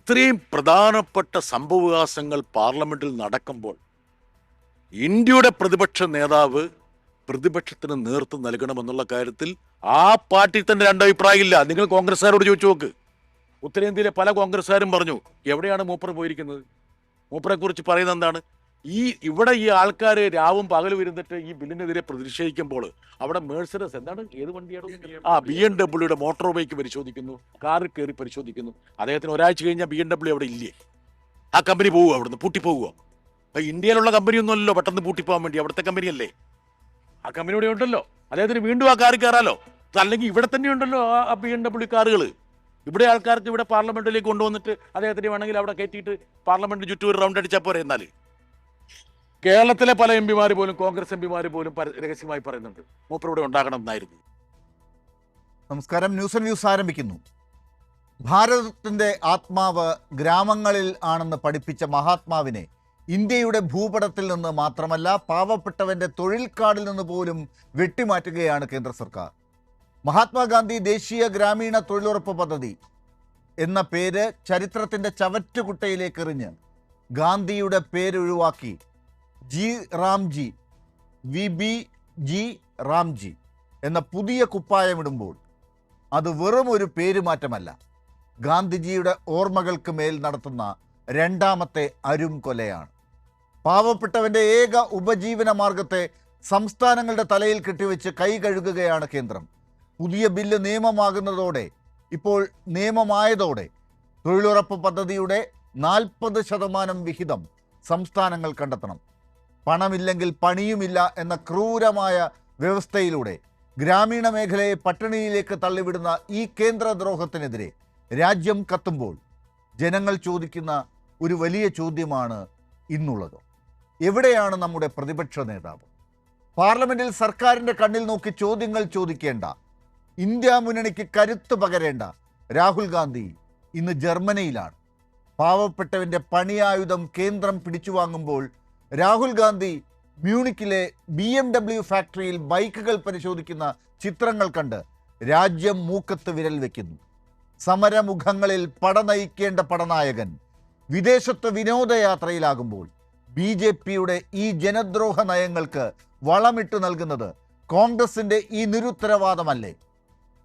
ഇത്രയും പ്രധാനപ്പെട്ട സംഭവവികാസങ്ങൾ പാർലമെന്റിൽ നടക്കുമ്പോൾ ഇന്ത്യയുടെ പ്രതിപക്ഷ നേതാവ് പ്രതിപക്ഷത്തിന് നേതൃത്വം നൽകണമെന്നുള്ള കാര്യത്തിൽ ആ പാർട്ടിയിൽ തന്നെ രണ്ടഭിപ്രായമില്ല. നിങ്ങൾ കോൺഗ്രസ്സുകാരോട് ചോദിച്ചു നോക്ക്. ഉത്തരേന്ത്യയിലെ പല കോൺഗ്രസ്സുകാരും പറഞ്ഞു, എവിടെയാണ് മൂപ്പർ പോയിരിക്കുന്നത്? മൂപ്പറെ കുറിച്ച് പറയുന്നത് എന്താണ്? ഇവിടെ ഈ ആൾക്കാർ രാവും പകലും ഇരുന്നിട്ട് ഈ ബില്ലിനെതിരെ പ്രതിഷേധിക്കുമ്പോൾ അവിടെ മേഴ്സഡസ് എന്താണ്, ഏത് വണ്ടിയാണ്, BMW മോട്ടോർ ബൈക്ക് പരിശോധിക്കുന്നു, കാറിൽ കയറി പരിശോധിക്കുന്നു. അദ്ദേഹത്തിന് ഒരാഴ്ച കഴിഞ്ഞാൽ BMW അവിടെ ഇല്ലേ? ആ കമ്പനി പോവുക, അവിടുന്ന് പൂട്ടിപ്പോവുക. ഇന്ത്യയിലുള്ള കമ്പനിയൊന്നുമല്ലോ പെട്ടെന്ന് പൂട്ടിപ്പോകാൻ വേണ്ടി, അവിടുത്തെ കമ്പനിയല്ലേ. ആ കമ്പനി ഇവിടെ ഉണ്ടല്ലോ, അദ്ദേഹത്തിന് വീണ്ടും ആ കാറിൽ കയറാലോ. അല്ലെങ്കിൽ ഇവിടെ തന്നെ ഉണ്ടല്ലോ ആ BMW കാറുകൾ. ഇവിടെ ആൾക്കാർക്ക് ഇവിടെ പാർലമെന്റിലേക്ക് കൊണ്ടുവന്നിട്ട് അദ്ദേഹത്തിന് വേണമെങ്കിൽ അവിടെ കയറ്റിയിട്ട് പാർലമെന്റ് ചുറ്റും ഒരു റൗണ്ട് അടിച്ചാൽ പോരെ. എന്നാൽ കേരളത്തിലെ പല MP പോലും, കോൺഗ്രസ് MP പോലും രഹസ്യമായി പറയുന്നുണ്ട് മൂപ്പർ ഇവിടെ ഉണ്ടാകണം എന്നായിരുന്നു. നമസ്കാരം. ന്യൂസ് ആൻഡ് വ്യൂസ് ആരംഭിക്കുന്നു. ഭാരതത്തിൻ്റെ ആത്മാവ് ഗ്രാമങ്ങളിൽ ആണെന്ന് പഠിപ്പിച്ച മഹാത്മാവിനെ ഇന്ത്യയുടെ ഭൂപടത്തിൽ നിന്ന് മാത്രമല്ല പാവപ്പെട്ടവൻ്റെ തൊഴിൽ കാർഡിൽ നിന്ന് പോലും വെട്ടിമാറ്റുകയാണ് കേന്ദ്ര സർക്കാർ. മഹാത്മാഗാന്ധി ദേശീയ ഗ്രാമീണ തൊഴിലുറപ്പ് പദ്ധതി എന്ന പേര് ചരിത്രത്തിൻ്റെ ചവറ്റുകുട്ടയിലേക്ക് എറിഞ്ഞ് ഗാന്ധിയുടെ പേരൊഴിവാക്കി റാംജി VBG റാംജി എന്ന പുതിയ കുപ്പായമിടുമ്പോൾ അത് വെറും ഒരു പേരുമാറ്റമല്ല, ഗാന്ധിജിയുടെ ഓർമ്മകൾക്ക് മേൽ നടത്തുന്ന രണ്ടാമത്തെ അരും കൊലയാണ്. പാവപ്പെട്ടവൻ്റെ ഏക ഉപജീവന മാർഗത്തെ സംസ്ഥാനങ്ങളുടെ തലയിൽ കെട്ടിവെച്ച് കൈ കഴുകുകയാണ് കേന്ദ്രം. പുതിയ ബില്ല് നിയമമാകുന്നതോടെ, ഇപ്പോൾ നിയമമായതോടെ തൊഴിലുറപ്പ് പദ്ധതിയുടെ 40% വിഹിതം സംസ്ഥാനങ്ങൾ കണ്ടെത്തണം. പണമില്ലെങ്കിൽ പണിയുമില്ല എന്ന ക്രൂരമായ വ്യവസ്ഥയിലൂടെ ഗ്രാമീണ മേഖലയെ പട്ടിണിയിലേക്ക് തള്ളിവിടുന്ന ഈ കേന്ദ്രദ്രോഹത്തിനെതിരെ രാജ്യം കത്തുമ്പോൾ ജനങ്ങൾ ചോദിക്കുന്ന ഒരു വലിയ ചോദ്യമാണ് ഇന്നുള്ളത്. എവിടെയാണ് നമ്മുടെ പ്രതിപക്ഷ നേതാവ്? പാർലമെന്റിൽ സർക്കാരിൻ്റെ കണ്ണിൽ നോക്കി ചോദ്യങ്ങൾ ചോദിക്കേണ്ട, ഇന്ത്യ മുന്നണിക്ക് കരുത്ത് പകരേണ്ട രാഹുൽ ഗാന്ധി ഇന്ന് ജർമ്മനിയിലാണ്. പാവപ്പെട്ടവൻ്റെ പണിയായുധം കേന്ദ്രം പിടിച്ചു വാങ്ങുമ്പോൾ രാഹുൽ ഗാന്ധി മ്യൂണിക്കിലെ BMW ഫാക്ടറിയിൽ ബൈക്കുകൾ പരിശോധിക്കുന്ന ചിത്രങ്ങൾ കണ്ട് രാജ്യം മൂക്കത്ത് വിരൽ വയ്ക്കുന്നു. സമരമുഖങ്ങളിൽ പട നയിക്കേണ്ട പടനായകൻ വിദേശത്ത് വിനോദയാത്രയിലാകുമ്പോൾ BJPയുടെ ഈ ജനദ്രോഹ നയങ്ങൾക്ക് വളമിട്ട് നൽകുന്നത് കോൺഗ്രസിൻ്റെ ഈ നിരുത്തരവാദമല്ലേ?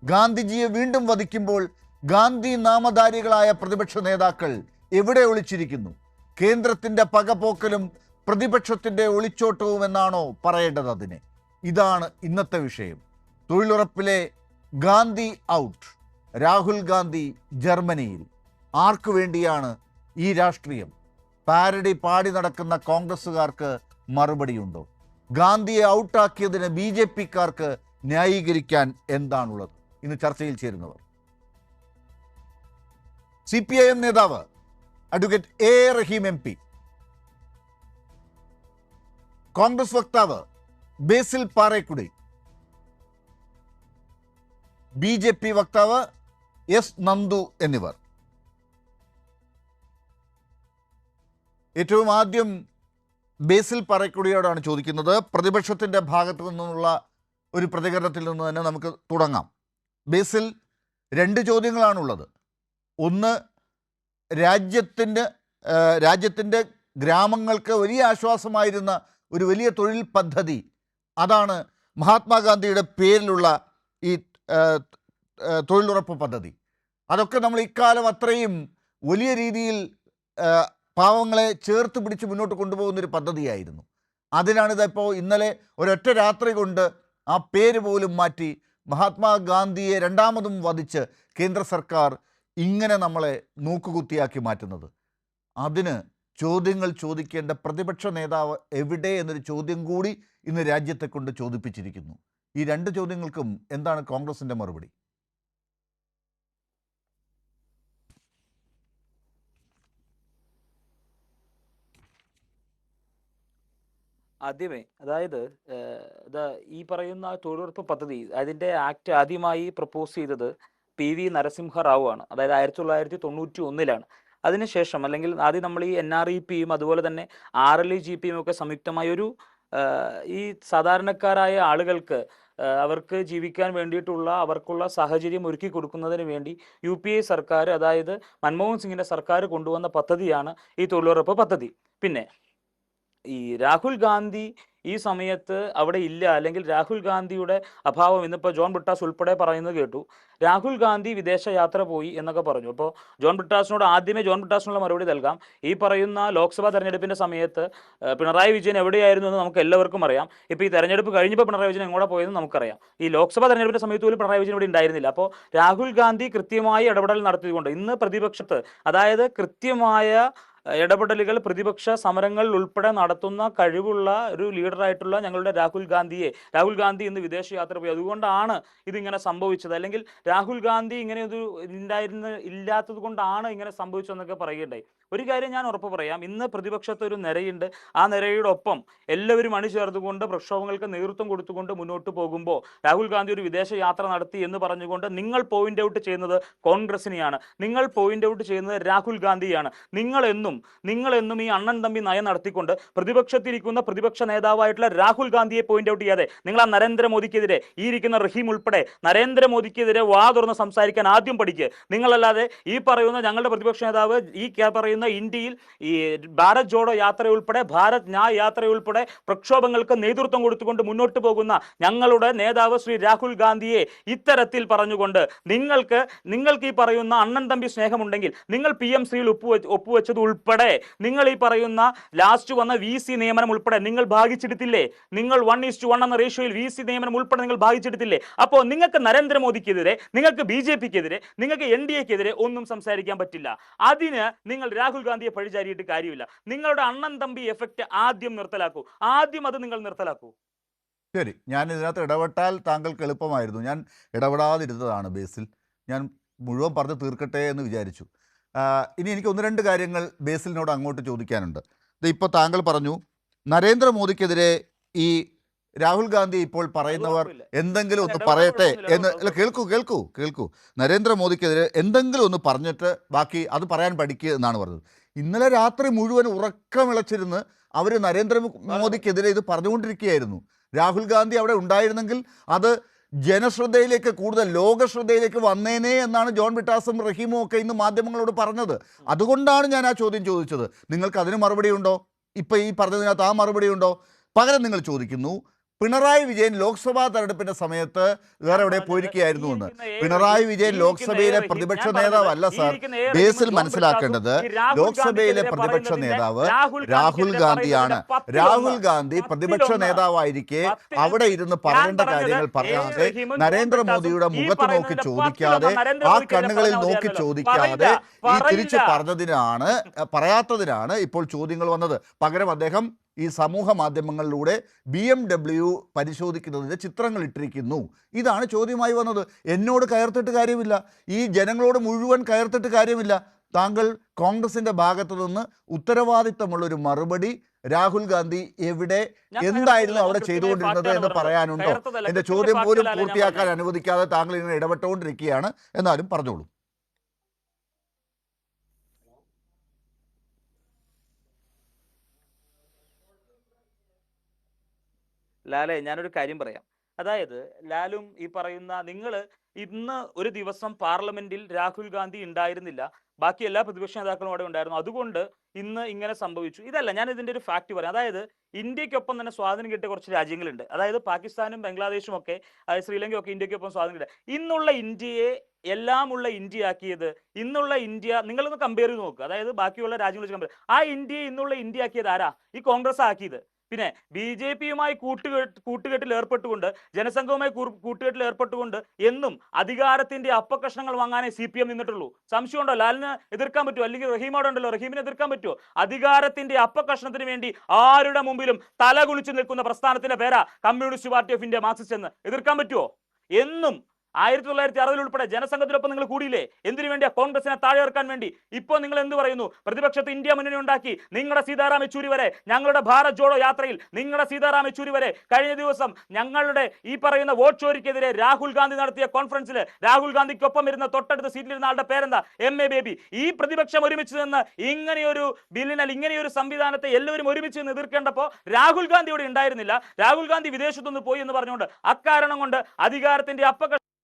ഗാന്ധിജിയെ വീണ്ടും വധിക്കുമ്പോൾ ഗാന്ധി നാമധാരികളായ പ്രതിപക്ഷ നേതാക്കൾ എവിടെ ഒളിച്ചിരിക്കുന്നു? കേന്ദ്രത്തിൻ്റെ പകപോക്കലും പ്രതിപക്ഷത്തിൻ്റെ ഒളിച്ചോട്ടവും എന്നാണോ പറയേണ്ടത് അതിനെ? ഇതാണ് ഇന്നത്തെ വിഷയം. തൊഴിലുറപ്പിലെ ഗാന്ധി ഔട്ട്. രാഹുൽ ഗാന്ധി ജർമ്മനിയിൽ. ആർക്കു വേണ്ടിയാണ് ഈ രാഷ്ട്രീയം? പാരഡി പാടി നടക്കുന്ന കോൺഗ്രസ്സുകാർക്ക് മറുപടിയുണ്ടോ? ഗാന്ധിയെ ഔട്ടാക്കിയതിന് BJPക്കാർക്ക് ന്യായീകരിക്കാൻ എന്താണുള്ളത്? ഇന്ന് ചർച്ചയിൽ ചേരുന്നവർ: CPIM നേതാവ് advocate A Rahim MP, Congress വക്താവ് ബേസിൽ പാറേക്കുടി, BJP വക്താവ് S നന്ദു എന്നിവർ. ഏറ്റവും ആദ്യം ബേസിൽ പാറേക്കുടിയോടാണ് ചോദിക്കുന്നത്. പ്രതിപക്ഷത്തിൻ്റെ ഭാഗത്തു നിന്നുള്ള ഒരു പ്രതികരണത്തിൽ നിന്ന് തന്നെ നമുക്ക് തുടങ്ങാം. ബേസിൽ, 2 ചോദ്യങ്ങളാണുള്ളത്. ഒന്ന്, രാജ്യത്തിൻ്റെ ഗ്രാമങ്ങൾക്ക് വലിയ ആശ്വാസമായിരുന്ന ഒരു വലിയ തൊഴിൽ പദ്ധതി, അതാണ് മഹാത്മാഗാന്ധിയുടെ പേരിലുള്ള ഈ തൊഴിലുറപ്പ് പദ്ധതി. അതൊക്കെ നമ്മൾ ഇക്കാലം അത്രയും വലിയ രീതിയിൽ പാവങ്ങളെ ചേർത്ത് പിടിച്ച് മുന്നോട്ട് കൊണ്ടുപോകുന്നൊരു പദ്ധതിയായിരുന്നു. അതിനാണിതിപ്പോൾ ഇന്നലെ ഒരൊറ്റ രാത്രി കൊണ്ട് ആ പേര് പോലും മാറ്റി മഹാത്മാഗാന്ധിയെ രണ്ടാമതും വധിച്ച് കേന്ദ്ര സർക്കാർ ഇങ്ങനെ നമ്മളെ നോക്കുകുത്തിയാക്കി മാറ്റുന്നത്. അതിന് ചോദ്യങ്ങൾ ചോദിക്കേണ്ട പ്രതിപക്ഷ നേതാവ് എവിടെ എന്നൊരു ചോദ്യം കൂടി ഇന്ന് രാജ്യത്തെ കൊണ്ട് ചോദിപ്പിച്ചിരിക്കുന്നു. ഈ 2 ചോദ്യങ്ങൾക്കും എന്താണ് കോൺഗ്രസിൻ്റെ മറുപടി? ആദ്യമേ, അതായത് ഈ പറയുന്ന തൊഴിലുറപ്പ് പദ്ധതി, അതിൻ്റെ ആക്ട് ആദ്യമായി പ്രപ്പോസ് ചെയ്തത് PV നരസിംഹറാവു ആണ്. അതായത് 1991-ലാണ്. അതിനുശേഷം, അല്ലെങ്കിൽ ആദ്യം നമ്മൾ ഈ NREPയും അതുപോലെ തന്നെ RLGPയും ഒക്കെ സംയുക്തമായ ഒരു ഈ സാധാരണക്കാരായ ആളുകൾക്ക് അവർക്ക് ജീവിക്കാൻ വേണ്ടിയിട്ടുള്ള അവർക്കുള്ള സാഹചര്യം ഒരുക്കി കൊടുക്കുന്നതിന് വേണ്ടി UPA സർക്കാർ, അതായത് മൻമോഹൻ സിംഗിന്റെ സർക്കാർ കൊണ്ടുവന്ന പദ്ധതിയാണ് ഈ തൊഴിലുറപ്പ് പദ്ധതി. പിന്നെ ഈ രാഹുൽ ഗാന്ധി ഈ സമയത്ത് അവിടെ ഇല്ല, അല്ലെങ്കിൽ രാഹുൽ ഗാന്ധിയുടെ അഭാവം ഇന്നിപ്പോൾ ജോൺ ബ്രിട്ടാസ് ഉൾപ്പെടെ പറയുന്നത് കേട്ടു. രാഹുൽ ഗാന്ധി വിദേശ യാത്ര പോയി എന്നൊക്കെ പറഞ്ഞു. അപ്പോൾ ജോൺ ബ്രിട്ടാസിനുള്ള മറുപടി നൽകാം. ഈ പറയുന്ന ലോക്സഭാ തെരഞ്ഞെടുപ്പിന്റെ സമയത്ത് പിണറായി വിജയൻ എവിടെയായിരുന്നു എന്ന് നമുക്ക് എല്ലാവർക്കും അറിയാം. ഇപ്പോൾ ഈ തെരഞ്ഞെടുപ്പ് കഴിഞ്ഞപ്പോൾ പിണറായി വിജയൻ എങ്ങോട്ട് പോയെന്ന് നമുക്കറിയാം. ഈ ലോക്സഭാ തെരഞ്ഞെടുപ്പിന്റെ സമയത്ത് പോലും പിണറായി വിജയൻ ഇവിടെ ഉണ്ടായിരുന്നില്ല. അപ്പോൾ രാഹുൽ ഗാന്ധി കൃത്യമായി ഇടപെടൽ നടത്തിക്കൊണ്ട് ഇന്ന് പ്രതിപക്ഷത്ത്, അതായത് കൃത്യമായ ഇടപെടലുകൾ പ്രതിപക്ഷ സമരങ്ങളിൽ ഉൾപ്പെടെ നടത്തുന്ന കഴിവുള്ള ഒരു ലീഡറായിട്ടുള്ള ഞങ്ങളുടെ രാഹുൽ ഗാന്ധി ഇന്ന് വിദേശയാത്ര പോയി. അതുകൊണ്ടാണ് ഇതിങ്ങനെ സംഭവിച്ചത്. അല്ലെങ്കിൽ രാഹുൽ ഗാന്ധി ഇങ്ങനെ ഒരു ഇല്ലാത്തത് കൊണ്ടാണ് ഇങ്ങനെ സംഭവിച്ചതെന്നൊക്കെ പറയുകയുണ്ടായി. ഒരു കാര്യം ഞാൻ ഉറപ്പ് പറയാം, ഇന്ന് പ്രതിപക്ഷത്ത് ഒരു നിരയുണ്ട്. ആ നിരയോടൊപ്പം എല്ലാവരും അണിചേർന്നുകൊണ്ട് പ്രക്ഷോഭങ്ങൾക്ക് നേതൃത്വം കൊടുത്തുകൊണ്ട് മുന്നോട്ട് പോകുമ്പോൾ രാഹുൽ ഗാന്ധി ഒരു വിദേശ യാത്ര നടത്തി എന്ന് പറഞ്ഞുകൊണ്ട് നിങ്ങൾ പോയിന്റ് ഔട്ട് ചെയ്യുന്നത് കോൺഗ്രസിനെയാണ്, നിങ്ങൾ പോയിന്റ് ഔട്ട് ചെയ്യുന്നത് രാഹുൽ ഗാന്ധിയാണ്. നിങ്ങളെന്നും ഈ അണ്ണൻ തമ്പി നയം നടത്തിക്കൊണ്ട് പ്രതിപക്ഷത്തിരിക്കുന്ന പ്രതിപക്ഷ നേതാവായിട്ടുള്ള രാഹുൽ ഗാന്ധിയെ പോയിന്റ് ഔട്ട് ചെയ്യാതെ നിങ്ങൾ ആ നരേന്ദ്രമോദിക്കെതിരെ, ഈ ഇരിക്കുന്ന റഹീം ഉൾപ്പെടെ നരേന്ദ്രമോദിക്കെതിരെ വാ തുറന്ന് സംസാരിക്കാൻ ആദ്യം പഠിക്കുക. നിങ്ങളല്ലാതെ ഈ പറയുന്ന ഞങ്ങളുടെ പ്രതിപക്ഷ നേതാവ്, ഈ പറയുന്ന ഇന്ത്യയിൽ ഈ ഭാരത് ജോഡോ യാത്ര ഉൾപ്പെടെ ഭാരത് ന്യായ് യാത്ര ഉൾപ്പെടെ പ്രക്ഷോഭങ്ങൾക്ക് നേതൃത്വം കൊടുത്തുകൊണ്ട് മുന്നോട്ട് പോകുന്ന ഞങ്ങളുടെ നേതാവ് ശ്രീ രാഹുൽ ഗാന്ധിയെ ഇത്തരത്തിൽ പറഞ്ഞുകൊണ്ട് നിങ്ങൾക്ക് ഈ പറയുന്ന അണ്ണൻ തമ്പി സ്നേഹമുണ്ടെങ്കിൽ നിങ്ങൾ PMCയിൽ ഒപ്പുവെച്ചത് ഉൾപ്പെടെ, നിങ്ങൾ ഈ പറയുന്ന ലാസ്റ്റ് വന്ന VC നിയമനം ഉൾപ്പെടെ നിങ്ങൾ ഭാഗിച്ചെടുത്തില്ലേ? നിങ്ങൾ 1:1 എന്ന റേഷ്യോയിൽ VC നിയമനം ഉൾപ്പെടെ നിങ്ങൾ ഭാഗിച്ചെടുത്തില്ലേ? അപ്പോൾ നിങ്ങൾക്ക് നരേന്ദ്രമോദിക്കെതിരെ, നിങ്ങൾക്ക് BJPക്കെതിരെ, നിങ്ങൾക്ക് NDAക്കെതിരെ ഒന്നും സംസാരിക്കാൻ പറ്റില്ല. അതിന് നിങ്ങൾ രാഹുൽ ഗാന്ധിയെ പഴിചാരിയിട്ട് കാര്യമില്ല. നിങ്ങളുടെ അണ്ണൻ തമ്പി എഫക്റ്റ് ആദ്യം അത് നിങ്ങൾ നിർത്തലാക്കൂ. ശരി, ഞാൻ ഇതിനകത്ത് ഇടപെട്ടാൽ താങ്കൾക്ക് എളുപ്പമായിരുന്നു. ഞാൻ ഇടപെടാതിരുന്നതാണ് ബേസിൽ. ഞാൻ മുഴുവൻ പറഞ്ഞ് തീർക്കട്ടെ എന്ന് വിചാരിച്ചു. ഇനി എനിക്ക് ഒന്ന് രണ്ട് കാര്യങ്ങൾ ബേസിലിനോട് അങ്ങോട്ട് ചോദിക്കാനുണ്ട്. ഇപ്പോൾ താങ്കൾ പറഞ്ഞു നരേന്ദ്രമോദിക്കെതിരെ ഈ രാഹുൽ ഗാന്ധി ഇപ്പോൾ പറയുന്നവർ എന്തെങ്കിലും ഒന്ന് പറയട്ടെ എന്ന്. അല്ല, കേൾക്കൂ. നരേന്ദ്രമോദിക്കെതിരെ എന്തെങ്കിലും ഒന്ന് പറഞ്ഞിട്ട് ബാക്കി അത് പറയാൻ പഠിക്കുക എന്നാണ് പറഞ്ഞത്. ഇന്നലെ രാത്രി മുഴുവൻ ഉറക്കമിളച്ചിരുന്ന് അവർ നരേന്ദ്രമോദിക്കെതിരെ ഇത് പറഞ്ഞുകൊണ്ടിരിക്കുകയായിരുന്നു. രാഹുൽ ഗാന്ധി അവിടെ ഉണ്ടായിരുന്നെങ്കിൽ അത് ജനശ്രദ്ധയിലേക്ക്, കൂടുതൽ ലോകശ്രദ്ധയിലേക്ക് വന്നേനെ എന്നാണ് ജോൺ ബ്രിട്ടാസും റഹീമും ഒക്കെ ഇന്ന് മാധ്യമങ്ങളോട് പറഞ്ഞത്. അതുകൊണ്ടാണ് ഞാൻ ആ ചോദ്യം ചോദിച്ചത്. നിങ്ങൾക്ക് അതിന് മറുപടി ഉണ്ടോ? ഇപ്പം ഈ പറഞ്ഞതിനകത്ത് ആ മറുപടി ഉണ്ടോ? പകരം നിങ്ങൾ ചോദിക്കുന്നു പിണറായി വിജയൻ ലോക്സഭാ തെരഞ്ഞെടുപ്പിന്റെ സമയത്ത് വേറെ എവിടെ പോയിരിക്കുകയായിരുന്നു എന്ന്. പിണറായി വിജയൻ ലോക്സഭയിലെ പ്രതിപക്ഷ നേതാവല്ല സാർ. ബേസിൽ മനസ്സിലാക്കേണ്ടത് ലോക്സഭയിലെ പ്രതിപക്ഷ നേതാവ് രാഹുൽ ഗാന്ധിയാണ്. രാഹുൽ ഗാന്ധി പ്രതിപക്ഷ നേതാവായിരിക്കെ അവിടെ ഇരുന്ന് പറയേണ്ട കാര്യങ്ങൾ പറയാതെ, നരേന്ദ്രമോദിയുടെ മുഖത്ത് നോക്കി ചോദിക്കാതെ, ആ കണ്ണുകളിൽ നോക്കി ചോദിക്കാതെ ഈ തിരിച്ചു പറയാത്തതിനാണ് ഇപ്പോൾ ചോദ്യങ്ങൾ വന്നത്. പകരം അദ്ദേഹം ഈ സമൂഹ മാധ്യമങ്ങളിലൂടെ BMW പരിശോധിക്കുന്നതിൻ്റെ ചിത്രങ്ങൾ ഇട്ടിരിക്കുന്നു. ഇതാണ് ചോദ്യമായി വന്നത്. എന്നോട് കയർത്തിട്ട് കാര്യമില്ല, ഈ ജനങ്ങളോട് മുഴുവൻ കയർത്തിട്ട് കാര്യമില്ല. താങ്കൾ കോൺഗ്രസിൻ്റെ ഭാഗത്തു നിന്ന് ഉത്തരവാദിത്തമുള്ളൊരു മറുപടി രാഹുൽ ഗാന്ധി എന്തായിരുന്നു അവിടെ ചെയ്തുകൊണ്ടിരുന്നത് എന്ന് പറയാനുണ്ടോ? എൻ്റെ ചോദ്യം പോലും പൂർത്തിയാക്കാൻ അനുവദിക്കാതെ താങ്കൾ ഇങ്ങനെ ഇടപെട്ടുകൊണ്ടിരിക്കുകയാണ്. എന്നാലും പറഞ്ഞോളൂ. ലാലെ, ഞാനൊരു കാര്യം പറയാം. അതായത് ലാലും ഈ പറയുന്ന നിങ്ങൾ ഇന്ന് ഒരു ദിവസം പാർലമെന്റിൽ രാഹുൽ ഗാന്ധി ഉണ്ടായിരുന്നില്ല, ബാക്കി എല്ലാ പ്രതിപക്ഷ നേതാക്കളും അവിടെ ഉണ്ടായിരുന്നു. അതുകൊണ്ട് ഇന്ന് ഇങ്ങനെ സംഭവിച്ചു. ഇതല്ല, ഞാൻ ഇതിന്റെ ഒരു ഫാക്ട് പറയാം. അതായത് ഇന്ത്യക്കൊപ്പം തന്നെ സ്വാതന്ത്ര്യം കിട്ടിയ കുറച്ച് രാജ്യങ്ങളുണ്ട്. അതായത് പാകിസ്ഥാനും ബംഗ്ലാദേശും ഒക്കെ, അതായത് ശ്രീലങ്കയും ഒക്കെ ഇന്ത്യക്കൊപ്പം സ്വാതന്ത്ര്യം കിട്ടുക. ഇന്നുള്ള ഇന്ത്യയെ എല്ലാമുള്ള ഇന്ത്യ ആക്കിയത്, ഇന്നുള്ള ഇന്ത്യ നിങ്ങളൊന്ന് കമ്പയർ ചെയ്ത് നോക്കുക. അതായത് ബാക്കിയുള്ള രാജ്യങ്ങൾ വെച്ച് കമ്പയർ, ആ ഇന്ത്യയെ ഇന്നുള്ള ഇന്ത്യ ആക്കിയത് ആരാ? ഈ കോൺഗ്രസ് ആക്കിയത്. പിന്നെ BJPയുമായി കൂട്ടുകെട്ടിൽ ഏർപ്പെട്ടുകൊണ്ട്, ജനസംഘവുമായി കൂട്ടുകെട്ടിൽ ഏർപ്പെട്ടുകൊണ്ട് എന്നും അധികാരത്തിന്റെ അപ്പകഷ്ണങ്ങൾ വാങ്ങാനേ CPM നിന്നിട്ടുള്ളൂ. സംശയമുണ്ടോ? ലാലിന് എതിർക്കാൻ പറ്റുമോ? അല്ലെങ്കിൽ റഹീമോടെ ഉണ്ടല്ലോ, റഹീമിനെ എതിർക്കാൻ പറ്റുമോ? അധികാരത്തിന്റെ അപ്പകഷ്ണത്തിന് വേണ്ടി ആരുടെ മുമ്പിലും തല കുലിച്ചു നിൽക്കുന്ന പ്രസ്ഥാനത്തിന്റെ പേരാ communist party of India, Marxist എന്ന്. എതിർക്കാൻ പറ്റുമോ? എന്നും 1960 ഉൾപ്പെടെ ജനസംഘത്തിനൊപ്പം നിങ്ങൾ കൂടിയില്ലേ? എന്തിനു വേണ്ടിയാ? കോൺഗ്രസിനെ താഴെ ഇറക്കാൻ വേണ്ടി. ഇപ്പോൾ നിങ്ങൾ എന്ത് പറയുന്നു? പ്രതിപക്ഷത്ത് ഇന്ത്യ മുന്നണി ഉണ്ടാക്കി. നിങ്ങളുടെ സീതാറാം യെച്ചൂരി വരെ, ഞങ്ങളുടെ ഭാരത് ജോഡോ യാത്രയിൽ നിങ്ങളുടെ സീതാറാം യെച്ചൂരി വരെ കഴിഞ്ഞ ദിവസം ഞങ്ങളുടെ ഈ പറയുന്ന വോട്ട് ചോരിക്കെതിരെ രാഹുൽ ഗാന്ധി നടത്തിയ കോൺഫറൻസിൽ രാഹുൽ ഗാന്ധിക്കൊപ്പം ഇരുന്ന തൊട്ടടുത്ത സീറ്റിലിരുന്ന ആളുടെ പേരെന്താ? MA baby. ഈ പ്രതിപക്ഷം ഒരുമിച്ച് നിന്ന് ഇങ്ങനെയൊരു ബില്ലിനാൽ ഇങ്ങനെയൊരു സംവിധാനത്തെ എല്ലാവരും ഒരുമിച്ച് നിന്ന് എതിർക്കേണ്ടപ്പോൾ രാഹുൽ ഗാന്ധി ഇവിടെ ഉണ്ടായിരുന്നില്ല. രാഹുൽ ഗാന്ധി വിദേശത്തൊന്ന് പോയി എന്ന് പറഞ്ഞുകൊണ്ട് അക്കാരണം കൊണ്ട് അധികാരത്തിന്റെ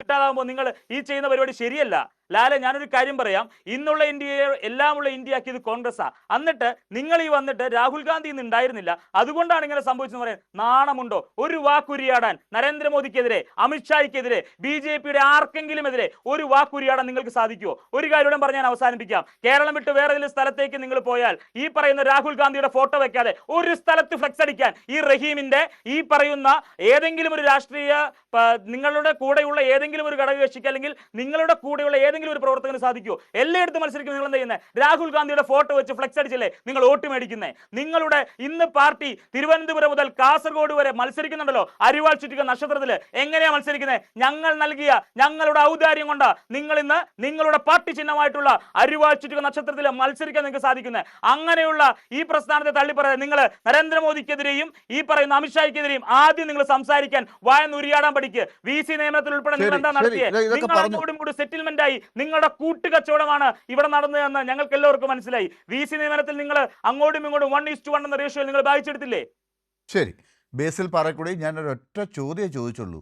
കിട്ടാതാകുമ്പോൾ നിങ്ങൾ ഈ ചെയ്യുന്ന പരിപാടി ശരിയല്ല. ലാലെ, ഞാനൊരു കാര്യം പറയാം. ഇന്നുള്ള ഇന്ത്യയെ എല്ലാമുള്ള ഇന്ത്യയാക്കി ഇത് കോൺഗ്രസ്സാ. എന്നിട്ട് നിങ്ങൾ ഈ വന്നിട്ട് രാഹുൽ ഗാന്ധി ഇന്ന് ഉണ്ടായിരുന്നില്ല, അതുകൊണ്ടാണ് ഇങ്ങനെ സംഭവിച്ചെന്ന് പറയാൻ നാണമുണ്ടോ? ഒരു വാക്കുരിയാടാൻ നരേന്ദ്രമോദിക്കെതിരെ, അമിത്ഷായ്ക്കെതിരെ, BJPയുടെ ആർക്കെങ്കിലും എതിരെ ഒരു വാക്കുരിയാടാൻ നിങ്ങൾക്ക് സാധിക്കുമോ? ഒരു കാര്യം പറഞ്ഞ് ഞാൻ അവസാനിപ്പിക്കാം. കേരളം വിട്ട് വേറെ ഏതെങ്കിലും സ്ഥലത്തേക്ക് നിങ്ങൾ പോയാൽ ഈ പറയുന്ന രാഹുൽ ഗാന്ധിയുടെ ഫോട്ടോ വെക്കാതെ ഒരു സ്ഥലത്ത് ഫ്ലെക്സ് അടിക്കാൻ ഈ റഹീമിന്റെ ഈ പറയുന്ന ഏതെങ്കിലും ഒരു രാഷ്ട്രീയ നിങ്ങളുടെ കൂടെയുള്ള ഏതെങ്കിലും ഒരു ഘടകകക്ഷിക്ക് അല്ലെങ്കിൽ നിങ്ങളുടെ കൂടെയുള്ള ഏതെങ്കിലും ഒരു പ്രവർത്തകന് സാധിക്കുമോ? എല്ലായിടത്തും മത്സരിക്കും. നിങ്ങൾ എന്താ ചെയ്യുന്നത്? രാഹുൽ ഗാന്ധിയുടെ ഫോട്ടോ വെച്ച് ഫ്ലെക്സ് അടിച്ചല്ലേ നിങ്ങൾ വോട്ട് മേടിക്കുന്നത്? നിങ്ങളുടെ ഇന്ന് പാർട്ടി തിരുവനന്തപുരം മുതൽ കാസർഗോഡ് വരെ മത്സരിക്കുന്നുണ്ടല്ലോ അരിവാൾ ചുറ്റിക നക്ഷത്രത്തില്. എങ്ങനെയാ മത്സരിക്കുന്നത്? ഞങ്ങൾ നൽകിയ ഞങ്ങളുടെ ഔദാര്യം കൊണ്ട് നിങ്ങൾ ഇന്ന് നിങ്ങളുടെ പാർട്ടി ചിഹ്നമായിട്ടുള്ള അരിവാൾ ചുറ്റിക നക്ഷത്രത്തിൽ മത്സരിക്കാൻ നിങ്ങൾക്ക് സാധിക്കുന്നത്. അങ്ങനെയുള്ള ഈ പ്രസ്ഥാനത്തെ തള്ളിപ്പറയാൻ നിങ്ങൾ നരേന്ദ്രമോദിക്കെതിരെയും ഈ പറയുന്ന അമിത്ഷായ്ക്കെതിരെയും ആദ്യം നിങ്ങൾ സംസാരിക്കാൻ വായന്നുരിയാടാൻ പഠിക്കുക. VC നിയമനത്തിൽ ഉൾപ്പെടെ നിങ്ങൾ എന്താ നടത്തിയത്? നിങ്ങൾ അങ്ങോട്ടും കൂടി സെറ്റിൽമെന്റ് ആയി നിങ്ങളുടെ കൂട്ടുകച്ചവടമാണ് ഇവിടെ നടന്നതെന്ന് ഞങ്ങൾക്ക് എല്ലാവർക്കും മനസ്സിലായി. VC നിയമനത്തിൽ നിങ്ങൾ അങ്ങോട്ടും ഇങ്ങോട്ടും 1:1 എന്ന റേഷ്യോയിൽ നിങ്ങൾ വായിച്ചെടുത്തില്ലേ? ശരി, ബേസിൽ പാറക്കുടി, ഞാനൊരൊറ്റ ചോദ്യം ചോദിച്ചുള്ളൂ.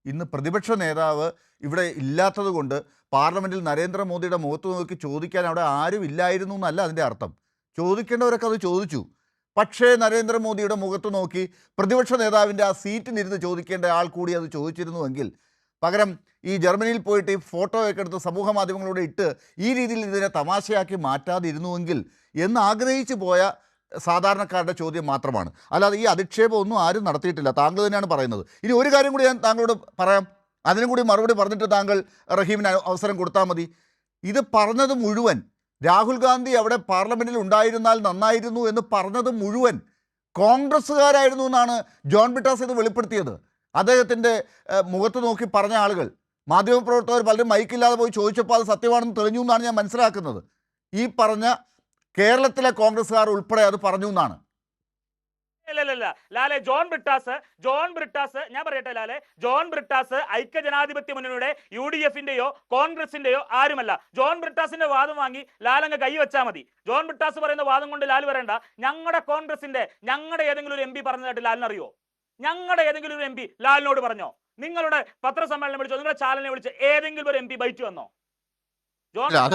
ഇന്ന് പ്രതിപക്ഷ നേതാവ് ഇവിടെ ഇല്ലാത്തത് കൊണ്ട് പാർലമെന്റിൽ നരേന്ദ്രമോദിയുടെ മുഖത്ത് നോക്കി ചോദിക്കാൻ അവിടെ ആരും ഇല്ലായിരുന്നു എന്നല്ല അതിൻ്റെ അർത്ഥം. ചോദിക്കേണ്ടവരൊക്കെ അത് ചോദിച്ചു. പക്ഷേ നരേന്ദ്രമോദിയുടെ മുഖത്ത് നോക്കി പ്രതിപക്ഷ നേതാവിൻ്റെ ആ സീറ്റിലിരുന്ന് ചോദിക്കേണ്ട ആൾ കൂടി അത് ചോദിച്ചിരുന്നുവെങ്കിൽ, പകരം ഈ ജർമ്മനിയിൽ പോയിട്ട് ഈ ഫോട്ടോയൊക്കെ എടുത്ത് സമൂഹ മാധ്യമങ്ങളോട് ഇട്ട് ഈ രീതിയിൽ ഇതിനെ തമാശയാക്കി മാറ്റാതിരുന്നുവെങ്കിൽ എന്ന് ആഗ്രഹിച്ചു പോയ സാധാരണക്കാരുടെ ചോദ്യം മാത്രമാണ്. അല്ലാതെ ഈ അധിക്ഷേപമൊന്നും ആരും നടത്തിയിട്ടില്ല. താങ്കൾ തന്നെയാണ് പറയുന്നത്. ഇനി ഒരു കാര്യം കൂടി ഞാൻ താങ്കളോട് പറയാം, അതിനും കൂടി മറുപടി പറഞ്ഞിട്ട് താങ്കൾ റഹീമിന് അവസരം കൊടുത്താൽ മതി. ഇത് പറഞ്ഞത് മുഴുവൻ രാഹുൽ ഗാന്ധി അവിടെ പാർലമെൻറ്റിൽ ഉണ്ടായിരുന്നാൽ നന്നായിരുന്നു എന്ന് പറഞ്ഞത് മുഴുവൻ കോൺഗ്രസ്സുകാരായിരുന്നു എന്നാണ് ജോൺ ബ്രിട്ടാസ് ഇത് വെളിപ്പെടുത്തിയത്. അദ്ദേഹത്തിൻ്റെ മുഖത്ത് നോക്കി പറഞ്ഞ ആളുകൾ, മാധ്യമപ്രവർത്തകർ പലരും മൈക്കില്ലാതെ പോയി ചോദിച്ചപ്പോൾ അത് സത്യമാണെന്ന് തെളിഞ്ഞു എന്നാണ് ഞാൻ മനസ്സിലാക്കുന്നത്. ഈ പറഞ്ഞ കേരളത്തിലെ കോൺഗ്രസ്സുകാർ ഉൾപ്പെടെ അത് പറഞ്ഞു എന്നാണ്. ലാലെ, ജോൺ ബ്രിട്ടാസ് ഞാൻ പറയട്ടെ ലാലെ, ജോൺ ബ്രിട്ടാസ് ഐക്യജനാധിപത്യ മുന്നണിയുടെ UDFന്റെയോ കോൺഗ്രസിന്റെയോ ആരുമല്ല. ജോൺ ബ്രിട്ടാസിന്റെ വാദം വാങ്ങി ലാലങ്ങ് കൈവച്ചാൽ മതി. ജോൺ ബ്രിട്ടാസ് പറയുന്ന വാദം കൊണ്ട് ലാൽ വരേണ്ട. ഞങ്ങളുടെ കോൺഗ്രസിന്റെ ഞങ്ങളുടെ ഏതെങ്കിലും ഒരു MP പറഞ്ഞതായിട്ട് ലാലിനറിയോ? ഞങ്ങളുടെ ഏതെങ്കിലും ഒരു MP ലാലിനോട് പറഞ്ഞോ? നിങ്ങളുടെ പത്രസമ്മേളനം വിളിച്ചോ? നിങ്ങളുടെ ചാനലിനെ വിളിച്ച് ഏതെങ്കിലും ഒരു MP ബൈറ്റ് വന്നോ? അത്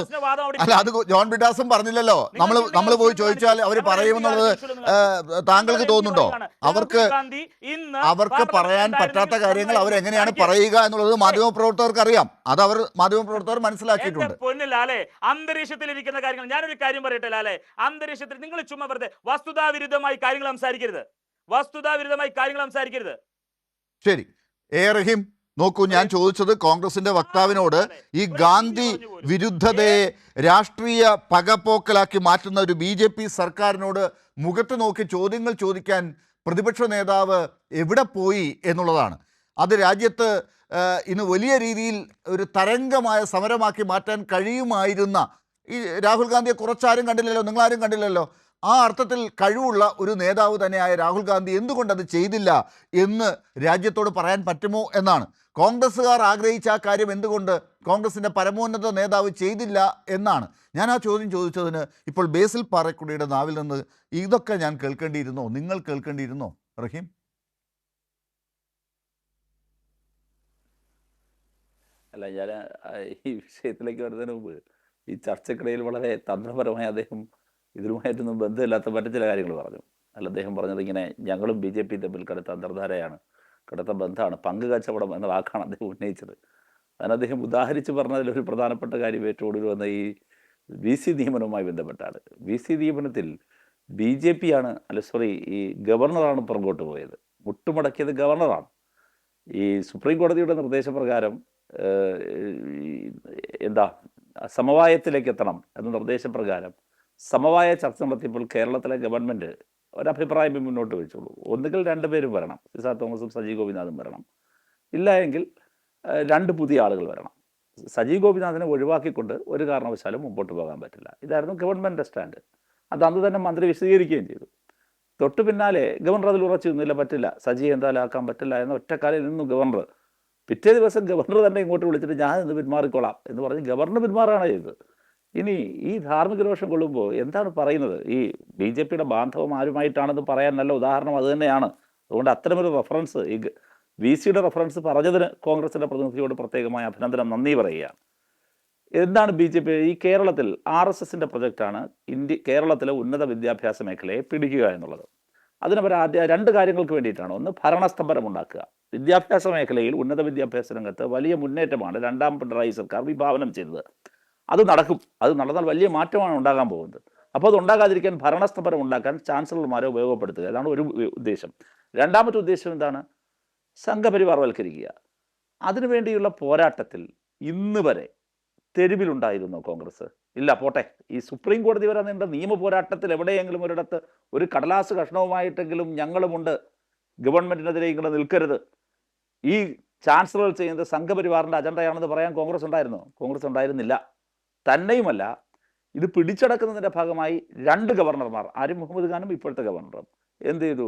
ജോൺ ബ്രിട്ടാസും പറഞ്ഞില്ലല്ലോ. നമ്മൾ പോയി ചോദിച്ചാൽ അവർ പറയുമെന്നുള്ളത് താങ്കൾക്ക് തോന്നുന്നുണ്ടോ? അവർക്ക് പറയാൻ പറ്റാത്ത കാര്യങ്ങൾ അവരെങ്ങനെയാണ് പറയുക എന്നുള്ളത് മാധ്യമപ്രവർത്തകർക്ക് അറിയാം. അത് അവർ മാധ്യമപ്രവർത്തകർ മനസ്സിലാക്കിയിട്ടുണ്ട്. പൊന്നില്ലാലെ, അന്തരീക്ഷത്തിൽ ഇരിക്കുന്ന കാര്യങ്ങൾ ഞാനൊരു കാര്യം പറയട്ടെ ലാലെ, അന്തരീക്ഷത്തിൽ നിങ്ങൾ ചുമ്മാ വെറുതെ വസ്തുതാവിരുദ്ധമായി കാര്യങ്ങൾ സംസാരിക്കരുത്. ശരി, റഹീം, നോക്കൂ, ഞാൻ ചോദിച്ചത് കോൺഗ്രസിന്റെ വക്താവിനോട് ഈ ഗാന്ധി വിരുദ്ധതയെ രാഷ്ട്രീയ പകപോക്കലാക്കി മാറ്റുന്ന ഒരു BJP സർക്കാരിനോട് മുഖത്ത് നോക്കി ചോദ്യങ്ങൾ ചോദിക്കാൻ പ്രതിപക്ഷ നേതാവ് എവിടെ പോയി എന്നുള്ളതാണ്. അത് രാജ്യത്ത് ഇന്ന് വലിയ രീതിയിൽ ഒരു തരംഗമായ സമരമാക്കി മാറ്റാൻ കഴിയുമായിരുന്ന, ഈ രാഹുൽ ഗാന്ധിയെ കുറച്ചാരും കണ്ടില്ലല്ലോ, നിങ്ങളാരും കണ്ടില്ലല്ലോ. ആ അർത്ഥത്തിൽ കഴിവുള്ള ഒരു നേതാവ് തന്നെയായ രാഹുൽ ഗാന്ധി എന്തുകൊണ്ടത് ചെയ്തില്ല എന്ന് രാജ്യത്തോട് പറയാൻ പറ്റുമോ എന്നാണ്. കോൺഗ്രസ്സുകാർ ആഗ്രഹിച്ച ആ കാര്യം എന്തുകൊണ്ട് കോൺഗ്രസിൻ്റെ പരമോന്നത നേതാവ് ചെയ്തില്ല എന്നാണ് ഞാൻ ആ ചോദ്യം ചോദിച്ചതിന് ഇപ്പോൾ ബേസിൽ പാറക്കുടിയുടെ നാവിൽ നിന്ന് ഇതൊക്കെ ഞാൻ കേൾക്കേണ്ടിയിരുന്നോ, നിങ്ങൾ കേൾക്കേണ്ടിയിരുന്നോ റഹീം? അല്ല, ഞാൻ ഈ വിഷയത്തിലേക്ക് വരുന്നതിന് മുമ്പ് ഈ ചർച്ചക്കിടയിൽ വളരെ തന്ത്രപരമായി അദ്ദേഹം ഇതിലുമായിട്ടൊന്നും ബന്ധമില്ലാത്ത മറ്റു ചില കാര്യങ്ങൾ പറഞ്ഞു. അല്ല, അദ്ദേഹം പറഞ്ഞത് ഇങ്ങനെ ഞങ്ങളും BJP തമ്മിൽ കടുത്ത അന്തർധാരയാണ്, കടുത്ത ബന്ധമാണ്, പങ്ക് കച്ചവടം എന്ന വാക്കാണ് അദ്ദേഹം ഉന്നയിച്ചത്. അതിന് അദ്ദേഹം ഉദാഹരിച്ച് പറഞ്ഞതിലൊരു പ്രധാനപ്പെട്ട കാര്യം ഏറ്റവും ഒടുവിൽ വന്ന ഈ VC നിയമനവുമായി ബന്ധപ്പെട്ടാണ്. VC നിയമനത്തിൽ BJP ആണ്, ഈ ഗവർണറാണ് പുറകോട്ട് പോയത്. മുട്ടുമടക്കിയത് ഗവർണറാണ്. ഈ സുപ്രീം കോടതിയുടെ നിർദ്ദേശപ്രകാരം സമവായത്തിലേക്ക് എത്തണം എന്ന നിർദ്ദേശപ്രകാരം സമവായ ചർച്ച നടത്തിയപ്പോൾ കേരളത്തിലെ ഗവൺമെൻറ് ഒരഭിപ്രായം മുന്നോട്ട് വെച്ചുള്ളൂ. ഒന്നുകിൽ രണ്ടുപേരും വരണം, സിസാർ തോമസും സജി ഗോപിനാഥും വരണം, ഇല്ല എങ്കിൽ രണ്ട് പുതിയ ആളുകൾ വരണം. സജീവ് ഗോപിനാഥിനെ ഒഴിവാക്കിക്കൊണ്ട് ഒരു കാരണവശാലും മുമ്പോട്ട് പോകാൻ പറ്റില്ല. ഇതായിരുന്നു ഗവൺമെൻറ് സ്റ്റാൻഡ്. അത് അന്ന് തന്നെ മന്ത്രി വിശദീകരിക്കുകയും ചെയ്തു. തൊട്ടു പിന്നാലെ ഗവർണർ അതിൽ ഉറച്ചു നിന്നില്ല, പറ്റില്ല, സജി എന്തായാലും ആക്കാൻ പറ്റില്ല എന്ന ഒറ്റക്കാലിൽ നിന്നു ഗവർണർ. പിറ്റേ ദിവസം ഗവർണർ തന്നെ ഇങ്ങോട്ട് വിളിച്ചിട്ട് ഞാൻ ഇന്ന് പിന്മാറിക്കോളാം എന്ന് പറഞ്ഞ് ഗവർണർ പിന്മാറുകയാണ് ചെയ്തത്. ഇനി ഈ ധാർമ്മിക രോഷം കൊള്ളുമ്പോൾ എന്താണ് പറയുന്നത്? ഈ ബി ജെ പിയുടെ ബാന്ധവം ആരുമായിട്ടാണെന്ന് പറയാൻ നല്ല ഉദാഹരണം അത് തന്നെയാണ്. അതുകൊണ്ട് അത്തരമൊരു റെഫറൻസ്, ഈ വി സിയുടെ റെഫറൻസ് പറഞ്ഞതിന് കോൺഗ്രസിൻ്റെ പ്രതിനിധിയോട് പ്രത്യേകമായ അഭിനന്ദനം, നന്ദി പറയുകയാണ്. എന്താണ് ബി ജെ പി? ഈ കേരളത്തിൽ RSSൻ്റെ പ്രൊജക്റ്റാണ് കേരളത്തിലെ ഉന്നത വിദ്യാഭ്യാസ മേഖലയെ പിടിക്കുക എന്നുള്ളത്. അതിന് അവർ രണ്ട് കാര്യങ്ങൾക്ക് വേണ്ടിയിട്ടാണ്. ഒന്ന്, ഭരണസ്തംഭനം ഉണ്ടാക്കുക. വിദ്യാഭ്യാസ മേഖലയിൽ ഉന്നത വിദ്യാഭ്യാസ രംഗത്ത് വലിയ മുന്നേറ്റമാണ് രണ്ടാം പിണറായി സർക്കാർ വിഭാവനം ചെയ്തത്. അത് നടക്കും. അത് നടന്നാൽ വലിയ മാറ്റമാണ് ഉണ്ടാകാൻ പോകുന്നത്. അപ്പോൾ അത് ഉണ്ടാകാതിരിക്കാൻ ഭരണസ്തംഭനം ഉണ്ടാക്കാൻ ചാൻസലർമാരെ ഉപയോഗപ്പെടുത്തുക, ഇതാണ് ഒരു ഉദ്ദേശം. രണ്ടാമത്തെ ഉദ്ദേശം എന്താണ്? സംഘപരിവാർവൽക്കരിക്കുക. അതിനുവേണ്ടിയുള്ള പോരാട്ടത്തിൽ ഇന്ന് വരെ തെരുവിലുണ്ടായിരുന്നു കോൺഗ്രസ്? ഇല്ല, പോട്ടെ, ഈ സുപ്രീം കോടതി വരെ നീണ്ട നിയമ പോരാട്ടത്തിൽ എവിടെയെങ്കിലും ഒരിടത്ത് ഒരു കടലാസ് കഷ്ണവുമായിട്ടെങ്കിലും ഞങ്ങളുമുണ്ട്, ഗവൺമെൻറ്റിനെതിരെ ഇങ്ങനെ നിൽക്കരുത്, ഈ ചാൻസലർ ചെയ്യുന്നത് സംഘപരിവാറിൻ്റെ അജണ്ടയാണെന്ന് പറയാൻ കോൺഗ്രസ് ഉണ്ടായിരുന്നോ? കോൺഗ്രസ് ഉണ്ടായിരുന്നില്ല. തന്നെയുമല്ല, ഇത് പിടിച്ചടക്കുന്നതിൻ്റെ ഭാഗമായി രണ്ട് ഗവർണർമാർ, ആരിഫ് മുഹമ്മദ് ഖാനും ഇപ്പോഴത്തെ ഗവർണറും എന്ത് ചെയ്തു?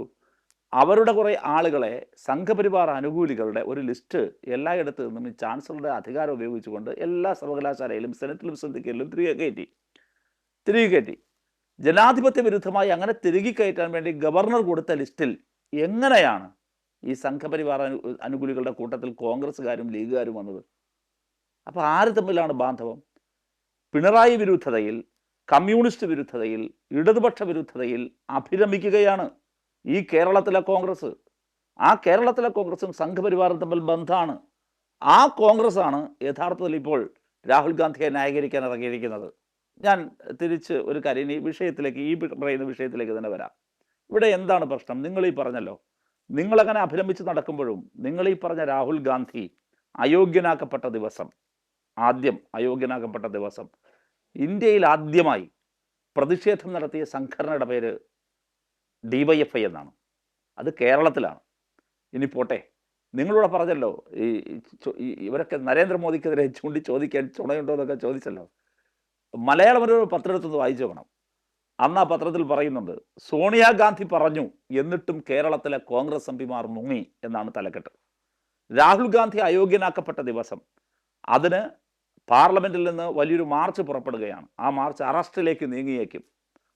അവരുടെ കുറേ ആളുകളെ, സംഘപരിവാർ അനുകൂലികളുടെ ഒരു ലിസ്റ്റ് എല്ലായിടത്തു നിന്നും ഈ ചാൻസലറുടെ അധികാരം ഉപയോഗിച്ചുകൊണ്ട് എല്ലാ സർവകലാശാലയിലും സെനറ്റിലും സിൻഡിക്കേറ്റിലും തിരികെ കയറ്റി. ജനാധിപത്യ വിരുദ്ധമായി അങ്ങനെ തിരികെ കയറ്റാൻ വേണ്ടി ഗവർണർ കൊടുത്ത ലിസ്റ്റിൽ എങ്ങനെയാണ് ഈ സംഘപരിവാർ അനുകൂലികളുടെ കൂട്ടത്തിൽ കോൺഗ്രസ്സുകാരും ലീഗുകാരും വന്നത്? അപ്പോൾ ആര് തമ്മിലാണ് ബാന്ധവം? പിണറായി വിരുദ്ധതയിൽ, കമ്മ്യൂണിസ്റ്റ് വിരുദ്ധതയിൽ, ഇടതുപക്ഷ വിരുദ്ധതയിൽ അഭിരമിക്കുകയാണ് ഈ കേരളത്തിലെ കോൺഗ്രസ്. ആ കേരളത്തിലെ കോൺഗ്രസും സംഘപരിവാറും തമ്മിൽ ബന്ധമാണ്. ആ കോൺഗ്രസ്സാണ് യഥാർത്ഥത്തിൽ ഇപ്പോൾ രാഹുൽ ഗാന്ധിയെ ന്യായീകരിക്കാൻ ഇറങ്ങിയിരിക്കുന്നത്. ഞാൻ തിരിച്ച് ഒരു കാര്യം ഈ വിഷയത്തിലേക്ക്, ഈ പറയുന്ന വിഷയത്തിലേക്ക് തന്നെ വരാം. ഇവിടെ എന്താണ് പ്രശ്നം? നിങ്ങൾ ഈ പറഞ്ഞല്ലോ, നിങ്ങളങ്ങനെ അഭിരമിച്ച് നടക്കുമ്പോഴും നിങ്ങൾ ഈ പറഞ്ഞ രാഹുൽ ഗാന്ധി അയോഗ്യനാക്കപ്പെട്ട ദിവസം, ആദ്യം അയോഗ്യനാക്കപ്പെട്ട ദിവസം ഇന്ത്യയിൽ ആദ്യമായി പ്രതിഷേധം നടത്തിയ സംഘടനയുടെ പേര് DYFI എന്നാണ്. അത് കേരളത്തിലാണ്. ഇനി പോട്ടെ, നിങ്ങളിവിടെ പറഞ്ഞല്ലോ ഇവരൊക്കെ നരേന്ദ്രമോദിക്കെതിരെ ചോദിക്കാൻ ചുണയുണ്ടോ എന്നൊക്കെ ചോദിച്ചല്ലോ. മലയാളം ഒരു പത്രത്തിലൊന്ന് വായിച്ചു നോക്കണം. അന്ന് ആ പത്രത്തിൽ പറയുന്നുണ്ട്, സോണിയാഗാന്ധി പറഞ്ഞു എന്നിട്ടും കേരളത്തിലെ കോൺഗ്രസ് MPമാർ മുങ്ങി എന്നാണ് തലക്കെട്ട്. രാഹുൽ ഗാന്ധി അയോഗ്യനാക്കപ്പെട്ട ദിവസം അതിന് പാർലമെൻറ്റിൽ നിന്ന് വലിയൊരു മാർച്ച് പുറപ്പെടുകയാണ്. ആ മാർച്ച് അറസ്റ്റിലേക്ക് നീങ്ങിയേക്കും,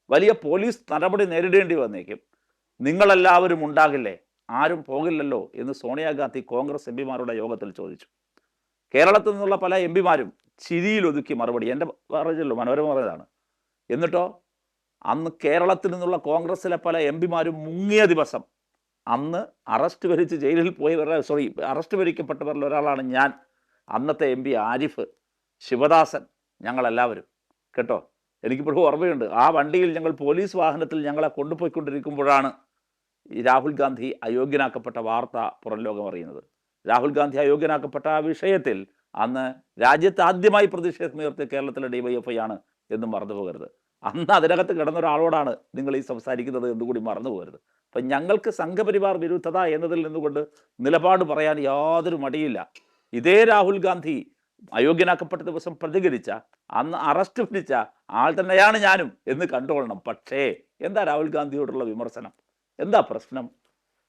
വലിയ പോലീസ് നടപടി നേരിടേണ്ടി വന്നേക്കും. നിങ്ങളെല്ലാവരും ഉണ്ടാകില്ലേ, ആരും പോകില്ലല്ലോ എന്ന് സോണിയാഗാന്ധി കോൺഗ്രസ് MPമാരുടെ യോഗത്തിൽ ചോദിച്ചു. കേരളത്തിൽ നിന്നുള്ള പല MPമാരും ചിരിയിലൊതുക്കി മറുപടി. എൻ്റെ പറഞ്ഞല്ലോ, മനോരമ പറഞ്ഞതാണ്. എന്നിട്ടോ അന്ന് കേരളത്തിൽ നിന്നുള്ള കോൺഗ്രസ്സിലെ പല MPമാരും മുങ്ങിയ ദിവസം, അന്ന് അറസ്റ്റ് വരിച്ച് ജയിലിൽ അറസ്റ്റ് വരിക്കപ്പെട്ടവരിൽ ഒരാളാണ് ഞാൻ, അന്നത്തെ MP ആരിഫ്, ശിവദാസൻ, ഞങ്ങളെല്ലാവരും കേട്ടോ. എനിക്കിപ്പോഴും ഓർമ്മയുണ്ട്, ആ വണ്ടിയിൽ ഞങ്ങൾ പോലീസ് വാഹനത്തിൽ ഞങ്ങളെ കൊണ്ടുപോയിക്കൊണ്ടിരിക്കുമ്പോഴാണ് ഈ രാഹുൽ ഗാന്ധി അയോഗ്യനാക്കപ്പെട്ട വാർത്ത പുറം ലോകം അറിയുന്നത്. രാഹുൽ ഗാന്ധി അയോഗ്യനാക്കപ്പെട്ട ആ വിഷയത്തിൽ അന്ന് രാജ്യത്ത് ആദ്യമായി പ്രതിഷേധമുയർത്തിയ കേരളത്തിലെ DYFI ആണ് എന്നും മറന്നു പോകരുത്. അന്ന് അതിനകത്ത് കിടന്ന ഒരാളോടാണ് നിങ്ങൾ ഈ സംസാരിക്കുന്നത് എന്നുകൂടി മറന്നു പോകരുത്. അപ്പം ഞങ്ങൾക്ക് സംഘപരിവാർ വിരുദ്ധത എന്നതിൽ നിന്നുകൊണ്ട് നിലപാട് പറയാൻ യാതൊരു മടിയില്ല. ഇതേ രാഹുൽ ഗാന്ധി അയോഗ്യനാക്കപ്പെട്ട ദിവസം പ്രതികരിച്ച, അന്ന് അറസ്റ്റ് പിടിച്ച ആൾ തന്നെയാണ് ഞാനും എന്ന് കണ്ടുകൊള്ളണം. പക്ഷേ എന്താ രാഹുൽ ഗാന്ധിയോടുള്ള വിമർശനം? എന്താ പ്രശ്നം?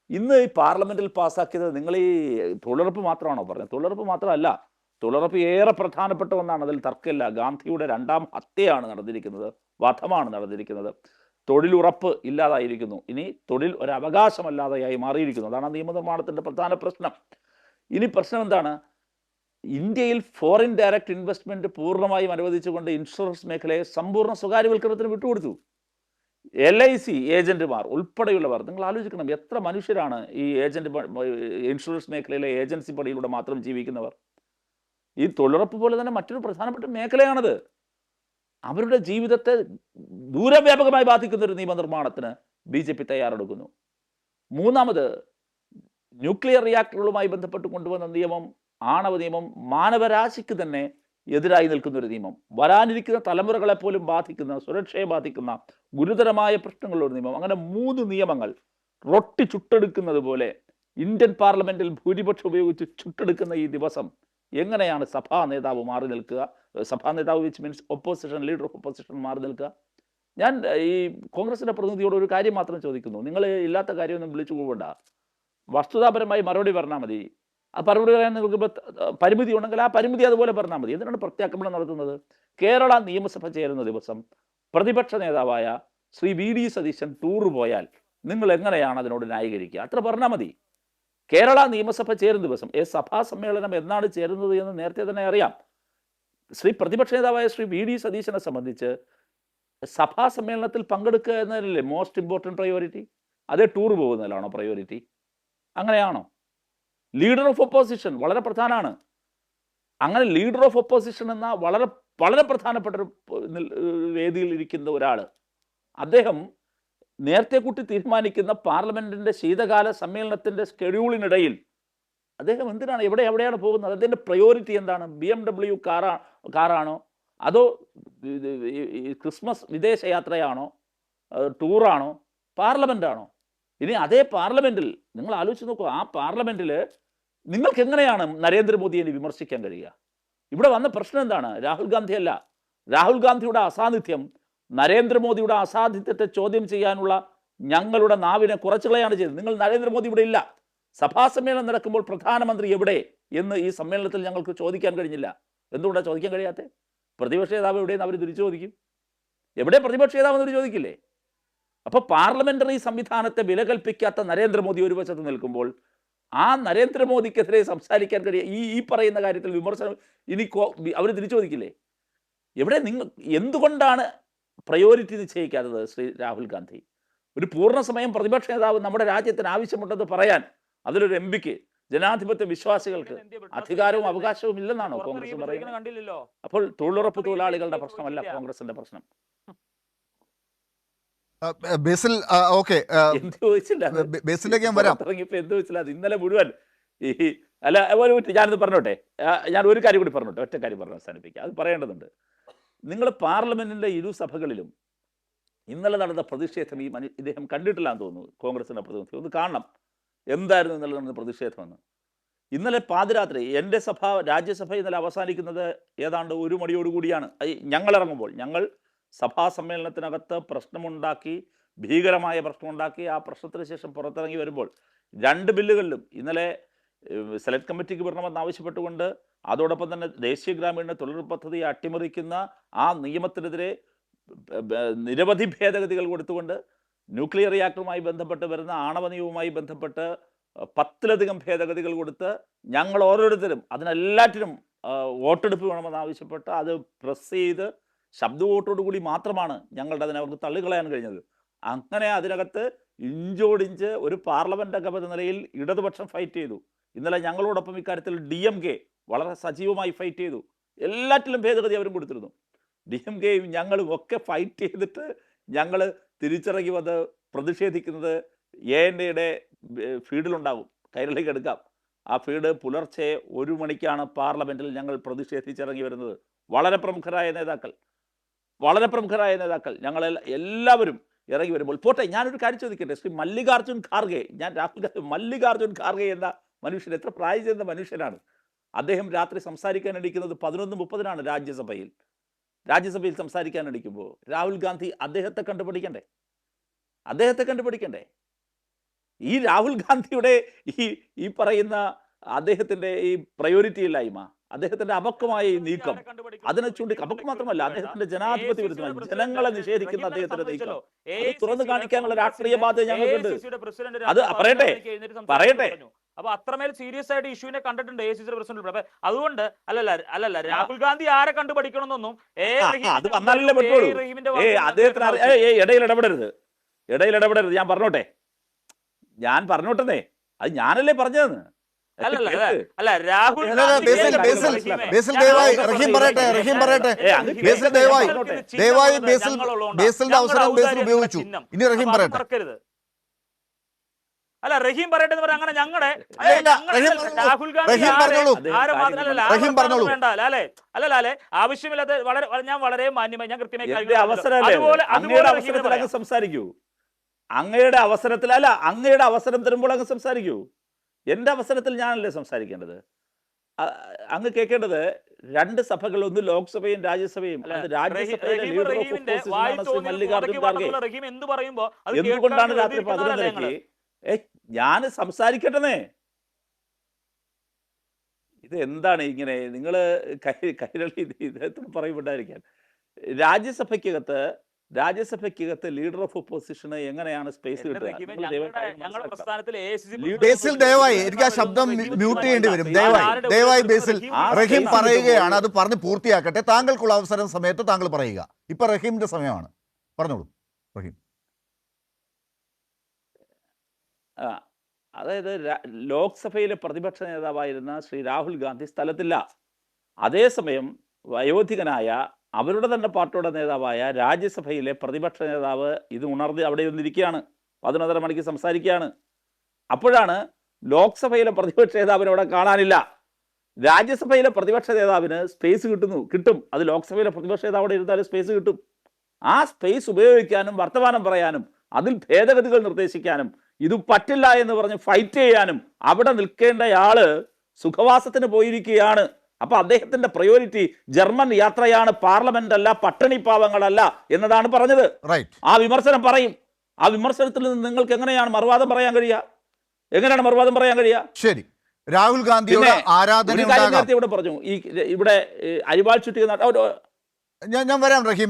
ഇന്ന് ഈ പാർലമെൻറ്റിൽ പാസ്സാക്കിയത് നിങ്ങൾ ഈ തൊഴിലുറപ്പ് മാത്രമാണോ പറഞ്ഞത്? തൊഴിലുറപ്പ് മാത്രമല്ല, തൊഴിലുറപ്പ് ഏറെ പ്രധാനപ്പെട്ട ഒന്നാണ്, അതിൽ തർക്കമില്ല. ഗാന്ധിയുടെ രണ്ടാം ഹത്യയാണ് നടന്നിരിക്കുന്നത്, വധമാണ് നടന്നിരിക്കുന്നത്. തൊഴിലുറപ്പ് ഇല്ലാതായിരിക്കുന്നു. ഇനി തൊഴിൽ ഒരു അവകാശമല്ലാതെയായി മാറിയിരിക്കുന്നു. അതാണ് നിയമനിർമ്മാണത്തിൻ്റെ പ്രധാന പ്രശ്നം. ഇനി പ്രശ്നം എന്താണ്? ഇന്ത്യയിൽ ഫോറിൻ ഡയറക്റ്റ് ഇൻവെസ്റ്റ്മെൻറ്റ് പൂർണ്ണമായും അനുവദിച്ചുകൊണ്ട് ഇൻഷുറൻസ് മേഖലയെ സമ്പൂർണ്ണ സ്വകാര്യവൽക്കരണത്തിന് വിട്ടുകൊടുത്തു. LIC ഏജൻറ്റുമാർ ഉൾപ്പെടെയുള്ളവർ, നിങ്ങൾ ആലോചിക്കണം, എത്ര മനുഷ്യരാണ് ഈ ഇൻഷുറൻസ് മേഖലയിലെ ഏജൻസി പണിയിലൂടെ മാത്രം ജീവിക്കുന്നവർ. ഈ തൊഴിലുറപ്പ് പോലെ തന്നെ മറ്റൊരു പ്രധാനപ്പെട്ട മേഖലയാണത്. അവരുടെ ജീവിതത്തെ ദൂരവ്യാപകമായി ബാധിക്കുന്ന ഒരു നിയമനിർമ്മാണത്തിന് BJP തയ്യാറെടുക്കുന്നു. മൂന്നാമത്, ന്യൂക്ലിയർ റിയാക്ടറുകളുമായി ബന്ധപ്പെട്ട് കൊണ്ടുവന്ന നിയമം, ആണവ നിയമം, മാനവരാശിക്ക് തന്നെ എതിരായി നിൽക്കുന്ന ഒരു നിയമം, വരാനിരിക്കുന്ന തലമുറകളെ പോലും ബാധിക്കുന്ന, സുരക്ഷയെ ബാധിക്കുന്ന ഗുരുതരമായ പ്രശ്നങ്ങളുള്ള ഒരു നിയമം. അങ്ങനെ 3 നിയമങ്ങൾ റൊട്ടി ചുട്ടെടുക്കുന്നത് പോലെ ഇന്ത്യൻ പാർലമെന്റിൽ ഭൂരിപക്ഷം ഉപയോഗിച്ച് ചുട്ടെടുക്കുന്ന ഈ ദിവസം എങ്ങനെയാണ് സഭാ നേതാവ് മാറി നിൽക്കുക? സഭാ നേതാവ് which means opposition, leader of opposition മാറി നിൽക്കുക? ഞാൻ ഈ കോൺഗ്രസിന്റെ പ്രതിനിധിയോട് ഒരു കാര്യം മാത്രം ചോദിക്കുന്നു. നിങ്ങൾ ഇല്ലാത്ത കാര്യമൊന്നും വിളിച്ചു പോകണ്ട, വസ്തുതാപരമായി മറുപടി പറഞ്ഞാൽ മതി. ആ മറുപടി പറയാൻ നിങ്ങൾക്ക് പരിമിതി ഉണ്ടെങ്കിൽ ആ പരിമിതി അതുപോലെ പറഞ്ഞാൽ മതി. എന്തിനാണ് പ്രത്യാക്രമണം നടത്തുന്നത്? കേരള നിയമസഭ ചേരുന്ന ദിവസം പ്രതിപക്ഷ നേതാവായ ശ്രീ VD സതീശൻ ടൂർ പോയാൽ നിങ്ങൾ എങ്ങനെയാണ് അതിനോട് ന്യായീകരിക്കുക? അത്ര പറഞ്ഞാൽ മതി. കേരള നിയമസഭ ചേരുന്ന ദിവസം സഭാ സമ്മേളനം എന്നാണ് ചേരുന്നത് എന്ന് നേരത്തെ തന്നെ അറിയാം. പ്രതിപക്ഷ നേതാവായ ശ്രീ VD സതീശനെ സംബന്ധിച്ച് സഭാ സമ്മേളനത്തിൽ പങ്കെടുക്കുക എന്നതല്ലേ മോസ്റ്റ് ഇമ്പോർട്ടൻറ്റ് പ്രയോറിറ്റി? അതേ ടൂർ പോകുന്നതിലാണോ പ്രയോറിറ്റി? അങ്ങനെയാണോ? ലീഡർ ഓഫ് ഒപ്പോസിഷൻ വളരെ പ്രധാനമാണ്. അങ്ങനെ ലീഡർ ഓഫ് ഒപ്പോസിഷൻ എന്ന വളരെ വളരെ പ്രധാനപ്പെട്ട ഒരു വേദിയിൽ ഇരിക്കുന്ന ഒരാൾ, അദ്ദേഹം നേരത്തെ കൂട്ടി തീരുമാനിക്കുന്ന പാർലമെന്റിന്റെ ശീതകാല സമ്മേളനത്തിന്റെ ഷെഡ്യൂളിനിടയിൽ അദ്ദേഹം എന്തിനാണ് എവിടെയാണ് പോകുന്നത്? അതിൻ്റെ പ്രയോറിറ്റി എന്താണ്? BMW കാറാണോ, അതോ ക്രിസ്മസ് വിദേശയാത്രയാണോ, ടൂറാണോ, പാർലമെന്റാണോ? ഇനി അതേ പാർലമെന്റിൽ നിങ്ങൾ ആലോചിച്ച് നോക്കൂ, ആ പാർലമെന്റിൽ നിങ്ങൾക്ക് എങ്ങനെയാണ് നരേന്ദ്രമോദിയെ വിമർശിക്കാൻ കഴിയുക? ഇവിടെ വന്ന പ്രശ്നം എന്താണ്? രാഹുൽ ഗാന്ധി അല്ല. രാഹുൽ ഗാന്ധിയുടെ അസാന്നിധ്യം നരേന്ദ്രമോദിയുടെ അസാന്നിധ്യത്തെ ചോദ്യം ചെയ്യാനുള്ള ഞങ്ങളുടെ നാവിനെ കുറച്ചുകളയാണ് ചെയ്തത്. നിങ്ങൾ നരേന്ദ്രമോദി ഇവിടെ ഇല്ല. സഭാ സമ്മേളനം നടക്കുമ്പോൾ പ്രധാനമന്ത്രി എവിടെ എന്ന് ഈ സമ്മേളനത്തിൽ ഞങ്ങൾക്ക് ചോദിക്കാൻ കഴിഞ്ഞില്ല. എന്തുകൊണ്ടാണ് ചോദിക്കാൻ കഴിയാത്തത്? പ്രതിപക്ഷ നേതാവ് എവിടെയെന്ന് അവർ തിരിച്ചു ചോദിക്കും. എവിടെ പ്രതിപക്ഷ നേതാവ് എന്നവർ ചോദിക്കില്ലേ? അപ്പോൾ പാർലമെന്ററി സംവിധാനത്തെ വില കൽപ്പിക്കാത്ത നരേന്ദ്രമോദി ഒരു വശത്ത് നിൽക്കുമ്പോൾ ആ നരേന്ദ്രമോദിക്കെതിരെ സംസാരിക്കാൻ കഴിയുക ഈ പറയുന്ന കാര്യത്തിൽ വിമർശനം ഇനി അവർ തിരിച്ചു ചോദിക്കില്ലേ? എവിടെ നിങ്ങൾ എന്തുകൊണ്ടാണ് പ്രയോറിറ്റി നിശ്ചയിക്കാത്തത്? ശ്രീ രാഹുൽ ഗാന്ധി ഒരു പൂർണ്ണസമയം പ്രതിപക്ഷ നേതാവ് നമ്മുടെ രാജ്യത്തിന് ആവശ്യമുണ്ടെന്ന് പറയാൻ അതിലൊരു MPക്ക്, ജനാധിപത്യ വിശ്വാസികൾക്ക് അധികാരവും അവകാശവും ഇല്ലെന്നാണോ കോൺഗ്രസ് പറയുന്നത്? അപ്പോൾ തൊഴിലുറപ്പ് തൊഴിലാളികളുടെ പ്രശ്നമല്ല കോൺഗ്രസിന്റെ പ്രശ്നം. ബേസിൽ ഓക്കെ, എന്ത് ചോദിച്ചില്ല, ബേസിലേക്ക് ഞാൻ വരാം. ഇറങ്ങിയപ്പോ എന്ത് ചോദിച്ചില്ല? അത് ഇന്നലെ മുഴുവൻ അല്ല ഞാനിത് പറഞ്ഞോട്ടെ, ഞാൻ ഒരു കാര്യം കൂടി പറഞ്ഞോട്ടെ, ഒറ്റ കാര്യം പറഞ്ഞ് അവസാനിപ്പിക്കുക. അത് പറയേണ്ടതുണ്ട്. നിങ്ങൾ പാർലമെന്റിന്റെ ഇരു സഭകളിലും ഇന്നലെ നടന്ന പ്രതിഷേധം ഇദ്ദേഹം കണ്ടിട്ടില്ലാന്ന് തോന്നുന്നു. കോൺഗ്രസിന്റെ പ്രതിനിധി ഒന്ന് കാണണം എന്തായിരുന്നു ഇന്നലെ നടന്ന പ്രതിഷേധമെന്ന്. ഇന്നലെ പാതിരാത്രി എൻ്റെ രാജ്യസഭ ഇന്നലെ അവസാനിക്കുന്നത് ഏതാണ്ട് 1 മണിയോടുകൂടിയാണ്. ഞങ്ങൾ സഭാ സമ്മേളനത്തിനകത്ത് പ്രശ്നമുണ്ടാക്കി, ഭീകരമായ പ്രശ്നമുണ്ടാക്കി, ആ പ്രശ്നത്തിന് ശേഷം പുറത്തിറങ്ങി വരുമ്പോൾ 2 ബില്ലുകളിലും ഇന്നലെ സെലക്ട് കമ്മിറ്റിക്ക് വിടണമെന്ന് ആവശ്യപ്പെട്ടുകൊണ്ട്, അതോടൊപ്പം തന്നെ ദേശീയ ഗ്രാമീണ തൊഴിലുറപ്പ് പദ്ധതിയെ അട്ടിമറിക്കുന്ന ആ നിയമത്തിനെതിരെ നിരവധി ഭേദഗതികൾ കൊടുത്തുകൊണ്ട്, ന്യൂക്ലിയർ റിയാക്ടറുമായി ബന്ധപ്പെട്ട് വരുന്ന ആണവ നിയമവുമായി ബന്ധപ്പെട്ട് 10ലധികം ഭേദഗതികൾ കൊടുത്ത് ഞങ്ങൾ ഓരോരുത്തരും അതിനെല്ലാറ്റിനും വോട്ടെടുപ്പ് വേണമെന്ന് ആവശ്യപ്പെട്ട് അത് പ്രസ് ചെയ്ത് ശബ്ദ വോട്ടോടുകൂടി മാത്രമാണ് അവർക്ക് തള്ളിക്കളയാൻ കഴിഞ്ഞത്. അങ്ങനെ അതിനകത്ത് ഇഞ്ചോടിഞ്ച് ഒരു പാർലമെന്റ് അംഗം എന്ന നിലയിൽ ഇടതുപക്ഷം ഫൈറ്റ് ചെയ്തു. ഇന്നലെ ഞങ്ങളോടൊപ്പം ഇക്കാര്യത്തിൽ DMK വളരെ സജീവമായി ഫൈറ്റ് ചെയ്തു. എല്ലാറ്റിലും ഭേദഗതി അവരും കൊടുത്തിരുന്നു. DMKയും ഞങ്ങളും ഒക്കെ ഫൈറ്റ് ചെയ്തിട്ട് ഞങ്ങൾ തിരിച്ചിറങ്ങി വന്ന് പ്രതിഷേധിക്കുന്നത് ANAയുടെ ഫീൽഡിലുണ്ടാകും. കൈരളിലേക്ക് എടുക്കാം. ആ ഫീൽഡ് പുലർച്ചെ 1 മണിക്കാണ് പാർലമെന്റിൽ ഞങ്ങൾ പ്രതിഷേധിച്ചിറങ്ങി വരുന്നത്. വളരെ പ്രമുഖരായ നേതാക്കൾ ഞങ്ങൾ എല്ലാവരും ഇറങ്ങി വരുമ്പോൾ പോട്ടെ. ഞാനൊരു കാര്യം ചോദിക്കട്ടെ, ശ്രീ മല്ലികാർജുൻ ഖാർഗെ, മല്ലികാർജുൻ ഖാർഗെ എന്ന മനുഷ്യൻ എത്ര പ്രായം ചെന്ന മനുഷ്യനാണ്. അദ്ദേഹം രാത്രി സംസാരിക്കാൻ ഇടിക്കുന്നത് 11:30 രാജ്യസഭയിൽ സംസാരിക്കാൻ ഇടിക്കുമ്പോൾ രാഹുൽ ഗാന്ധി അദ്ദേഹത്തെ കണ്ടുപിടിക്കണ്ടേ? ഈ രാഹുൽ ഗാന്ധിയുടെ ഈ പറയുന്ന അദ്ദേഹത്തിന്റെ ഈ പ്രയോറിറ്റി ഇല്ലായ്മ, അദ്ദേഹത്തിന്റെ അപക്വമായ ഈ നീക്കം, അതിനെ അപക്വം മാത്രമല്ല, അദ്ദേഹത്തിന്റെ ജനാധിപത്യ വിരുദ്ധമായി ജനങ്ങളെ നിഷേധിക്കുന്ന അദ്ദേഹത്തിന്റെ നീക്കം അത് തുറന്നു കാണിക്കാനുള്ള രാഷ്ട്രീയ ബാധ്യത ഞങ്ങൾക്കുണ്ട്. അത് പറയട്ടെ. അപ്പൊ അത്രമേൽ സീരിയസ് ആയിട്ട് ഇഷ്യൂവിനെ കണ്ടിട്ടുണ്ട് ACC പ്രസിഡന്റ്. അപ്പൊ അതുകൊണ്ട് രാഹുൽ ഗാന്ധി ആരെ കണ്ടുപിടിക്കണമെന്നൊന്നും അത് വന്നാലല്ലേ പറ്റുള്ളൂ. അദ്ദേഹത്തിന് ഇടയിൽ ഇടപെടരുത്. ഞാൻ പറഞ്ഞോട്ടെ, അത് ഞാനല്ലേ പറഞ്ഞതെന്ന്. രാഹുൽ ഉപയോഗിച്ചു. ഇനി റഹീം പറയട്ടെ. റഹീം പറയട്ടെ എന്ന് പറയാം. അങ്ങനെ ഞങ്ങളുടെ രാഹുൽ ഗാന്ധി ആവശ്യമില്ലാത്ത ഞാൻ വളരെ മാന്യമായി ഞാൻ കൃത്യമായി സംസാരിക്കൂ. അങ്ങയുടെ അവസരം തരുമ്പോൾ അങ്ങ് സംസാരിക്കൂ. എൻ്റെ അവസരത്തിൽ ഞാനല്ലേ സംസാരിക്കേണ്ടത്. അങ്ങ് കേൾക്കേണ്ടത് 2 സഭകൾ, ഒന്ന് ലോക്സഭയും രാജ്യസഭയും. അല്ല, അത് രാജ്യസഭയിലെ റഹീം ലീഡർ ഓഫ് റഹീമിന്റെ ഓപ്പോസിഷൻ വായി ആണ് ശ്രീ തോന്നിയത് മല്ലികാർജുൻ പുറത്തേക്ക് ഖാർഗെ. പറഞ്ഞപ്പോൾ റഹീം എന്ത് പറയുമ്പോ അത് എന്തുകൊണ്ടാണ് കേൾക്കാൻ രാത്രി എഴുതിയിരിക്കുന്നവരല്ലേ ഞങ്ങള്. 11:30 ഞാൻ സംസാരിക്കട്ടെന്നേ. ഇത് എന്താണ് ഇങ്ങനെ നിങ്ങൾ കൈരളി ഇദ്ദേഹത്തിന് പറയുമ്പോണ്ടായിരിക്കാൻ. രാജ്യസഭയ്ക്കകത്ത് ലീഡർ ഓഫ് ഒപ്പോസിഷന് എങ്ങനെയാണ് സ്പേസ് എന്റെ കിട്ടുക? റഹീമെ, നിങ്ങൾ ദയവായി കാര്യം ഞങ്ങളുടെ മനസ്സിലാക്കുക. പ്രസ്ഥാനത്തിൽ AICC ബേസിൽ ദയവായി എനിക്ക് ആ ശബ്ദം മ്യൂട്ട് ചെയ്യേണ്ടി വരും. ദയവായി ബേസിൽ റഹീം പറയുകയാണ്, അത് പറഞ്ഞ് പൂർത്തിയാക്കട്ടെ. താങ്കൾക്കുള്ള അവസരം സമയത്ത് താങ്കൾ പറയുക. ഇപ്പൊ റഹീമിന്റെ സമയമാണ്, പറഞ്ഞോളൂ റഹീം. ആ, അതായത് ലോക്സഭയിലെ പ്രതിപക്ഷ നേതാവായിരുന്ന ശ്രീ രാഹുൽ ഗാന്ധി സ്ഥലത്തില്ല. അതേസമയം വയോധികനായ അവരുടെ തന്നെ പാർട്ടിയുടെ നേതാവായ രാജ്യസഭയിലെ പ്രതിപക്ഷ നേതാവ് ഇത് ഉണർന്ന് അവിടെ ഒന്നിരിക്കുകയാണ്, 11:30 മണിക്ക് സംസാരിക്കുകയാണ്. അപ്പോഴാണ് ലോക്സഭയിലെ പ്രതിപക്ഷ നേതാവിനെ അവിടെ കാണാനില്ല. രാജ്യസഭയിലെ പ്രതിപക്ഷ നേതാവിന് സ്പേസ് കിട്ടും. അത് ലോക്സഭയിലെ പ്രതിപക്ഷ നേതാവ് അവിടെ ഇരുന്നാലും സ്പേസ് കിട്ടും. ആ സ്പേസ് ഉപയോഗിക്കാനും വർത്തമാനം പറയാനും അതിൽ ഭേദഗതികൾ നിർദ്ദേശിക്കാനും ഇത് പറ്റില്ല എന്ന് പറഞ്ഞ് ഫൈറ്റ് ചെയ്യാനും അവിടെ നിൽക്കേണ്ടയാള് സുഖവാസത്തിന് പോയിരിക്കുകയാണ്. അപ്പൊ അദ്ദേഹത്തിന്റെ പ്രയോറിറ്റി ജർമ്മൻ യാത്രയാണ്, പാർലമെന്റ് അല്ല, പട്ടിണി പാവങ്ങളല്ല എന്നതാണ് പറഞ്ഞത്. ആ വിമർശനം പറയും. ആ വിമർശനത്തിൽ നിന്ന് നിങ്ങൾക്ക് എങ്ങനെയാണ് മറുവാദം പറയാൻ കഴിയുക? ശരി, രാഹുൽ ഗാന്ധിയുടെ ആരാധന ഇവിടെ പറഞ്ഞു, ഇവിടെ അരിവാൾ ചുറ്റിയ ഞാൻ വരാം റഹീം,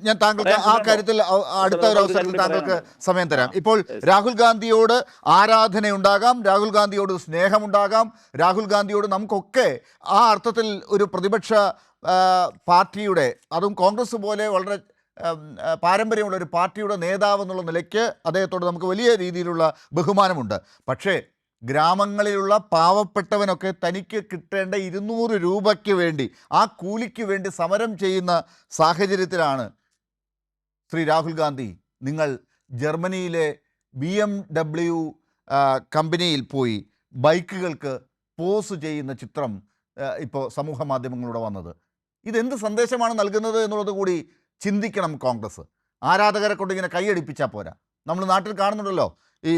ഞാൻ താങ്കൾക്ക് ആ കാര്യത്തിൽ അടുത്ത ഒരു അവസരത്തിൽ താങ്കൾക്ക് സമയം തരാം. ഇപ്പോൾ രാഹുൽ ഗാന്ധിയോട് ആരാധനയുണ്ടാകാം, രാഹുൽ ഗാന്ധിയോട് സ്നേഹമുണ്ടാകാം, രാഹുൽ ഗാന്ധിയോട് നമുക്കൊക്കെ ആ അർത്ഥത്തിൽ ഒരു പ്രതിപക്ഷ പാർട്ടിയുടെ, അതും കോൺഗ്രസ് പോലെ വളരെ പാരമ്പര്യമുള്ള ഒരു പാർട്ടിയുടെ നേതാവ് എന്നുള്ള നിലയ്ക്ക് അദ്ദേഹത്തോട് നമുക്ക് വലിയ രീതിയിലുള്ള ബഹുമാനമുണ്ട്. പക്ഷേ ഗ്രാമങ്ങളിലുള്ള പാവപ്പെട്ടവനൊക്കെ തനിക്ക് കിട്ടേണ്ട 200 രൂപയ്ക്ക് വേണ്ടി, ആ കൂലിക്ക് വേണ്ടി സമരം ചെയ്യുന്ന സാഹചര്യത്തിലാണ് ശ്രീ രാഹുൽ ഗാന്ധി നിങ്ങൾ ജർമ്മനിയിലെ BMW കമ്പനിയിൽ പോയി ബൈക്കുകൾക്ക് പോസ് ചെയ്യുന്ന ചിത്രം ഇപ്പോൾ സമൂഹ മാധ്യമങ്ങളിലൂടെ വന്നത്. ഇതെന്ത് സന്ദേശമാണ് നൽകുന്നത് എന്നുള്ളത് കൂടി ചിന്തിക്കണം കോൺഗ്രസ്. ആരാധകരെ കൊണ്ട് ഇങ്ങനെ കൈയടിപ്പിച്ചാൽ പോരാ. നമ്മൾ നാട്ടിൽ കാണുന്നുണ്ടല്ലോ, ഈ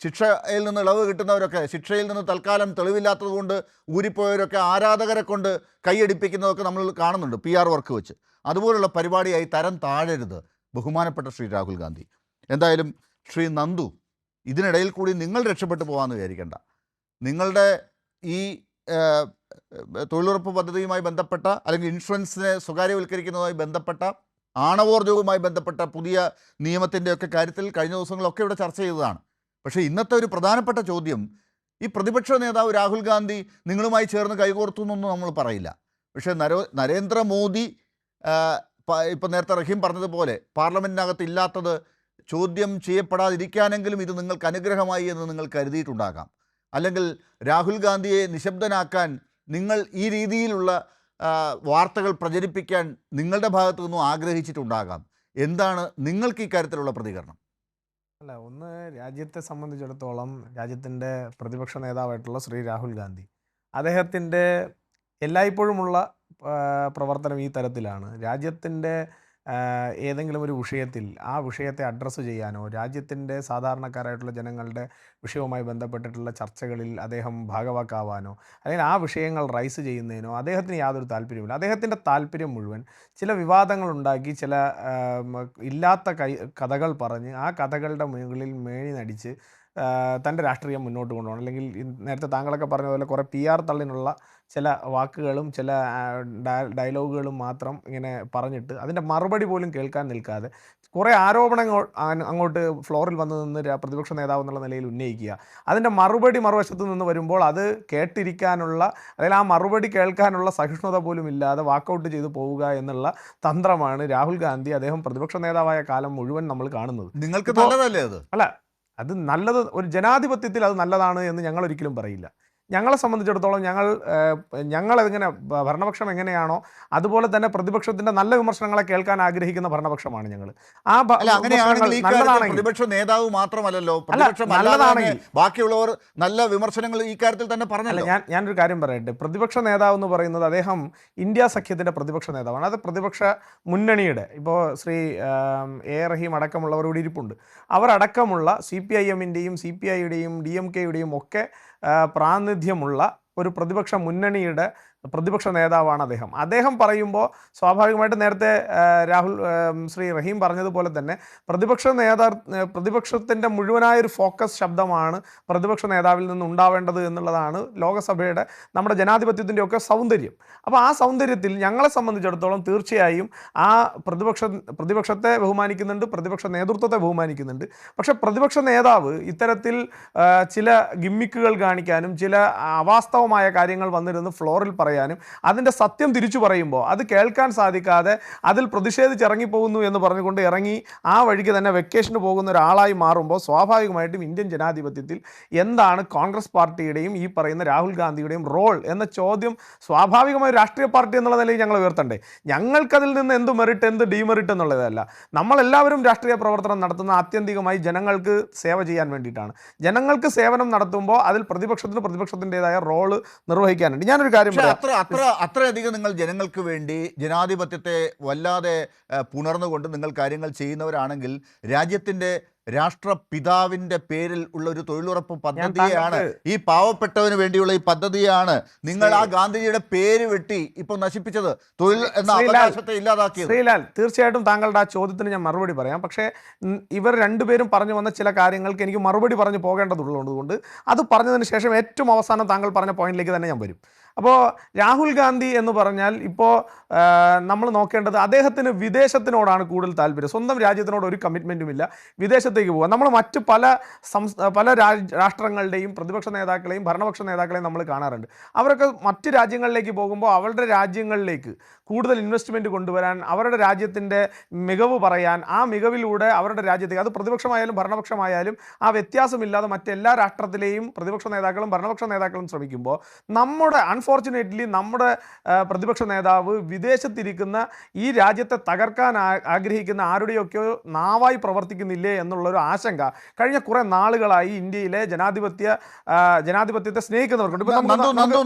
ശിക്ഷയിൽ നിന്ന് ഇളവ് കിട്ടുന്നവരൊക്കെ, ശിക്ഷയിൽ നിന്ന് തൽക്കാലം തെളിവില്ലാത്തത് കൊണ്ട് ഊരിപ്പോയവരൊക്കെ ആരാധകരെ കൊണ്ട് കൈയടിപ്പിക്കുന്നതൊക്കെ നമ്മൾ കാണുന്നുണ്ട്, PR വർക്ക് വെച്ച്. അതുപോലുള്ള പരിപാടിയായി തരം താഴരുത് ബഹുമാനപ്പെട്ട ശ്രീ രാഹുൽ ഗാന്ധി. എന്തായാലും ശ്രീ നന്ദു, ഇതിനിടയിൽ കൂടി നിങ്ങൾ രക്ഷപ്പെട്ടു പോകാമെന്ന് വിചാരിക്കേണ്ട. നിങ്ങളുടെ ഈ തൊഴിലുറപ്പ് പദ്ധതിയുമായി ബന്ധപ്പെട്ട, അല്ലെങ്കിൽ ഇൻഷുറൻസിനെ സ്വകാര്യവൽക്കരിക്കുന്നതുമായി ബന്ധപ്പെട്ട, ആണവോർജ്ജവുമായി ബന്ധപ്പെട്ട പുതിയ നിയമത്തിൻ്റെയൊക്കെ കാര്യത്തിൽ കഴിഞ്ഞ ദിവസങ്ങളൊക്കെ ഇവിടെ ചർച്ച ചെയ്തതാണ്. പക്ഷേ ഇന്നത്തെ ഒരു പ്രധാനപ്പെട്ട ചോദ്യം, ഈ പ്രതിപക്ഷ നേതാവ് രാഹുൽ ഗാന്ധി നിങ്ങളുമായി ചേർന്ന് കൈകോർത്തു എന്നൊന്നും നമ്മൾ പറയില്ല. പക്ഷേ നരേന്ദ്രമോദി ഇപ്പം നേരത്തെ റഹീം പറഞ്ഞതുപോലെ പാർലമെൻറ്റിനകത്ത് ഇല്ലാത്തത് ചോദ്യം ചെയ്യപ്പെടാതിരിക്കാനെങ്കിലും ഇത് നിങ്ങൾക്ക് അനുഗ്രഹമായി എന്ന് നിങ്ങൾ കരുതിയിട്ടുണ്ടാകാം. അല്ലെങ്കിൽ രാഹുൽ ഗാന്ധിയെ നിശബ്ദനാക്കാൻ നിങ്ങൾ ഈ രീതിയിലുള്ള വാർത്തകൾ പ്രചരിപ്പിക്കാൻ നിങ്ങളുടെ ഭാഗത്തു നിന്നും ആഗ്രഹിച്ചിട്ടുണ്ടാകാം. എന്താണ് നിങ്ങൾക്ക് ഇക്കാര്യത്തിലുള്ള പ്രതികരണം? അല്ല, ഒന്ന് രാജ്യത്തെ സംബന്ധിച്ചിടത്തോളം രാജ്യത്തിൻ്റെ പ്രതിപക്ഷ നേതാവായിട്ടുള്ള ശ്രീ രാഹുൽ ഗാന്ധി, അദ്ദേഹത്തിൻ്റെ എല്ലായ്പ്പോഴുമുള്ള പ്രവർത്തനം ഈ തരത്തിലാണ്. രാജ്യത്തിൻ്റെ ഏതെങ്കിലും ഒരു വിഷയത്തിൽ ആ വിഷയത്തെ അഡ്രസ്സ് ചെയ്യാനോ, രാജ്യത്തിൻ്റെ സാധാരണക്കാരായിട്ടുള്ള ജനങ്ങളുടെ വിഷയവുമായി ബന്ധപ്പെട്ടിട്ടുള്ള ചർച്ചകളിൽ അദ്ദേഹം ഭാഗവാക്കാവാനോ, അല്ലെങ്കിൽ ആ വിഷയങ്ങൾ റൈസ് ചെയ്യുന്നതിനോ അദ്ദേഹത്തിന് യാതൊരു താല്പര്യമില്ല. അദ്ദേഹത്തിൻ്റെ താല്പര്യം മുഴുവൻ ചില വിവാദങ്ങളുണ്ടാക്കി, ചില ഇല്ലാത്ത കഥകൾ പറഞ്ഞ് ആ കഥകളുടെ മുകളിൽ മേനി നടിച്ച് തൻ്റെ രാഷ്ട്രീയം മുന്നോട്ട് കൊണ്ടുപോകണം. അല്ലെങ്കിൽ നേരത്തെ താങ്കളൊക്കെ പറഞ്ഞ പോലെ കുറേ PR തള്ളിനുള്ള ചില വാക്കുകളും ചില ഡയലോഗുകളും മാത്രം ഇങ്ങനെ പറഞ്ഞിട്ട് അതിൻ്റെ മറുപടി പോലും കേൾക്കാൻ നിൽക്കാതെ കുറേ ആരോപണങ്ങൾ അങ്ങോട്ട് ഫ്ലോറിൽ വന്ന് നിന്ന് പ്രതിപക്ഷ നേതാവ് എന്നുള്ള നിലയിൽ ഉന്നയിക്കുക. അതിൻ്റെ മറുപടി മറുവശത്ത് നിന്ന് വരുമ്പോൾ അത് കേട്ടിരിക്കാനുള്ള, അല്ലെങ്കിൽ ആ മറുപടി കേൾക്കാനുള്ള സഹിഷ്ണുത പോലും ഇല്ലാതെ വാക്കൗട്ട് ചെയ്ത് പോവുക എന്നുള്ള തന്ത്രമാണ് രാഹുൽ ഗാന്ധി അദ്ദേഹം പ്രതിപക്ഷ നേതാവായ കാലം മുഴുവൻ നമ്മൾ കാണുന്നത്. നിങ്ങൾക്ക് നല്ലതല്ലേ അത്? അല്ല, അത് നല്ലത്, ഒരു ജനാധിപത്യത്തിൽ അത് നല്ലതാണ് എന്ന് ഞങ്ങൾ ഒരിക്കലും പറയില്ല. ഞങ്ങളെ സംബന്ധിച്ചിടത്തോളം ഞങ്ങളെങ്ങനെ ഭരണപക്ഷം എങ്ങനെയാണോ അതുപോലെ തന്നെ പ്രതിപക്ഷത്തിൻ്റെ നല്ല വിമർശനങ്ങളെ കേൾക്കാൻ ആഗ്രഹിക്കുന്ന ഭരണപക്ഷമാണ് ഞങ്ങൾ. ആ അല്ല, അങ്ങനെയാണെങ്കിൽ ഈ കാര്യത്തിൽ നല്ലതാണെങ്കിൽ പ്രതിപക്ഷ നേതാവ് മാത്രമല്ലല്ലോ, പ്രതിപക്ഷം അല്ലാതെ നല്ലതാണെങ്കിൽ ബാക്കിയുള്ളവർ നല്ല വിമർശനങ്ങൾ ഈ കാര്യത്തിൽ തന്നെ അല്ല, പറഞ്ഞല്ലോ. ഞാനൊരു കാര്യം പറയട്ടെ. പ്രതിപക്ഷ നേതാവ് എന്ന് പറയുന്നത് അദ്ദേഹം ഇന്ത്യ സഖ്യത്തിൻ്റെ പ്രതിപക്ഷ നേതാവാണ്. അത് പ്രതിപക്ഷ മുന്നണിയുടെ ഇപ്പോൾ ശ്രീ എ റഹീം അടക്കമുള്ളവർ ഇവിടെ ഇരിപ്പുണ്ട്. അവരടക്കമുള്ള CPIM-ൻ്റെയും CPI-യുടെയും DMK-യുടെയും ഒക്കെ പ്രാതിനിധ്യമുള്ള ഒരു പ്രതിപക്ഷ മുന്നണിയുടെ പ്രതിപക്ഷ നേതാവാണ് അദ്ദേഹം. അദ്ദേഹം പറയുമ്പോൾ സ്വാഭാവികമായിട്ട് നേരത്തെ ശ്രീ റഹീം പറഞ്ഞതുപോലെ തന്നെ പ്രതിപക്ഷത്തിൻ്റെ മുഴുവനായൊരു ഫോക്കസ് ശബ്ദമാണ് പ്രതിപക്ഷ നേതാവിൽ നിന്ന് ഉണ്ടാവേണ്ടത് എന്നുള്ളതാണ് ലോകസഭയുടെ നമ്മുടെ ജനാധിപത്യത്തിൻ്റെ ഒക്കെ സൗന്ദര്യം. അപ്പോൾ ആ സൗന്ദര്യത്തിൽ ഞങ്ങളെ സംബന്ധിച്ചിടത്തോളം തീർച്ചയായും ആ പ്രതിപക്ഷത്തെ ബഹുമാനിക്കുന്നുണ്ട്, പ്രതിപക്ഷ നേതൃത്വത്തെ ബഹുമാനിക്കുന്നുണ്ട്. പക്ഷേ പ്രതിപക്ഷ നേതാവ് ഇത്തരത്തിൽ ചില ഗിമ്മിക്കുകൾ കാണിക്കാനും ചില അവാസ്തവമായ കാര്യങ്ങൾ വന്നിരുന്ന് ഫ്ലോറിൽ പറയാനും അതിൻ്റെ സത്യം തിരിച്ചു പറയുമ്പോൾ അത് കേൾക്കാൻ സാധിക്കാതെ അതിൽ പ്രതിഷേധിച്ചിറങ്ങിപ്പോകുന്നു എന്ന് പറഞ്ഞുകൊണ്ട് ഇറങ്ങി ആ വഴിക്ക് തന്നെ വെക്കേഷന് പോകുന്ന ഒരാളായി മാറുമ്പോൾ സ്വാഭാവികമായിട്ടും ഇന്ത്യൻ ജനാധിപത്യത്തിൽ എന്താണ് കോൺഗ്രസ് പാർട്ടിയുടെയും ഈ പറയുന്ന രാഹുൽ ഗാന്ധിയുടെയും റോൾ എന്ന ചോദ്യം സ്വാഭാവികമായി രാഷ്ട്രീയ പാർട്ടി എന്നുള്ള നിലയിൽ ഞങ്ങൾ ഉയർത്തണ്ടേ. ഞങ്ങൾക്കതിൽ നിന്ന് എന്ത് മെറിറ്റ് എന്ത് ഡീമെറിറ്റ് എന്നുള്ളതല്ല. നമ്മളെല്ലാവരും രാഷ്ട്രീയ പ്രവർത്തനം നടത്തുന്ന ആത്യന്തികമായി ജനങ്ങൾക്ക് സേവ ചെയ്യാൻ വേണ്ടിയിട്ടാണ്. ജനങ്ങൾക്ക് സേവനം നടത്തുമ്പോൾ അതിൽ പ്രതിപക്ഷത്തിൻ്റെതായ റോള് നിർവഹിക്കാനുണ്ട്. ഞാനൊരു കാര്യം പറയാം. അത്രയധികം നിങ്ങൾ ജനങ്ങൾക്ക് വേണ്ടി ജനാധിപത്യത്തെ വല്ലാതെ പുണർന്നുകൊണ്ട് നിങ്ങൾ കാര്യങ്ങൾ ചെയ്യുന്നവരാണെങ്കിൽ രാജ്യത്തിൻ്റെ രാഷ്ട്രപിതാവിൻ്റെ പേരിൽ ഉള്ള ഒരു തൊഴിലുറപ്പ് പദ്ധതിയാണ്, ഈ പാവപ്പെട്ടവന് വേണ്ടിയുള്ള ഈ പദ്ധതിയാണ് നിങ്ങൾ ആ ഗാന്ധിജിയുടെ പേര് വെട്ടി ഇപ്പോൾ നശിപ്പിച്ചത്, തൊഴിൽ എന്ന അവകാശത്തെ ഇല്ലാതാക്കിയത്. ശ്രീലാൽ, തീർച്ചയായിട്ടും താങ്കളുടെ ആ ചോദ്യത്തിന് ഞാൻ മറുപടി പറയാം. പക്ഷേ ഇവർ രണ്ടുപേരും പറഞ്ഞു വന്ന ചില കാര്യങ്ങൾക്ക് എനിക്ക് മറുപടി പറഞ്ഞു പോകേണ്ടതുള്ളതുകൊണ്ട് അത് പറഞ്ഞതിന് ശേഷം ഏറ്റവും അവസാനം താങ്കൾ പറഞ്ഞ പോയിന്റിലേക്ക് തന്നെ ഞാൻ വരും. അപ്പോൾ രാഹുൽ ഗാന്ധി എന്ന് പറഞ്ഞാൽ ഇപ്പോൾ നമ്മൾ നോക്കേണ്ടത് അദ്ദേഹത്തിന് വിദേശത്തിനോടാണ് കൂടുതൽ താല്പര്യം. സ്വന്തം രാജ്യത്തിനോട് ഒരു കമ്മിറ്റ്മെൻറ്റുമില്ല, വിദേശത്തേക്ക് പോകുക. നമ്മൾ മറ്റ് പല രാഷ്ട്രങ്ങളുടെയും പ്രതിപക്ഷ നേതാക്കളെയും ഭരണപക്ഷ നേതാക്കളെയും നമ്മൾ കാണാറുണ്ട്. അവരൊക്കെ മറ്റ് രാജ്യങ്ങളിലേക്ക് പോകുമ്പോൾ അവരുടെ രാജ്യങ്ങളിലേക്ക് കൂടുതൽ ഇൻവെസ്റ്റ്മെൻറ്റ് കൊണ്ടുവരാൻ, അവരുടെ രാജ്യത്തിൻ്റെ മികവ് പറയാൻ, ആ മികവിലൂടെ അവരുടെ രാജ്യത്തേക്ക്, അത് പ്രതിപക്ഷമായാലും ഭരണപക്ഷമായാലും ആ വ്യത്യാസമില്ലാതെ മറ്റെല്ലാ രാഷ്ട്രത്തിലെയും പ്രതിപക്ഷ നേതാക്കളും ഭരണപക്ഷ നേതാക്കളും ശ്രമിക്കുമ്പോൾ അൺഫോർച്ചുനേറ്റ്ലി നമ്മുടെ പ്രതിപക്ഷ നേതാവ് വിദേശത്തിരിക്കുന്ന ഈ രാജ്യത്തെ തകർക്കാൻ ആഗ്രഹിക്കുന്ന ആരുടെയൊക്കെയോ നാവായി പ്രവർത്തിക്കുന്നില്ലേ എന്നുള്ളൊരു ആശങ്ക കഴിഞ്ഞ കുറേ നാളുകളായി ഇന്ത്യയിലെ ജനാധിപത്യത്തെ സ്നേഹിക്കുന്നവർക്കുണ്ട്.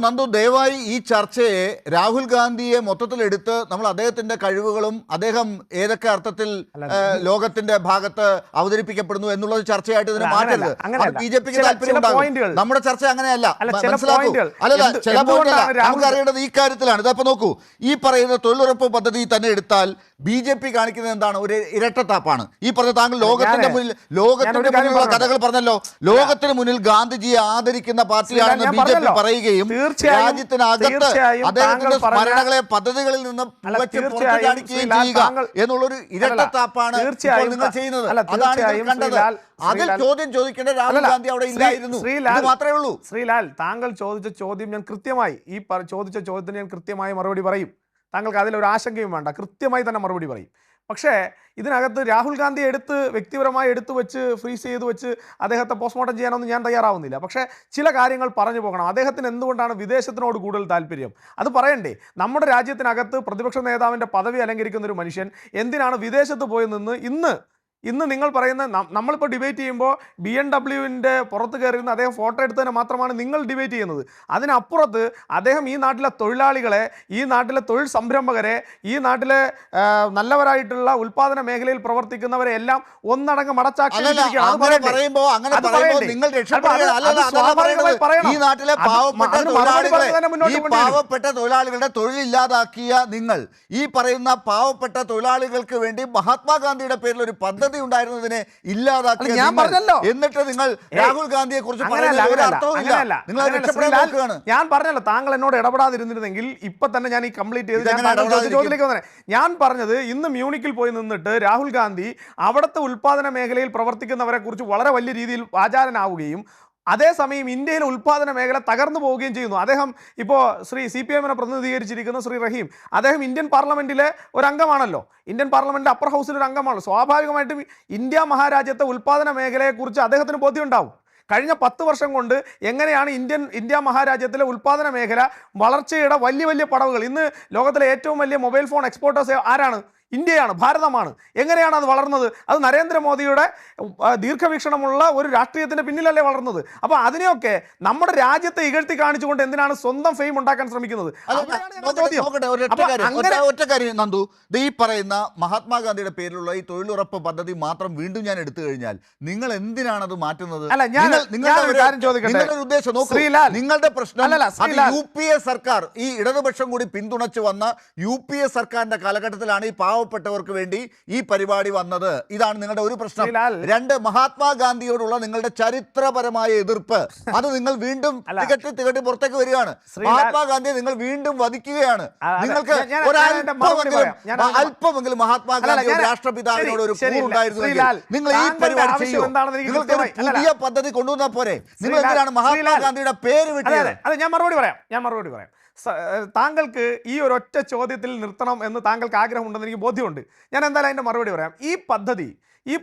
നന്ദു, ദയവായി ഈ ചർച്ചയെ രാഹുൽ ഗാന്ധിയെ മൊത്തത്തിൽ എടുത്ത് നമ്മൾ അദ്ദേഹത്തിന്റെ കഴിവുകളും അദ്ദേഹം ഏതൊക്കെ അർത്ഥത്തിൽ ലോകത്തിന്റെ ഭാഗത്ത് അവതരിപ്പിക്കപ്പെടുന്നു എന്നുള്ള ചർച്ചയായിട്ട് ഇതിനെ മാറ്റരുത്. BJPക്ക് താല്പര്യം. നമ്മുടെ ചർച്ച അങ്ങനെയല്ല, മനസ്സിലാക്കൂ. അല്ലല്ല, ചില നമുക്ക് അറിയേണ്ടത് ഈ കാര്യത്തിലാണ്. ഇതപ്പോൾ നോക്കൂ, ഈ പറയുന്ന തൊഴിലുറപ്പ് പദ്ധതി തന്നെ എടുത്താൽ BJP കാണിക്കുന്നത് എന്താണ്? ഒരു ഇരട്ടത്താപ്പാണ്. ഈ പറഞ്ഞ താങ്കൾ ലോകത്തിന്റെ മുന്നിലുള്ള കഥകൾ പറഞ്ഞല്ലോ. ലോകത്തിന് മുന്നിൽ ഗാന്ധിജിയെ ആദരിക്കുന്ന പാർട്ടിയാണെന്ന് BJP പറയുകയും രാജ്യത്തിനകത്ത് അദ്ദേഹത്തിന്റെ സ്മരണകളെ പദ്ധതികളിൽ നിന്ന് കാണിക്കുകയും ചെയ്യുക എന്നുള്ളൊരു ഇരട്ടത്താപ്പാണ് നിങ്ങൾ ചെയ്യുന്നത്. അതാണ് കണ്ടത്. അതിൽ ചോദ്യം ചോദിക്കേണ്ട രാഹുൽ ഗാന്ധി അവിടെ ഇല്ലായിരുന്നു, മാത്രമേ ഉള്ളൂ. ശ്രീലാൽ, താങ്കൾ ചോദിച്ച ചോദ്യം ഞാൻ കൃത്യമായി ചോദിച്ച ചോദ്യത്തിന് ഞാൻ കൃത്യമായി മറുപടി പറയും. താങ്കൾക്ക് അതിലൊരു ആശങ്കയും വേണ്ട, കൃത്യമായി തന്നെ മറുപടി പറയും. പക്ഷേ ഇതിനകത്ത് രാഹുൽ ഗാന്ധി വ്യക്തിപരമായി എടുത്തു വെച്ച് ഫ്രീസ് ചെയ്ത് വെച്ച് അദ്ദേഹത്തെ പോസ്റ്റ്മോർട്ടം ചെയ്യാനൊന്നും ഞാൻ തയ്യാറാവുന്നില്ല. പക്ഷേ ചില കാര്യങ്ങൾ പറഞ്ഞു പോകണം. അദ്ദേഹത്തിന് എന്തുകൊണ്ടാണ് വിദേശത്തിനോട് കൂടുതൽ താല്പര്യം അത് പറയണ്ടേ? നമ്മുടെ രാജ്യത്തിനകത്ത് പ്രതിപക്ഷ നേതാവിൻ്റെ പദവി അലങ്കരിക്കുന്ന ഒരു മനുഷ്യൻ എന്തിനാണ് വിദേശത്ത് പോയി നിന്ന് ഇന്ന് നിങ്ങൾ പറയുന്ന നമ്മളിപ്പോൾ ഡിബേറ്റ് ചെയ്യുമ്പോൾ BMW-ൻ്റെ പുറത്ത് കയറിയിരുന്ന അദ്ദേഹം ഫോട്ടോ എടുത്തതിനെ മാത്രമാണ് നിങ്ങൾ ഡിബേറ്റ് ചെയ്യുന്നത്. അതിനപ്പുറത്ത് അദ്ദേഹം ഈ നാട്ടിലെ തൊഴിലാളികളെ, ഈ നാട്ടിലെ തൊഴിൽ സംരംഭകരെ, ഈ നാട്ടിലെ നല്ലവരായിട്ടുള്ള ഉൽപാദന മേഖലയിൽ പ്രവർത്തിക്കുന്നവരെ എല്ലാം ഒന്നടങ്കം പാവപ്പെട്ട തൊഴിലാളികളുടെ തൊഴിലില്ലാതാക്കിയ നിങ്ങൾ ഈ പറയുന്ന പാവപ്പെട്ട തൊഴിലാളികൾക്ക് വേണ്ടി മഹാത്മാഗാന്ധിയുടെ പേരിൽ ഒരു പദ്ധതി ഉണ്ടായിരുന്നതിനെ ഇല്ലാതാക്കി എന്നിട്ട് നിങ്ങൾ രാഹുൽ ഗാന്ധിയെ കുറിച്ച് ഞാൻ പറഞ്ഞല്ലോ, താങ്കൾ എന്നോട് ഇടപെടാതിരുന്നിരുന്നെങ്കിൽ ഇപ്പൊ തന്നെ ഞാൻ ഈ കംപ്ലീറ്റ് ചെയ്ത് ചോദ്യത്തിലേക്ക് വന്നേ. ഞാൻ പറഞ്ഞത് ഇന്ന് മ്യൂണിക്കിൽ പോയി നിന്നിട്ട് രാഹുൽ ഗാന്ധി അവിടുത്തെ ഉൽപാദന മേഖലയിൽ പ്രവർത്തിക്കുന്നവരെ കുറിച്ച് വളരെ വലിയ രീതിയിൽ വാചാലനാവുകയും അതേസമയം ഇന്ത്യയിലെ ഉൽപ്പാദന മേഖല തകർന്നു പോവുകയും ചെയ്യുന്നു. അദ്ദേഹം ഇപ്പോൾ CPM-നെ പ്രതിനിധീകരിച്ചിരിക്കുന്ന ശ്രീ റഹീം, അദ്ദേഹം ഇന്ത്യൻ പാർലമെന്റിലെ ഒരു അംഗമാണല്ലോ, ഇന്ത്യൻ പാർലമെന്റിന്റെ അപ്പർ ഹൗസിൽ ഒരു അംഗമാണല്ലോ. സ്വാഭാവികമായിട്ടും ഇന്ത്യ മഹാരാജ്യത്തെ ഉൽപ്പാദന മേഖലയെക്കുറിച്ച് അദ്ദേഹത്തിന് ബോധ്യമുണ്ടാവും. കഴിഞ്ഞ 10 വർഷം കൊണ്ട് എങ്ങനെയാണ് ഇന്ത്യ മഹാരാജ്യത്തിലെ ഉൽപ്പാദന മേഖല വളർച്ചയുടെ വലിയ വലിയ പടവുകൾ, ഇന്ന് ലോകത്തിലെ ഏറ്റവും വലിയ മൊബൈൽ ഫോൺ എക്സ്പോർട്ടേഴ്സ് ആരാണ്? ഇന്ത്യയാണ്, ഭാരതമാണ്. എങ്ങനെയാണ് അത് വളർന്നത്? അത് നരേന്ദ്രമോദിയുടെ ദീർഘവീക്ഷണമുള്ള ഒരു രാഷ്ട്രീയത്തിന്റെ പിന്നിലല്ലേ വളർന്നത്? അപ്പോൾ അതിനെയൊക്കെ നമ്മുടെ രാജ്യത്തെ ഇകഴ്ത്തി കാണിച്ചുകൊണ്ട് എന്തിനാണ് സ്വന്തം ഫെയിം ഉണ്ടാക്കാൻ ശ്രമിക്കുന്നത്? ഒറ്റ കാര്യം നന്ദു, ഈ പറയുന്ന മഹാത്മാഗാന്ധിയുടെ പേരിലുള്ള ഈ തൊഴിലുറപ്പ് പദ്ധതി മാത്രം വീണ്ടും ഞാൻ എടുത്തു കഴിഞ്ഞാൽ നിങ്ങൾ എന്തിനാണ് അത് മാറ്റുന്നത്? അല്ല, ഞാനൊരു കാര്യം ചോദിക്കട്ടെ? നിങ്ങളുടെ ഉദ്ദേശം നോക്കൂ, ശ്രീലാൽ, നിങ്ങളുടെ പ്രശ്നം ശ്രീലാൽ, UPA സർക്കാർ, ഈ ഇടതുപക്ഷം കൂടി പിന്തുണച്ചു വന്ന UPA സർക്കാരിന്റെ കാലഘട്ടത്തിലാണ് ഈ പാവപ്പെട്ടവർക്ക് വേണ്ടി ഈ പരിപാടി വന്നത്. ഇതാണ് നിങ്ങളുടെ ഒരു പ്രശ്നം. രണ്ട്, മഹാത്മാഗാന്ധിയോടുള്ള നിങ്ങളുടെ ചരിത്രപരമായ എതിർപ്പ്, അത് നിങ്ങൾ വീണ്ടും തികട്ടി പുറത്തേക്ക് വരികയാണ്. മഹാത്മാഗാന്ധിയെ നിങ്ങൾ വീണ്ടും വധിക്കുകയാണ്. നിങ്ങൾക്ക് അല്പമെങ്കിലും മഹാത്മാഗാന്ധി രാഷ്ട്രപിതാവിനോട് ഒരു കൂറുണ്ടായിരുന്നുവെങ്കിൽ നിങ്ങൾ ഈ പരിപാടി ചെയ്യും. നിങ്ങൾക്ക് പുതിയ പദ്ധതി കൊണ്ടുവന്നാൽ പോരെ? നിങ്ങൾ എന്തിനാണ് മഹാത്മാഗാന്ധിയുടെ പേര് വിട്ടത്? അതെ, ഞാൻ മറുപടി പറയാം. താങ്കൾക്ക് ഈ ഒരൊറ്റ ചോദ്യത്തിൽ നിർത്തണം എന്ന് താങ്കൾക്ക് ആഗ്രഹമുണ്ടെന്ന് എനിക്ക് ബോധ്യമുണ്ട്. ഞാൻ എന്തായാലും അതിൻ്റെ മറുപടി പറയാം. ഈ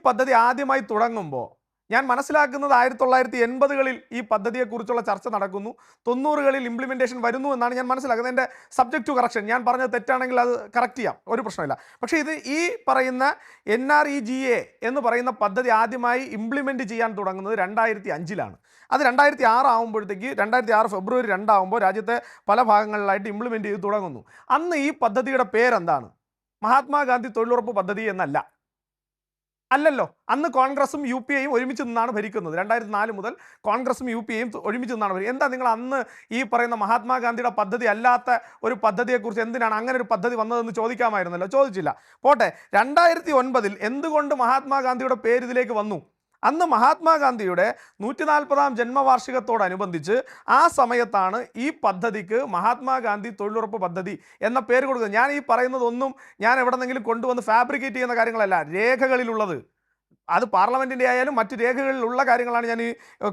പദ്ധതി ആദ്യമായി തുടങ്ങുമ്പോൾ ഞാൻ മനസ്സിലാക്കുന്നത് 1980കളിൽ ഈ പദ്ധതിയെക്കുറിച്ചുള്ള ചർച്ച നടക്കുന്നു, 90കളിൽ ഇംപ്ലിമെൻറ്റേഷൻ വരുന്നു എന്നാണ് ഞാൻ മനസ്സിലാക്കുന്നത്. എൻ്റെ സബ്ജക്റ്റ് ടു കറക്ഷൻ, ഞാൻ പറഞ്ഞത് തെറ്റാണെങ്കിൽ അത് കറക്റ്റ് ചെയ്യാം, ഒരു പ്രശ്നമില്ല. പക്ഷേ ഈ പറയുന്ന NREGA എന്ന് പറയുന്ന പദ്ധതി ആദ്യമായി ഇംപ്ലിമെൻറ്റ് ചെയ്യാൻ തുടങ്ങുന്നത് 2005ലാണ്. അത് 2006 ആകുമ്പോഴത്തേക്ക് 2006 ഫെബ്രുവരി 2 ആകുമ്പോൾ രാജ്യത്തെ പല ഭാഗങ്ങളിലായിട്ട് ഇംപ്ലിമെൻറ്റ് ചെയ്ത് തുടങ്ങുന്നു. അന്ന് ഈ പദ്ധതിയുടെ പേരെന്താണ്? മഹാത്മാഗാന്ധി തൊഴിലുറപ്പ് പദ്ധതി എന്നല്ല, അല്ലല്ലോ. അന്ന് കോൺഗ്രസും UPAയും ഒരുമിച്ച് നിന്നാണ് ഭരിക്കുന്നത്. 2004 മുതൽ കോൺഗ്രസും UPAയും ഒരുമിച്ച് നിന്നാണ് ഭരിക്കുന്നത്. എന്താ നിങ്ങൾ അന്ന് ഈ പറയുന്ന മഹാത്മാഗാന്ധിയുടെ പദ്ധതി അല്ലാത്ത ഒരു പദ്ധതിയെക്കുറിച്ച് എന്തിനാണ് അങ്ങനെ ഒരു പദ്ധതി വന്നതെന്ന് ചോദിക്കാമായിരുന്നല്ലോ? ചോദിച്ചില്ല. പോട്ടെ, 2009 എന്തുകൊണ്ട് മഹാത്മാഗാന്ധിയുടെ പേര് ഇതിലേക്ക് വന്നു? അന്ന് മഹാത്മാഗാന്ധിയുടെ 140ാം ജന്മവാർഷികത്തോടനുബന്ധിച്ച് ആ സമയത്താണ് ഈ പദ്ധതിക്ക് മഹാത്മാഗാന്ധി തൊഴിലുറപ്പ് പദ്ധതി എന്ന പേര് കൊടുക്കുന്നത്. ഞാൻ ഈ പറയുന്നതൊന്നും ഞാൻ എവിടെന്നെങ്കിലും കൊണ്ടുവന്ന് ഫാബ്രിക്കേറ്റ് ചെയ്യുന്ന കാര്യങ്ങളല്ല, രേഖകളിലുള്ളത്. അത് പാർലമെൻറ്റിൻ്റെ ആയാലും മറ്റ് രേഖകളിലുള്ള കാര്യങ്ങളാണ് ഞാൻ ഈ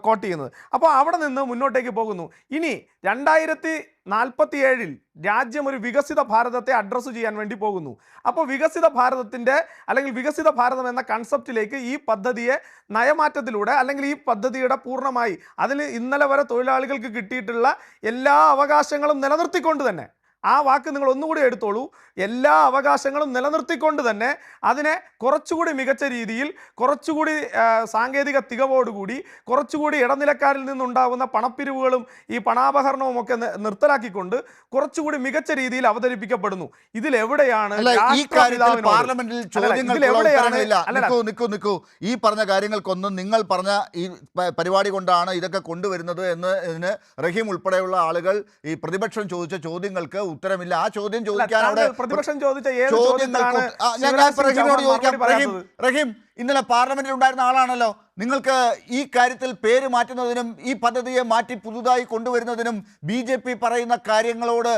കോട്ട് ചെയ്യുന്നത്. അപ്പോൾ അവിടെ നിന്ന് മുന്നോട്ടേക്ക് പോകുന്നു. ഇനി 2047 രാജ്യം ഒരു വികസിത ഭാരതത്തെ അഡ്രസ്സ് ചെയ്യാൻ വേണ്ടി പോകുന്നു. അപ്പോൾ വികസിത ഭാരതത്തിൻ്റെ അല്ലെങ്കിൽ വികസിത ഭാരതം എന്ന കൺസെപ്റ്റിലേക്ക് ഈ പദ്ധതിയെ നയമാറ്റത്തിലൂടെ അല്ലെങ്കിൽ ഈ പദ്ധതിയുടെ പൂർണ്ണമായി അതിൽ ഇന്നലെ വരെ തൊഴിലാളികൾക്ക് കിട്ടിയിട്ടുള്ള എല്ലാ അവകാശങ്ങളും നിലനിർത്തിക്കൊണ്ട് തന്നെ, ആ വാക്ക് നിങ്ങൾ ഒന്നുകൂടി എടുത്തോളൂ, എല്ലാ അവകാശങ്ങളും നിലനിർത്തിക്കൊണ്ട് തന്നെ അതിനെ കുറച്ചുകൂടി മികച്ച രീതിയിൽ, കുറച്ചുകൂടി സാങ്കേതിക തികവോടുകൂടി, കുറച്ചുകൂടി ഇടനിലക്കാരിൽ നിന്നുണ്ടാകുന്ന പണപ്പിരിവുകളും ഈ പണാപഹരണവും ഒക്കെ നിർത്തലാക്കിക്കൊണ്ട് കുറച്ചുകൂടി മികച്ച രീതിയിൽ അവതരിപ്പിക്കപ്പെടുന്നു. ഇതിലെവിടെയാണ് ഈ പറഞ്ഞ കാര്യങ്ങൾക്കൊന്നും നിങ്ങൾ പറഞ്ഞ ഈ പരിപാടി കൊണ്ടാണ് ഇതൊക്കെ കൊണ്ടുവരുന്നത് എന്നതിന് റഹീം ഉൾപ്പെടെയുള്ള ആളുകൾ ഈ പ്രതിപക്ഷം ചോദിച്ച ചോദ്യങ്ങൾക്ക് ഉത്തരമില്ല. ആ ചോദ്യം ചോദിക്കാൻ അവിടെ പ്രതിപക്ഷം ചോദിച്ച റഹീം ഇന്നലെ പാർലമെന്റിൽ ഉണ്ടായിരുന്ന ആളാണല്ലോ. നിങ്ങൾക്ക് ഈ കാര്യത്തിൽ പേര് മാറ്റുന്നതിനും ഈ പദ്ധതിയെ മാറ്റി പുതുതായി കൊണ്ടുവരുന്നതിനും BJP പറയുന്ന കാര്യങ്ങളോട്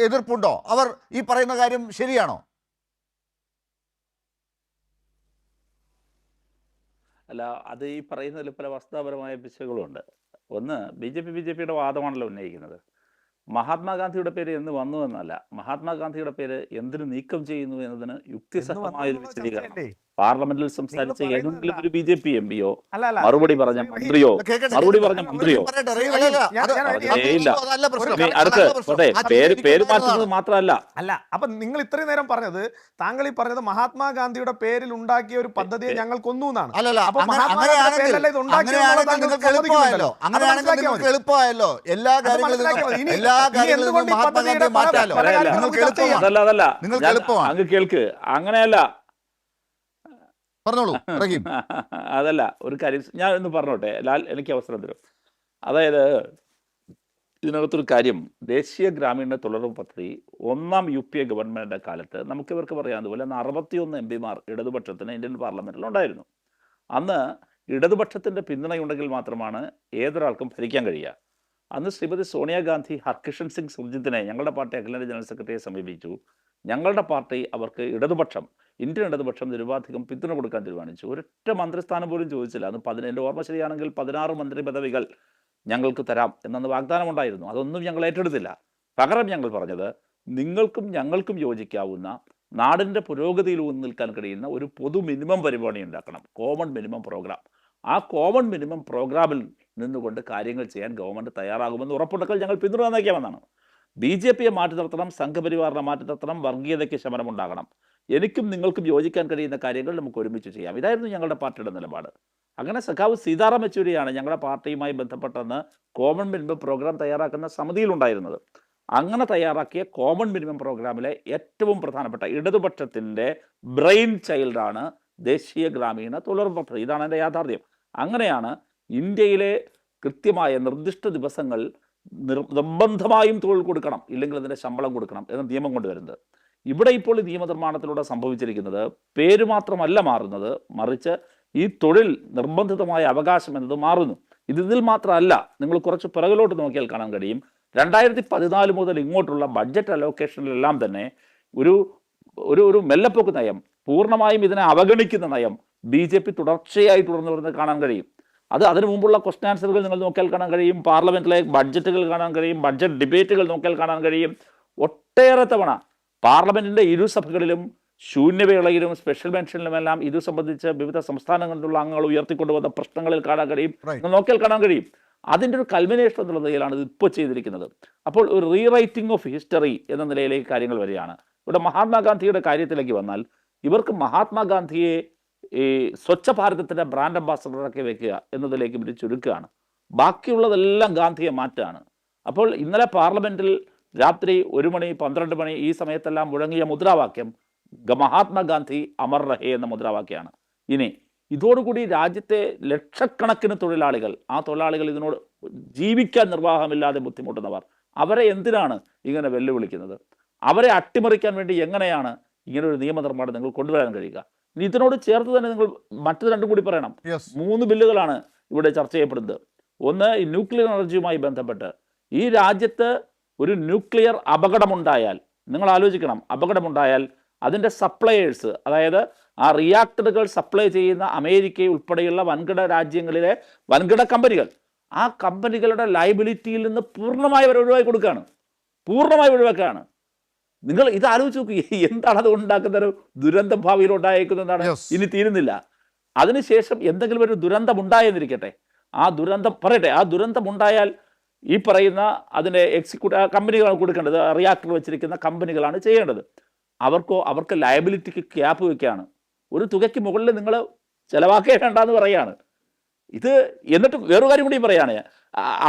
എതിർപ്പുണ്ടോ? അവർ ഈ പറയുന്ന കാര്യം ശരിയാണോ? അല്ല, അത് ഈ പറയുന്നതിൽ പല വസ്തുതാപരമായ പിശകുകളുണ്ട്. ഒന്ന്, BJPയുടെ വാദമാണല്ലോ ഉന്നയിക്കുന്നത്. മഹാത്മാഗാന്ധിയുടെ പേര് എന്ന് വന്നു എന്നല്ല, മഹാത്മാഗാന്ധിയുടെ പേര് എന്തിനു നീക്കം ചെയ്യുന്നു എന്നതിന് യുക്തിസഹമായൊരു വിശദീകരണം പാർലമെന്റിൽ സംസാരിച്ച ഏതെങ്കിലും ഒരു BJP MPയോ മറുപടി പറഞ്ഞ മന്ത്രിയോ പേര് മാറ്റുന്നത് മാത്രമല്ല. അല്ല, അപ്പൊ നിങ്ങൾ ഇത്രയും നേരം പറഞ്ഞത്, താങ്കൾ ഈ പറഞ്ഞത് മഹാത്മാഗാന്ധിയുടെ പേരിൽ ഉണ്ടാക്കിയ ഒരു പദ്ധതിയെ ഞങ്ങൾ കൊന്നു എന്നാണ്. എളുപ്പമായല്ലോ എല്ലാ കാര്യങ്ങളിലും മഹാത്മാഗാന്ധിയെ മാറ്റാലോ. നിങ്ങൾക്ക് എളുപ്പമാണ്. അങ്ങ് കേൾക്ക്, അങ്ങനെയല്ല, പറഞ്ഞോളൂ റഹീം. അതല്ല, ഒരു കാര്യം ഞാൻ ഒന്ന് പറഞ്ഞോട്ടെ ലാൽ, എനിക്ക് അവസരം തരും. അതായത് ഇതിനകത്തൊരു കാര്യം, ദേശീയ ഗ്രാമീണ തൊഴിലുറപ്പ് പദ്ധതി 1ാം UPA ഗവൺമെൻറ്റിൻ്റെ കാലത്ത് നമുക്കിവർക്ക് പറയാവുന്നതുപോലെ 61 MPമാർ ഇടതുപക്ഷത്തിന് ഇന്ത്യൻ പാർലമെൻറ്റിൽ ഉണ്ടായിരുന്നു. അന്ന് ഇടതുപക്ഷത്തിൻ്റെ പിന്തുണയുണ്ടെങ്കിൽ മാത്രമാണ് ഏതൊരാൾക്കും ഭരിക്കാൻ കഴിയുക. അന്ന് ശ്രീമതി സോണിയാഗാന്ധി ഹർകിഷൻ സിംഗ് സുർജിത്തിനെ, ഞങ്ങളുടെ പാർട്ടി അഖിലേന്ത്യാ ജനറൽ സെക്രട്ടറിയെ സമീപിച്ചു. ഞങ്ങളുടെ പാർട്ടി അവർക്ക് ഇന്ത്യൻ ഇടതുപക്ഷം നിരുപാധികം പിന്തുണ കൊടുക്കാൻ തീരുമാനിച്ചു. ഒരൊറ്റ മന്ത്രിസ്ഥാനം പോലും ചോദിച്ചില്ല. അന്ന് എൻ്റെ ഓർമ്മ ശരിയാണെങ്കിൽ 16 മന്ത്രി പദവികൾ ഞങ്ങൾക്ക് തരാം എന്നു വാഗ്ദാനമുണ്ടായിരുന്നു. അതൊന്നും ഞങ്ങൾ ഏറ്റെടുത്തില്ല. പകരം ഞങ്ങൾ പറഞ്ഞത്, നിങ്ങൾക്കും ഞങ്ങൾക്കും യോജിക്കാവുന്ന, നാടിൻ്റെ പുരോഗതിയിൽ ഊന്നി നിൽക്കാൻ കഴിയുന്ന ഒരു പൊതു മിനിമം പരിപാടി ഉണ്ടാക്കണം, കോമൺ മിനിമം പ്രോഗ്രാം. ആ കോമൺ മിനിമം പ്രോഗ്രാമിൽ നിന്നുകൊണ്ട് കാര്യങ്ങൾ ചെയ്യാൻ ഗവൺമെൻറ് തയ്യാറാകുമെന്ന് ഉറപ്പുണ്ടെങ്കിൽ ഞങ്ങൾ പിന്തുണ നയിക്കാമെന്നാണ്. BJPയെ മാറ്റി നിർത്തണം, സംഘപരിവാറിനെ മാറ്റി നിർത്തണം, വർഗീയതയ്ക്ക് ശമനമുണ്ടാകണം. എനിക്കും നിങ്ങൾക്കും യോജിക്കാൻ കഴിയുന്ന കാര്യങ്ങൾ നമുക്ക് ഒരുമിച്ച് ചെയ്യാം. ഇതായിരുന്നു ഞങ്ങളുടെ പാർട്ടിയുടെ നിലപാട്. അങ്ങനെ സഖാവ് സീതാറാം യെച്ചൂരിയാണ് ഞങ്ങളുടെ പാർട്ടിയുമായി ബന്ധപ്പെട്ടെന്ന് കോമൺ മിനിമം പ്രോഗ്രാം തയ്യാറാക്കുന്ന സമിതിയിലുണ്ടായിരുന്നത്. അങ്ങനെ തയ്യാറാക്കിയ കോമൺ മിനിമം പ്രോഗ്രാമിലെ ഏറ്റവും പ്രധാനപ്പെട്ട ഇടതുപക്ഷത്തിൻ്റെ ബ്രെയിൻ ചൈൽഡാണ് ദേശീയ ഗ്രാമീണ തൊഴിലുറപ്പ് പദ്ധതി. ഇതാണ് എൻ്റെ യാഥാർത്ഥ്യം. അങ്ങനെയാണ് ഇന്ത്യയിലെ കൃത്യമായ നിർദ്ദിഷ്ട ദിവസങ്ങൾ നിർബന്ധമായും തൊഴിൽ കൊടുക്കണം, ഇല്ലെങ്കിൽ അതിൻ്റെ ശമ്പളം കൊടുക്കണം എന്ന നിയമം കൊണ്ടുവരുന്നത്. ഇവിടെ ഇപ്പോൾ ഈ നിയമനിർമ്മാണത്തിലൂടെ സംഭവിച്ചിരിക്കുന്നത് പേര് മാത്രമല്ല മാറുന്നത്, മറിച്ച് ഈ തൊഴിൽ നിർബന്ധിതമായ അവകാശം എന്നത് മാറുന്നു. ഇതിൽ മാത്രമല്ല, നിങ്ങൾ കുറച്ച് പിറകിലോട്ട് നോക്കിയാൽ കാണാൻ കഴിയും 2014 മുതൽ ഇങ്ങോട്ടുള്ള ബഡ്ജറ്റ് അലോക്കേഷനിലെല്ലാം തന്നെ ഒരു ഒരു മെല്ലപ്പോക്ക് നയം, പൂർണ്ണമായും ഇതിനെ അവഗണിക്കുന്ന നയം BJP തുടർച്ചയായി തുടർന്നു വരുന്നത് കാണാൻ കഴിയും. അതിനു മുമ്പുള്ള ക്വസ്റ്റ്യൻ ആൻസറുകൾ നിങ്ങൾ നോക്കിയാൽ കാണാൻ കഴിയും, പാർലമെന്റിലെ ബഡ്ജറ്റുകൾ കാണാൻ കഴിയും, ബഡ്ജറ്റ് ഡിബേറ്റുകൾ നോക്കിയാൽ കാണാൻ കഴിയും. ഒട്ടേറെ തവണ പാർലമെന്റിന്റെ ഇരുസഭകളിലും ശൂന്യവേളയിലും സ്പെഷ്യൽ മെൻഷനിലുമെല്ലാം ഇത് സംബന്ധിച്ച് വിവിധ സംസ്ഥാനങ്ങളിൽ നിന്നുള്ള അംഗങ്ങൾ ഉയർത്തിക്കൊണ്ടുവന്ന പ്രശ്നങ്ങളിൽ കാണാൻ കഴിയും, നോക്കിയാൽ കാണാൻ കഴിയും. അതിൻ്റെ ഒരു കൾമിനേഷൻ എന്നുള്ള നിലയിലാണ് ഇത് ഇപ്പോൾ ചെയ്തിരിക്കുന്നത്. അപ്പോൾ ഒരു റീറൈറ്റിംഗ് ഓഫ് ഹിസ്റ്ററി എന്ന നിലയിലേക്ക് കാര്യങ്ങൾ വരികയാണ്. ഇവിടെ മഹാത്മാഗാന്ധിയുടെ കാര്യത്തിലേക്ക് വന്നാൽ, ഇവർക്ക് മഹാത്മാഗാന്ധിയെ ഈ സ്വച്ഛ ഭാരതത്തിൻ്റെ ബ്രാൻഡ് അംബാസഡറാക്കി വെക്കുക എന്നതിലേക്ക് ഇവർ ചുരുക്കുകയാണ്. ബാക്കിയുള്ളതെല്ലാം ഗാന്ധിയെ മാറ്റാണ്. അപ്പോൾ ഇന്നലെ പാർലമെൻറ്റിൽ രാത്രി 1 മണി 12 മണി ഈ സമയത്തെല്ലാം മുഴങ്ങിയ മുദ്രാവാക്യം മഹാത്മാഗാന്ധി അമർ രഹേ എന്ന മുദ്രാവാക്യമാണ്. ഇനി ഇതോടുകൂടി രാജ്യത്തെ ലക്ഷക്കണക്കിന് തൊഴിലാളികൾ, ആ തൊഴിലാളികൾ ഇതിനോട് ജീവിക്കാൻ നിർവാഹമില്ലാതെ ബുദ്ധിമുട്ടുന്നവർ, അവരെ എന്തിനാണ് ഇങ്ങനെ വെല്ലുവിളിക്കുന്നത്? അവരെ അട്ടിമറിക്കാൻ വേണ്ടി എങ്ങനെയാണ് ഇങ്ങനെ ഒരു നിയമനിർമ്മാണം നിങ്ങൾ കൊണ്ടുവരാൻ കഴിയുക? ഇനി ഇതിനോട് ചേർത്ത് തന്നെ നിങ്ങൾ മറ്റു രണ്ടും കൂടി പറയണം. 3 ബില്ലുകളാണ് ഇവിടെ ചർച്ച ചെയ്യപ്പെടുന്നത്. ഒന്ന്, ഈ ന്യൂക്ലിയർ എനർജിയുമായി ബന്ധപ്പെട്ട് ഈ രാജ്യത്ത് ഒരു ന്യൂക്ലിയർ അപകടമുണ്ടായാൽ, നിങ്ങൾ ആലോചിക്കണം, അപകടമുണ്ടായാൽ അതിൻ്റെ സപ്ലയേഴ്സ്, അതായത് ആ റിയാക്ടറുകൾ സപ്ലൈ ചെയ്യുന്ന അമേരിക്ക ഉൾപ്പെടെയുള്ള വൻകിട രാജ്യങ്ങളിലെ വൻകിട കമ്പനികൾ, ആ കമ്പനികളുടെ ലയബിലിറ്റിയിൽ നിന്ന് പൂർണ്ണമായി അവർ ഒഴിവാക്കി കൊടുക്കുകയാണ്, പൂർണ്ണമായി ഒഴിവാക്കുകയാണ്. നിങ്ങൾ ഇത് ആലോചിച്ച് നോക്കുക, എന്താണ് അത് ഉണ്ടാക്കുന്ന ഒരു ദുരന്തം ഭാവിയിൽ ഉണ്ടായേക്കുന്നതാണ്. ഇനി തീരുന്നില്ല. അതിനുശേഷം എന്തെങ്കിലും ഒരു ദുരന്തം ഉണ്ടായെന്നിരിക്കട്ടെ, ആ ദുരന്തം പറയട്ടെ, ആ ദുരന്തം ഉണ്ടായാൽ ഈ പറയുന്ന അതിൻ്റെ എക്സിക്യൂട്ടീവ് കമ്പനികളാണ് കൊടുക്കേണ്ടത്, റിയാക്ടർ വെച്ചിരിക്കുന്ന കമ്പനികളാണ് ചെയ്യേണ്ടത്. അവർക്ക് ലയബിലിറ്റിക്ക് ക്യാപ്പ് വയ്ക്കുകയാണ്. ഒരു തുകയ്ക്ക് മുകളിൽ നിങ്ങൾ ചിലവാക്കേണ്ടെന്ന് പറയുകയാണ്. ഇത് എന്നിട്ട് വേറൊരു കാര്യം കൂടി പറയുകയാണ്,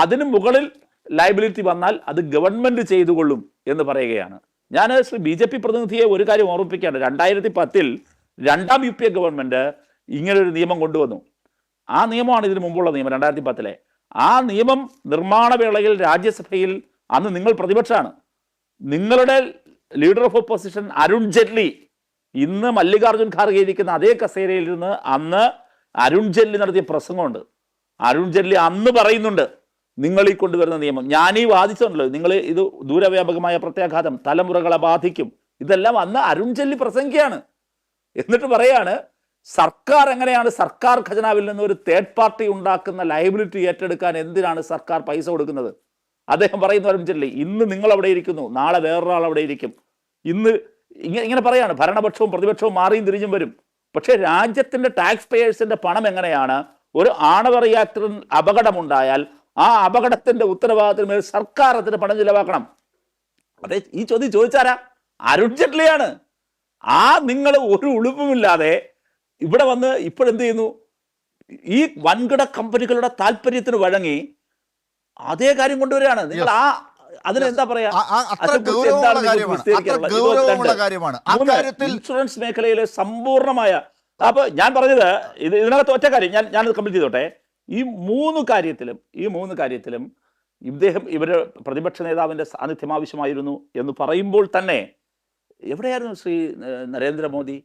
അതിന് മുകളിൽ ലയബിലിറ്റി വന്നാൽ അത് ഗവൺമെൻറ് ചെയ്തുകൊള്ളും എന്ന് പറയുകയാണ്. ഞാൻ BJP പ്രതിനിധിയെ ഒരു കാര്യം ഓർമ്മിപ്പിക്കുകയാണ്. 2010 2ാം UPA ഗവൺമെൻറ് ഇങ്ങനൊരു നിയമം കൊണ്ടുവന്നു. ആ നിയമമാണ് ഇതിനു മുമ്പുള്ള നിയമം, 2010. ആ നിയമം നിർമ്മാണ വേളയിൽ രാജ്യസഭയിൽ അന്ന് നിങ്ങൾ പ്രതിപക്ഷമാണ്. നിങ്ങളുടെ leader of opposition Arun Jaitley, ഇന്ന് മല്ലികാർജുൻ ഖാർഗെ ഇരിക്കുന്ന അതേ കസേരയിൽ നിന്ന് അന്ന് അരുൺ ജെയ്റ്റ്ലി നടത്തിയ പ്രസംഗമുണ്ട്. അരുൺ ജെയ്റ്റ്ലി അന്ന് പറയുന്നുണ്ട്, നിങ്ങൾ ഈ കൊണ്ടുവരുന്ന നിയമം, ഞാനീ വാദിച്ചിട്ടുണ്ടല്ലോ, നിങ്ങൾ ഇത് ദൂരവ്യാപകമായ പ്രത്യാഘാതം തലമുറകളെ ബാധിക്കും, ഇതെല്ലാം അന്ന് അരുൺ ജെയ്റ്റ്ലി പ്രസംഗിക്കുകയാണ്. എന്നിട്ട് പറയാണ്, സർക്കാർ എങ്ങനെയാണ് സർക്കാർ ഖജനാവിൽ നിന്ന് ഒരു തേർഡ് പാർട്ടി ഉണ്ടാക്കുന്ന ലയബിലിറ്റി ഏറ്റെടുക്കാൻ എന്തിനാണ് സർക്കാർ പൈസ കൊടുക്കുന്നത്? അദ്ദേഹം പറയുന്നു, അരുൺ ജെയ്റ്റ്ലി, ഇന്ന് നിങ്ങൾ അവിടെ ഇരിക്കുന്നു, നാളെ വേറൊരാൾ അവിടെ ഇരിക്കും. ഇന്ന് ഇങ്ങനെ പറയാണ്, ഭരണപക്ഷവും പ്രതിപക്ഷവും മാറിയും തിരിഞ്ഞും വരും. പക്ഷേ രാജ്യത്തിൻ്റെ ടാക്സ് പേയേഴ്സിൻ്റെ പണം എങ്ങനെയാണ് ഒരു ആണവ റിയാക്ടറിൽ അപകടമുണ്ടായാൽ ആ അപകടത്തിൻ്റെ ഉത്തരവാദിത്തത്തിന് മേൽ സർക്കാർ അതിന് പണം ചിലവാക്കണം? അതെ, ഈ ചോദ്യം ചോദിച്ചാരാ? അരുൺ ജെയ്റ്റ്ലിയാണ്. നിങ്ങൾ ഒരു ഉളുപ്പുമില്ലാതെ ഇവിടെ വന്ന് ഇപ്പോഴെന്ത് ചെയ്യുന്നു? ഈ വൻകിട കമ്പനികളുടെ താല്പര്യത്തിന് വഴങ്ങി അതേ കാര്യം കൊണ്ടുവരികയാണ്. നിങ്ങൾ അതിനെന്താ പറയാ, ഇൻഷുറൻസ് മേഖലയിലെ സമ്പൂർണമായ, അപ്പൊ ഞാൻ പറഞ്ഞത് ഇതിനകത്ത് ഒറ്റ കാര്യം ഞാനത് കംപ്ലീറ്റ് ചെയ്തോട്ടെ. ഈ മൂന്ന് കാര്യത്തിലും ഇവര് പ്രതിപക്ഷ നേതാവിന്റെ സാന്നിധ്യം ആവശ്യമായിരുന്നു എന്ന് പറയുമ്പോൾ തന്നെ എവിടെയായിരുന്നു ശ്രീ നരേന്ദ്രമോദി?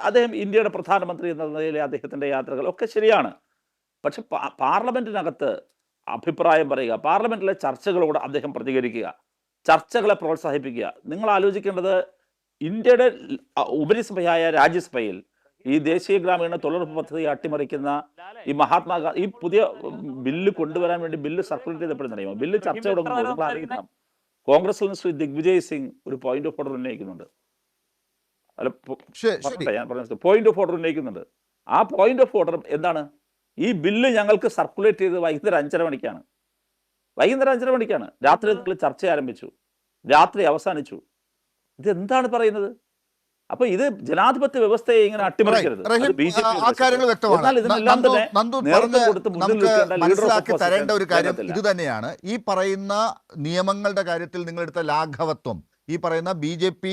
അദ്ദേഹം ഇന്ത്യയുടെ പ്രധാനമന്ത്രി എന്ന നിലയിലെ അദ്ദേഹത്തിൻ്റെ യാത്രകൾ ഒക്കെ ശരിയാണ്. പക്ഷെ പാർലമെന്റിനകത്ത് അഭിപ്രായം പറയുക, പാർലമെന്റിലെ ചർച്ചകളോട് അദ്ദേഹം പ്രതികരിക്കുക, ചർച്ചകളെ പ്രോത്സാഹിപ്പിക്കുക. നിങ്ങൾ ആലോചിക്കേണ്ടത്, ഇന്ത്യയുടെ ഉപരിസഭയായ രാജ്യസഭയിൽ ഈ ദേശീയ ഗ്രാമീണ തൊഴിലുറപ്പ് പദ്ധതി അട്ടിമറിക്കുന്ന ഈ മഹാത്മാഗാന്ധി ഈ പുതിയ ബില്ല് കൊണ്ടുവരാൻ വേണ്ടി ബില്ല് സർക്കുലേറ്റ് ചെയ്തപ്പെടുന്നറിയുമോ? ബില്ല് ചർച്ച തുടങ്ങുമ്പോൾ നിങ്ങൾ അറിയിക്കണം, കോൺഗ്രസിൽ നിന്ന് ശ്രീ ദിഗ്വിജയ് സിംഗ് ഒരു പോയിന്റ് ഓഫ് ഓർഡർ ഉന്നയിക്കുന്നുണ്ട്. അല്ല, ഞാൻ പറഞ്ഞ പോയിന്റ് ഓഫ് ഓർഡർ ഉന്നയിക്കുന്നുണ്ട്. ആ പോയിന്റ് ഓഫ് ഓർഡർ എന്താണ്? ഈ ബില്ല് ഞങ്ങൾക്ക് സർക്കുലേറ്റ് ചെയ്തത് വൈകുന്നേരം 5:30 മണിക്കാണ്. വൈകുന്നേരം 5:30 മണിക്കാണ്. രാത്രി നിങ്ങൾ ചർച്ച ആരംഭിച്ചു, രാത്രി അവസാനിച്ചു. ഇതെന്താണ് പറയുന്നത്? അപ്പൊ ഇത് ജനാധിപത്യ വ്യവസ്ഥയെ ഇങ്ങനെ അട്ടിമറിക്കരുത്. റഹീം, ആ കാര്യങ്ങൾ വ്യക്തമാണ്. എന്നാൽ ഇതിനെല്ലാം നന്ദു തന്നെ നന്ദു നേതൃത്വം പറഞ്ഞ് കൊടുത്ത് മുന്നിൽ നമുക്ക് നിൽക്കേണ്ട leader of മനസ്സിലാക്കി opposition തരേണ്ട ഒരു കാര്യം രംഗത്തില്ല. ഇത് തന്നെയാണ്. ഈ പറയുന്ന നിയമങ്ങളുടെ കാര്യത്തിൽ നിങ്ങളെടുത്ത ലാഘവത്വം, ഈ പറയുന്ന BJP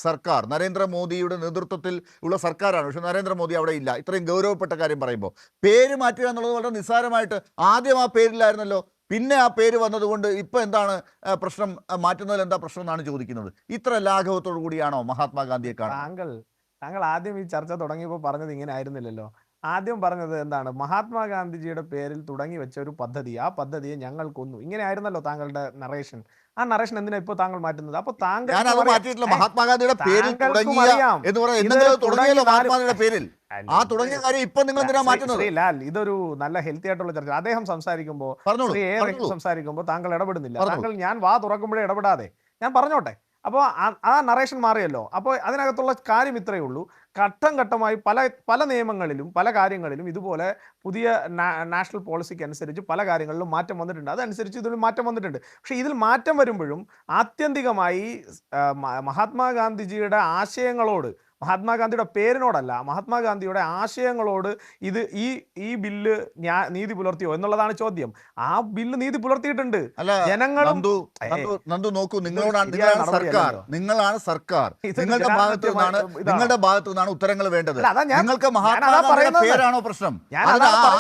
സർക്കാർ, നരേന്ദ്രമോദിയുടെ നേതൃത്വത്തിൽ ഉള്ള സർക്കാരാണ്, പക്ഷെ നരേന്ദ്രമോദി അവിടെ ഇല്ല. ഇത്രയും ഗൗരവപ്പെട്ട കാര്യം പറയുമ്പോൾ പേര് മാറ്റുക എന്നുള്ളത് വളരെ നിസ്സാരമായിട്ട്, ആദ്യം ആ പേരിലായിരുന്നല്ലോ, പിന്നെ ആ പേര് വന്നതുകൊണ്ട് ഇപ്പം എന്താണ് പ്രശ്നം, മാറ്റുന്നതിൽ എന്താ പ്രശ്നം എന്നാണ് ചോദിക്കുന്നത്. ഇത്ര ലാഘവത്തോടു കൂടിയാണോ മഹാത്മാഗാന്ധിയെ കാണുന്നത്? താങ്കൾ ആദ്യം ഈ ചർച്ച തുടങ്ങിയപ്പോൾ പറഞ്ഞത് ഇങ്ങനെ ആയിരുന്നില്ലല്ലോ. ആദ്യം പറഞ്ഞത് എന്താണ്? മഹാത്മാഗാന്ധിജിയുടെ പേരിൽ തുടങ്ങി വെച്ച ഒരു പദ്ധതി, ആ പദ്ധതിയെ ഞങ്ങൾ കൊന്നു, ഇങ്ങനെ ആയിരുന്നല്ലോ താങ്കളുടെ നറേഷൻ. ആ നറേഷൻ എന്തിനാ ഇപ്പോൾ താങ്കൾ മാറ്റുന്നത്? അപ്പൊ താങ്കൾ ഞാനത് മാറ്റിയിട്ടില്ല. മഹാത്മാഗാന്ധിയുടെ പേരിൽ തുടങ്ങിയ എന്ന് പറയാം, എന്തെങ്കിലും തുടങ്ങിയല്ലോ മഹാത്മാഗാന്ധിയുടെ പേരിൽ. ആ തുടങ്ങിയ കാര്യം ഇപ്പൊ നിങ്ങൾ എന്തിനാ മാറ്റുന്നത്? ലാൽ, ഇതൊരു നല്ല ഹെൽത്തി ആയിട്ടുള്ള ചർച്ച. അദ്ദേഹം സംസാരിക്കുമ്പോൾ, സംസാരിക്കുമ്പോൾ താങ്കൾ ഇടപെടുന്നില്ല. താങ്കൾ ഞാൻ വാ തുറക്കുമ്പോഴേ ഇടപെടാതെ ഞാൻ പറഞ്ഞോട്ടെ. അപ്പോൾ ആ നറേഷൻ മാറിയല്ലോ. അപ്പോൾ അതിനകത്തുള്ള കാര്യം ഇത്രയേ ഉള്ളൂ. ഘട്ടം ഘട്ടമായി പല നിയമങ്ങളിലും പല കാര്യങ്ങളിലും ഇതുപോലെ പുതിയ നാഷണൽ പോളിസിക്ക് അനുസരിച്ച് പല കാര്യങ്ങളിലും മാറ്റം വന്നിട്ടുണ്ട്. അതനുസരിച്ച് ഇതിൽ മാറ്റം വന്നിട്ടുണ്ട്. പക്ഷേ ഇതിൽ മാറ്റം വരുമ്പോഴും ആത്യന്തികമായി മഹാത്മാഗാന്ധിജിയുടെ ആശയങ്ങളോട്, മഹാത്മാഗാന്ധിയുടെ പേരിനോടല്ല, മഹാത്മാഗാന്ധിയുടെ ആശയങ്ങളോട് ഇത് ഈ ബില്ല് നീതി പുലർത്തിയോ എന്നുള്ളതാണ് ചോദ്യം. ആ ബില്ല് നീതി പുലർത്തിയിട്ടുണ്ട്. ജനങ്ങളും നോക്കൂ, നിങ്ങളാണ് സർക്കാർ, നിങ്ങളുടെ ഭാഗത്തു നിന്നാണ് ഉത്തരങ്ങൾ വേണ്ടത്. നിങ്ങൾക്ക് മഹാത്മാഗാന്ധിയുടെ പേരാണോ പ്രശ്നം?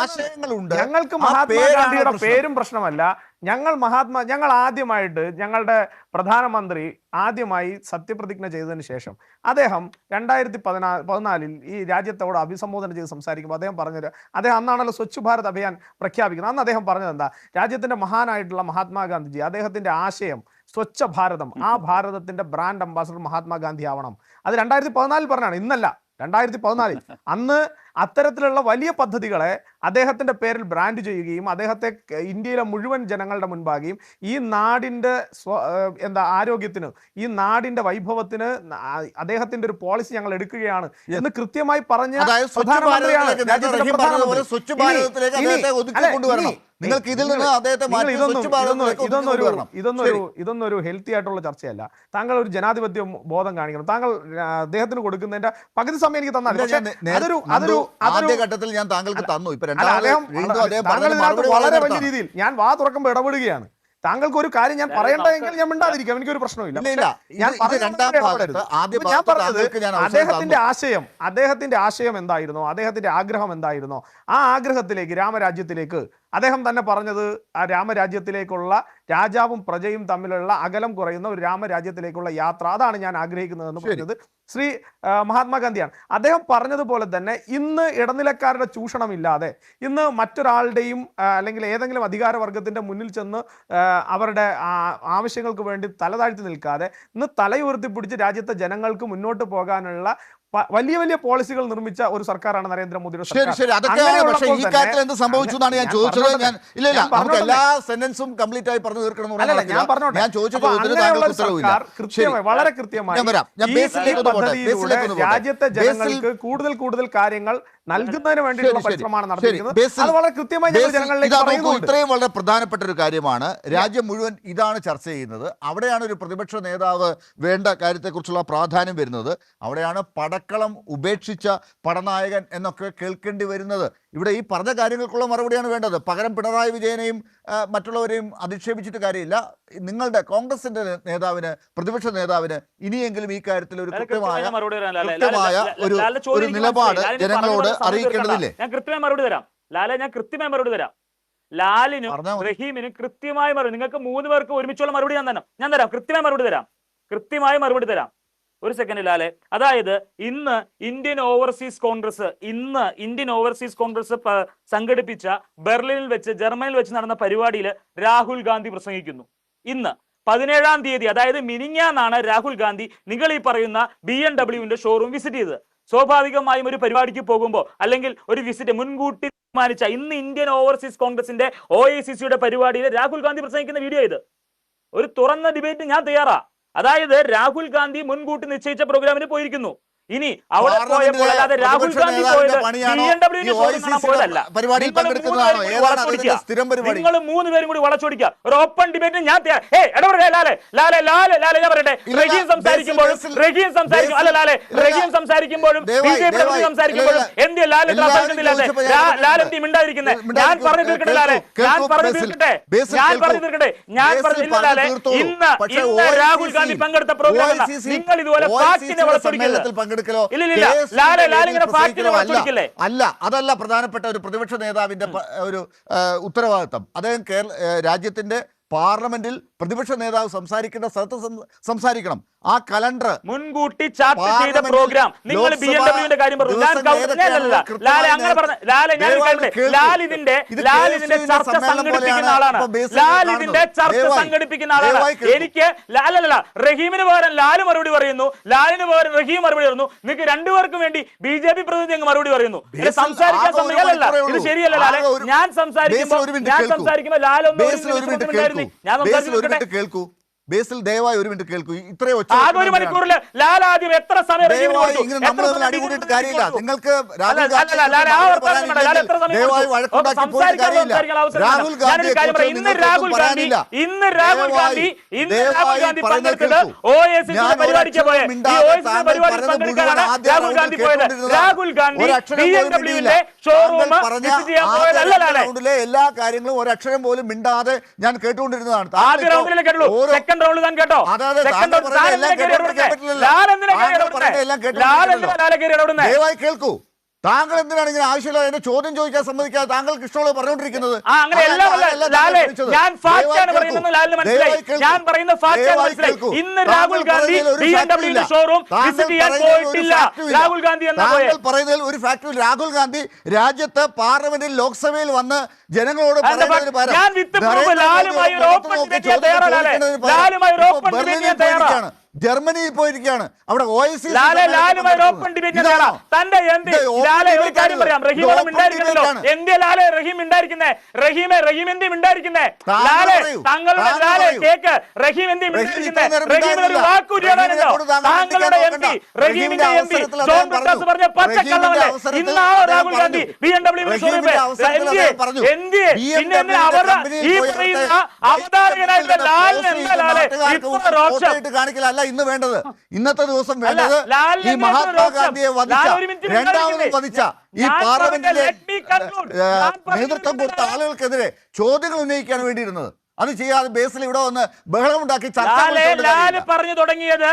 ആശയങ്ങളുണ്ട്. ഞങ്ങൾക്ക് മഹാത്മാഗാന്ധിയുടെ പേരും പ്രശ്നമല്ല. ഞങ്ങൾ ആദ്യമായിട്ട്, ഞങ്ങളുടെ പ്രധാനമന്ത്രി ആദ്യമായി സത്യപ്രതിജ്ഞ ചെയ്തതിന് ശേഷം അദ്ദേഹം 2014 ഈ രാജ്യത്തോട് അഭിസംബോധന ചെയ്ത് സംസാരിക്കുമ്പോൾ അദ്ദേഹം അന്നാണല്ലോ സ്വച്ഛ് ഭാരത് അഭിയാൻ പ്രഖ്യാപിക്കുന്നത്. അന്ന് അദ്ദേഹം പറഞ്ഞത് എന്താ? രാജ്യത്തിന്റെ മഹാനായിട്ടുള്ള മഹാത്മാഗാന്ധിജി, അദ്ദേഹത്തിന്റെ ആശയം സ്വച്ഛ ഭാരതം, ആ ഭാരതത്തിന്റെ ബ്രാൻഡ് അംബാസഡർ മഹാത്മാഗാന്ധി ആവണം. അത് 2014 പറഞ്ഞാണ്, ഇന്നല്ല, 2014. അന്ന് അത്തരത്തിലുള്ള വലിയ പദ്ധതികളെ അദ്ദേഹത്തിന്റെ പേരിൽ ബ്രാൻഡ് ചെയ്യുകയും അദ്ദേഹത്തെ ഇന്ത്യയിലെ മുഴുവൻ ജനങ്ങളുടെ മുൻപാകെയും ഈ നാടിന്റെ ആരോഗ്യത്തിന്, ഈ നാടിന്റെ വൈഭവത്തിന് അദ്ദേഹത്തിന്റെ ഒരു പോളിസി ഞങ്ങൾ എടുക്കുകയാണ് എന്ന് കൃത്യമായി പറഞ്ഞ പ്രധാനമന്ത്രിയാണ്. ഇതൊന്നൊരു ഹെൽത്തി ആയിട്ടുള്ള ചർച്ചയല്ല. താങ്കൾ ഒരു ജനാധിപത്യ ബോധം കാണിക്കണം. താങ്കൾ അദ്ദേഹത്തിന് കൊടുക്കുന്നതിന്റെ പകുതി സമയം എനിക്ക് തന്നാൽ ആദ്യഘട്ടത്തിൽ ഞാൻ താങ്കൾക്ക് തന്നു. വളരെ വലിയ രീതിയിൽ ഞാൻ വാ തുറക്കുമ്പോൾ ഇടപെടുകയാണ്. താങ്കൾക്ക് ഒരു കാര്യം ഞാൻ പറയണ്ടെങ്കിൽ ഞാൻ മിണ്ടാതിരിക്കാം, എനിക്കൊരു പ്രശ്നമില്ല. ഞാൻ പറഞ്ഞത് അദ്ദേഹത്തിന്റെ ആശയം എന്തായിരുന്നോ, അദ്ദേഹത്തിന്റെ ആഗ്രഹം എന്തായിരുന്നോ, ആ ആഗ്രഹത്തിലേക്ക്, രാമരാജ്യത്തിലേക്ക്, അദ്ദേഹം തന്നെ പറഞ്ഞത് ആ രാമരാജ്യത്തിലേക്കുള്ള രാജാവും പ്രജയും തമ്മിലുള്ള അകലം കുറയുന്ന ഒരു രാമരാജ്യത്തിലേക്കുള്ള യാത്ര, അതാണ് ഞാൻ ആഗ്രഹിക്കുന്നതെന്ന് പറഞ്ഞത് ശ്രീ മഹാത്മാഗാന്ധിയാണ്. അദ്ദേഹം പറഞ്ഞതുപോലെ തന്നെ ഇന്ന് ഇടനിലക്കാരുടെ ചൂഷണമില്ലാതെ, ഇന്ന് മറ്റൊരാളുടെയും അല്ലെങ്കിൽ ഏതെങ്കിലും അധികാരവർഗത്തിന്റെ മുന്നിൽ ചെന്ന് അവരുടെ ആവശ്യങ്ങൾക്ക് വേണ്ടി തലതാഴ്ത്തി നിൽക്കാതെ, ഇന്ന് തലയുയർത്തിപ്പിടിച്ച് രാജ്യത്തെ ജനങ്ങൾക്ക് മുന്നോട്ട് പോകാനുള്ള വലിയ വലിയ പോളിസികൾ നിർമ്മിച്ച ഒരു സർക്കാരാണ് നരേന്ദ്രമോദിയുടെ സർക്കാർ. വളരെ കൃത്യമായി രാജ്യത്തെ ജനങ്ങൾക്ക് കൂടുതൽ കാര്യങ്ങൾ നൽകുന്നതിന് വേണ്ടിയുള്ള പരിശ്രമമാണ് നടത്തിയിരിക്കുന്നത്. അത് വളരെ കൃത്യമായി ജനങ്ങളിലേക്ക് പറയുന്നുണ്ട്. ഇത്രയും വളരെ പ്രധാനപ്പെട്ട ഒരു കാര്യമാണ്. രാജ്യം മുഴുവൻ ഇതാണ് ചർച്ച ചെയ്യുന്നത്. അവിടെയാണ് ഒരു പ്രതിപക്ഷ നേതാവ് വേണ്ട കാര്യത്തെക്കുറിച്ചുള്ള പ്രാധാന്യം വരുന്നത്. അവിടെയാണ് പടക്കളം ഉപേക്ഷിച്ച പടനായകൻ എന്നൊക്കെ കേൾക്കേണ്ടി വരുന്നത്. ഇവിടെ ഈ പറഞ്ഞ കാര്യങ്ങൾക്കുള്ള മറുപടിയാണ് വേണ്ടത്. പകരം പിണറായി വിജയനെയും മറ്റുള്ളവരെയും അധിക്ഷേപിച്ചിട്ട് കാര്യമില്ല. നിങ്ങളുടെ കോൺഗ്രസിന്റെ നേതാവിന്, പ്രതിപക്ഷ നേതാവിന് ഇനിയെങ്കിലും ഈ കാര്യത്തിൽ ഒരു കൃത്യമായ ഒരു നിലപാട് ജനങ്ങളോട് അറിയിക്കേണ്ടതില്ലേ? ഞാൻ കൃത്യമായി മറുപടി തരാം ലാലെ, ഞാൻ കൃത്യമായി മറുപടി തരാം. ലാലിനും റഹീമിനും കൃത്യമായ മറുപടി, നിങ്ങൾക്ക് 3 പേർക്ക് ഒരുമിച്ചുള്ള മറുപടി ഞാൻ തരാം. കൃത്യമായ മറുപടി തരാം. ഒരു സെക്കൻഡ് ലാലെ. അതായത് ഇന്ന് ഇന്ത്യൻ ഓവർസീസ് കോൺഗ്രസ് സംഘടിപ്പിച്ച ബെർലിനിൽ വെച്ച്, ജർമ്മനിയിൽ വെച്ച് നടന്ന പരിപാടിയിൽ രാഹുൽ ഗാന്ധി പ്രസംഗിക്കുന്നു. ഇന്ന് 17-ാം തീയതി, അതായത് മിനിഞ്ഞാന്നാണ് രാഹുൽ ഗാന്ധി നിങ്ങൾ ഈ പറയുന്ന BMW ഷോറൂം വിസിറ്റ് ചെയ്തത്. സ്വാഭാവികമായും ഒരു പരിപാടിക്ക് പോകുമ്പോൾ, അല്ലെങ്കിൽ ഒരു വിസിറ്റ് മുൻകൂട്ടി തീരുമാനിച്ച, ഇന്ന് ഇന്ത്യൻ ഓവർസീസ് കോൺഗ്രസിന്റെ OICCയുടെ പരിപാടിയിൽ രാഹുൽ ഗാന്ധി പ്രസംഗിക്കുന്ന വീഡിയോ ഇത്. ഒരു തുറന്ന ഡിബേറ്റ് ഞാൻ തയ്യാറാ. അതായത് രാഹുൽ ഗാന്ധി മുൻകൂട്ടി നിശ്ചയിച്ച പ്രോഗ്രാമിന് പോയിരിക്കുന്നു. ഇനി അവിടെ പോയപ്പോൾ അല്ലാതെ രാഹുൽ ഗാന്ധി പോയത് BMW പോയതല്ല. പരിപാടിയിൽ പങ്കെടുക്കുന്നതാണോ? ഏതാണ് അതിന്റെ സ്ഥിരം പരിപാടി? നിങ്ങൾ 3 പേരും കൂടി വളച്ചൊടിക്കുക. ഒരു ഓപ്പൺ ഡിബേറ്റ് ഞാൻ ഇടപെടേ. ലാലെ ഞാൻ പറയട്ടെ, റഹീം സംസാരിക്കുമ്പോഴും ബിജെപി സംസാരിക്കുമ്പോഴും എന്ത് ലാലെന്തി മിണ്ടാതിരിക്കുന്നത്? ഞാൻ പറഞ്ഞു തീർക്കട്ടെ ലാലെ, ഞാൻ പറഞ്ഞു തീർക്കട്ടെ. ഇന്ന് രാഹുൽ ഗാന്ധി പങ്കെടുത്ത പ്രോഗ്രാം നിങ്ങൾ ഇതുപോലെ ഫാക്ടിനെ വളച്ചൊടിക്കല്ലോ. അല്ല, അതല്ല പ്രധാനപ്പെട്ട ഒരു പ്രതിപക്ഷ നേതാവിന്റെ ഒരു ഉത്തരവാദിത്തം. അദ്ദേഹം രാജ്യത്തിന്റെ പാർലമെന്റിൽ പ്രതിപക്ഷ നേതാവ് സംസാരിക്കേണ്ട സ്ഥലത്ത് സംസാരിക്കണം. ആ കലണ്ടർ മുൻകൂട്ടി ചാർട്ട് ചെയ്ത പ്രോഗ്രാം നിങ്ങൾ BMW കാര്യം പറഞ്ഞു. ലാൽ ഇതിന്റെ ചർച്ച സംഘടിപ്പിക്കുന്ന ആളാണ്. എനിക്ക് റഹീമിന് പകരം ലാല് മറുപടി പറയുന്നു, ലാലിന് പകരം റഹീം മറുപടി പറയുന്നു. നിങ്ങൾക്ക് രണ്ടുപേർക്കും വേണ്ടി BJP പ്രതിനിധി അങ്ങ് മറുപടി പറയുന്നു. സംസാരിക്കാൻ സമയമല്ല, ഇത് ശരിയല്ല ലാലെ. ഞാൻ സംസാരിക്കുമ്പോ ലാലൊന്നും കേൾക്കൂ. ബേസിൽ ദയവായി ഒരു മിനിറ്റ് കേൾക്കൂ. ഇത്രയും ഒരു മണിക്കൂറിൽ ലാൽ ആദ്യം എത്ര സമയം അടികൂടിയിട്ട് കാര്യമില്ല. നിങ്ങൾക്ക് രാഹുൽ ഗാന്ധി പങ്കെടുത്തത് OACC പരിപാടിക്ക് പോയത്. രാഹുൽ ഗാന്ധി BMW ഷോറൂം റൗണ്ടിലെ എല്ലാ കാര്യങ്ങളും ഒരക്ഷരം പോലും മിണ്ടാതെ ഞാൻ കേട്ടുകൊണ്ടിരുന്നതാണ്. ആദ്യ റൗണ്ടിലെ കേട്ടുള്ളൂ, സെക്കൻഡ് റൗണ്ട് താൻ കേട്ടോ? ദയവായി കേൾക്കൂ. താങ്കൾ എന്തിനാണ് ഇങ്ങനെ ആവശ്യമില്ല എന്റെ ചോദ്യം ചോദിക്കാൻ സമ്മതിക്കാതെ താങ്കൾക്ക് ഇഷ്ടമുള്ളത് പറഞ്ഞുകൊണ്ടിരിക്കുന്നത്? ഇന്ന് Rahul Gandhi BMW showroom visit ചെയ്യാൻ പോയിട്ടില്ല. രാഹുൽ ഗാന്ധി താങ്കൾ പറയുന്നതിൽ ഒരു ഫാക്ടറി. രാഹുൽ ഗാന്ധി രാജ്യത്ത് പാർലമെന്റിൽ ലോക്സഭയിൽ വന്ന് ജനങ്ങളോട് ജർമ്മനിയിൽ പോയിരിക്കുകയാണ്. അവിടെ കാണിക്കില്ല. ഇന്ന് വേണ്ടത്, ഇന്നത്തെ ദിവസം വേണ്ടത് ഈ മഹാത്മാഗാന്ധിയെ വധിച്ച, രണ്ടാമത് വധിച്ച ഈ പാർലമെന്റിലെ നേതൃത്വം കൊടുത്ത ആളുകൾക്കെതിരെ ചോദ്യങ്ങൾ ഉന്നയിക്കാൻ വേണ്ടിയിരുന്നത്. അത് ചെയ്യാതെ ബേസിൽ ഇവിടെ വന്ന് ബഹളമുണ്ടാക്കി പറഞ്ഞു തുടങ്ങിയത്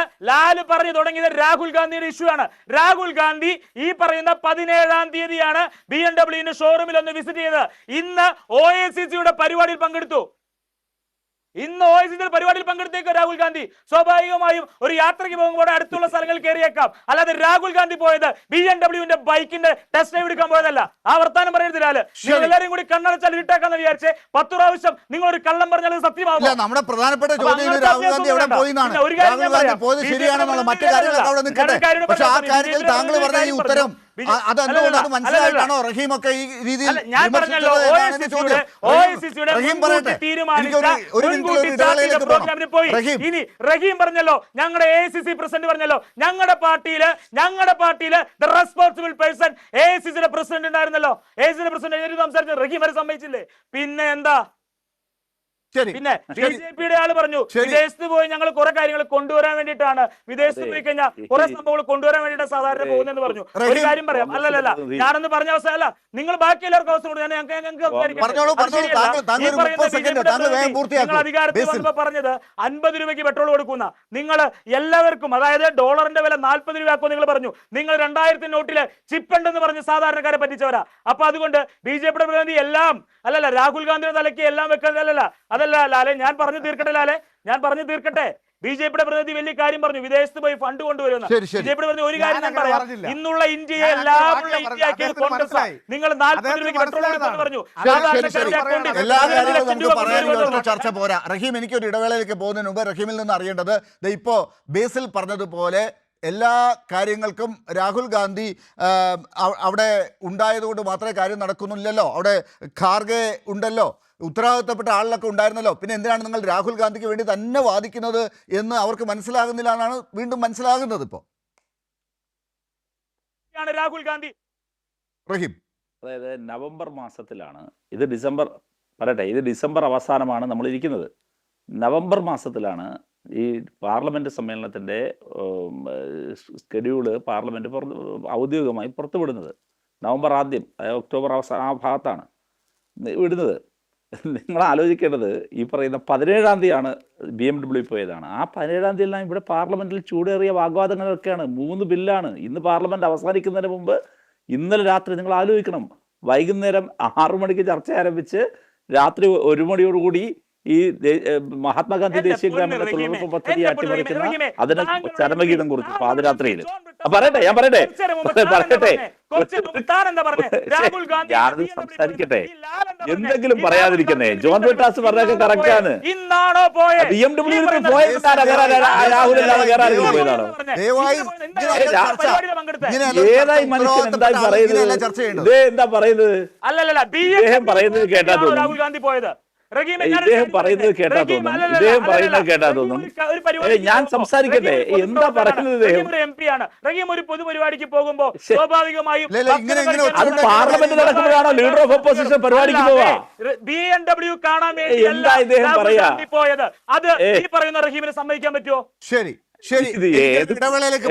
രാഹുൽ ഗാന്ധിയുടെ ഇഷ്യൂ ആണ്. രാഹുൽ ഗാന്ധി ഈ പറയുന്ന 17-ാം തീയതിയാണ് BMW ഷോറൂമിൽ ഒന്ന് വിസിറ്റ് ചെയ്തത്. ഇന്ന് OACC പരിപാടിയിൽ പങ്കെടുത്തു. പരിപാടിയിൽ പങ്കെടുത്തേക്ക് രാഹുൽ ഗാന്ധി. സ്വാഭാവികമായും ഒരു യാത്രയ്ക്ക് പോകുമ്പോൾ അടുത്തുള്ള സ്ഥലങ്ങൾ കയറിയേക്കാം. അല്ലാതെ രാഹുൽ ഗാന്ധി പോയത് BMW ബൈക്കിന്റെ ടെസ്റ്റ് ഡ്രൈവ് എടുക്കാൻ പോയതല്ല. ആ വർത്താനം പറയരുതില്ല. എല്ലാവരും കൂടി കണ്ണടച്ചാൽ ഇട്ടാക്കാന്ന് വിചാരിച്ച് 10 പ്രാവശ്യം നിങ്ങൾ ഒരു കള്ളം പറഞ്ഞാൽ സത്യമാകും. നമ്മുടെ പ്രധാനപ്പെട്ട ചോദ്യം രാഹുൽ ഗാന്ധി എവിടെ പോയി എന്നാണ്. രാഹുൽ ഗാന്ധി പോയത് ശരിയാണെന്നുള്ള മറ്റു കാര്യങ്ങളൊക്കെ അവിടെ നിൽക്കട്ടെ. പക്ഷെ ആ കാര്യത്തിൽ താങ്കൾ പറഞ്ഞ ഈ ഉത്തരം അതെന്തുകൊണ്ട് അത് മനസ്സിലായിട്ടാണോ റഹീം ഒക്കെ ഈ രീതിയിൽ ഇനി റഹീം പറഞ്ഞല്ലോ, ഞങ്ങളുടെ AICC പ്രസിഡന്റ് പറഞ്ഞല്ലോ, ഞങ്ങളുടെ പാർട്ടിയില് the responsible person AICC president ഉണ്ടായിരുന്നല്ലോ. AICC പ്രസിഡന്റ് സംസാരിച്ചത് റഹീം വരെ സമ്മതിച്ചില്ലേ? പിന്നെ എന്താ? പിന്നെ BJP ആള് പറഞ്ഞു വിദേശത്ത് പോയി ഞങ്ങൾ കുറെ കാര്യങ്ങൾ കൊണ്ടുവരാൻ വേണ്ടിയിട്ടാണ്, വിദേശത്ത് പോയി കഴിഞ്ഞാൽ കുറെ സംഭവങ്ങൾ കൊണ്ടുവരാൻ വേണ്ടിയിട്ട് സാധാരണ പോകുന്നെന്ന് പറഞ്ഞു. ഒരു കാര്യം പറയാം, അല്ലല്ല ഞാനൊന്ന് പറഞ്ഞ അവസ്ഥയല്ല, നിങ്ങൾ ബാക്കി എല്ലാവർക്കും അവസ്ഥ കൊടുത്തു. അധികാരത്തിൽ വന്നപ്പോ പറഞ്ഞത് 50 രൂപയ്ക്ക് പെട്രോൾ കൊടുക്കുന്ന നിങ്ങൾ എല്ലാവർക്കും, അതായത് ഡോളറിന്റെ വില 40 രൂപയാക്കും നിങ്ങൾ പറഞ്ഞു. നിങ്ങൾ 2000 നോട്ടില് ചിപ്പ് ഉണ്ടെന്ന് പറഞ്ഞ് സാധാരണക്കാരെ പറ്റിച്ചവരാ. അപ്പൊ അതുകൊണ്ട് BJP പ്രതിനിധി എല്ലാം അല്ലല്ല രാഹുൽ ഗാന്ധിയുടെ തലയ്ക്ക് എല്ലാം വെക്കുന്നതല്ല. അതല്ല ലാലെ, ഞാൻ പറഞ്ഞു തീർക്കട്ടെ. BJP പ്രതിനിധി വലിയ കാര്യം പറഞ്ഞു, വിദേശത്ത് പോയി ഫണ്ട് കൊണ്ടുവരുന്ന. BJP പറഞ്ഞ ഒരു കാര്യം ഞാൻ പറയാം, ഇന്നുള്ള ഇന്ത്യയെ ലാഭമുള്ള ഇന്ത്യയാക്കിയത് കോൺഗ്രസ്. നിങ്ങൾ 40 രൂപയ്ക്ക് പെട്രോൾ കൊടുത്തെന്ന് പറഞ്ഞു. ചർച്ച പോരാ. റഹീം, എനിക്കൊരു ഇടവേളയിലേക്ക് പോകുന്നതിന് മുമ്പ് റഹീമിൽ നിന്ന് അറിയേണ്ടത്, ഇപ്പോ ബേസിൽ പറഞ്ഞതുപോലെ എല്ലാ കാര്യങ്ങൾക്കും രാഹുൽ ഗാന്ധി അവിടെ ഉണ്ടായതുകൊണ്ട് മാത്രമേ കാര്യം നടക്കുന്നില്ലല്ലോ. അവിടെ ഖാർഗെ ഉണ്ടല്ലോ, ഉത്തരവാദിത്തപ്പെട്ട ആളിലൊക്കെ ഉണ്ടായിരുന്നല്ലോ. പിന്നെ എന്തിനാണ് നിങ്ങൾ രാഹുൽ ഗാന്ധിക്ക് വേണ്ടി തന്നെ വാദിക്കുന്നത് എന്ന് അവർക്ക് മനസ്സിലാകുന്നില്ല എന്നാണ് വീണ്ടും മനസ്സിലാകുന്നത് ഇപ്പോൾ. രാഹുൽ ഗാന്ധി. റഹീം, അതായത് നവംബർ മാസത്തിലാണ് ഇത്, ഇത് ഡിസംബർ അവസാനമാണ് നമ്മൾ ഇരിക്കുന്നത്. നവംബർ മാസത്തിലാണ് ഈ പാർലമെൻറ്റ് സമ്മേളനത്തിൻ്റെ സ്കെഡ്യൂള് പാർലമെൻറ്റ് ഔദ്യോഗികമായി പുറത്തുവിടുന്നത്. നവംബർ ആദ്യം, അതായത് ഒക്ടോബർ അവസാനം ആ ഭാഗത്താണ് വിടുന്നത്. നിങ്ങൾ ആലോചിക്കേണ്ടത് ഈ പറയുന്ന 17-ാം തീയതിയാണ് BMW പോയതാണ്. ആ 17-ാം തീയതിയെല്ലാം ഇവിടെ പാർലമെൻറ്റിൽ ചൂടേറിയ വാഗ്വാദങ്ങളൊക്കെയാണ്. 3 ബില്ലാണ്. ഇന്ന് പാർലമെൻറ്റ് അവസാനിക്കുന്നതിന് മുമ്പ് ഇന്നലെ രാത്രി നിങ്ങൾ ആലോചിക്കണം, വൈകുന്നേരം 6 മണിക്ക് ചർച്ച ആരംഭിച്ച് രാത്രി 1 മണിയോടുകൂടി ഈ മഹാത്മാഗാന്ധി ദേശീയ ഗ്രാമീണ തൊഴിലുറപ്പ് പദ്ധതി അട്ടിമറിക്കുന്ന അതിന് ചരമഗീതം കുറിച്ച് പാതിരാത്രിയിൽ പറയട്ടെ, ഞാൻ പറയട്ടെ, ഞാനത് സംസാരിക്കട്ടെ. എന്തെങ്കിലും പറയാതിരിക്കുന്നേ. ജോൺ ബ്രിട്ടാസ് പറഞ്ഞൊക്കെ കറക്റ്റാണ്. BMW രാഹുലല്ലാതെ വേറെ ആരെങ്കിലും പോയതാണോ? ഏതായി മനുഷ്യൻ എന്തായി പറയുന്നത്? ഇതേ എന്താ പറയുന്നത്? ഇദ്ദേഹം പറയുന്നത് കേട്ടാ തോന്നുന്നു. രാഹുൽ ഗാന്ധി പോയത് ഇദ്ദേഹം പറയുന്നത് കേട്ടാ തോന്നുന്നു. ഇദ്ദേഹം പറയുന്നത് കേട്ടാ തോന്നുന്നു. ഞാൻ സംസാരിക്കട്ടെ, എന്താ പറയുന്നത്? റഹീം ഒരു പൊതുപരിപാടിക്ക് പോകുമ്പോ സ്വാഭാവികമായും അത് പാർലമെന്റ് നടക്കുമ്പോഴാണോ ലീഡർ ഓഫ് ഓപ്പോസിഷൻ പരിപാടിക്ക് പോവാ? BMW കാണാൻ വേണ്ടി എന്താ ഇദ്ദേഹം പറയാ പോയത്? അത് ഈ പറയുന്ന റഹീമിനെ സമ്മതിക്കാൻ പറ്റുമോ? ശരി ശരി, ഇടവേളയിലേക്ക്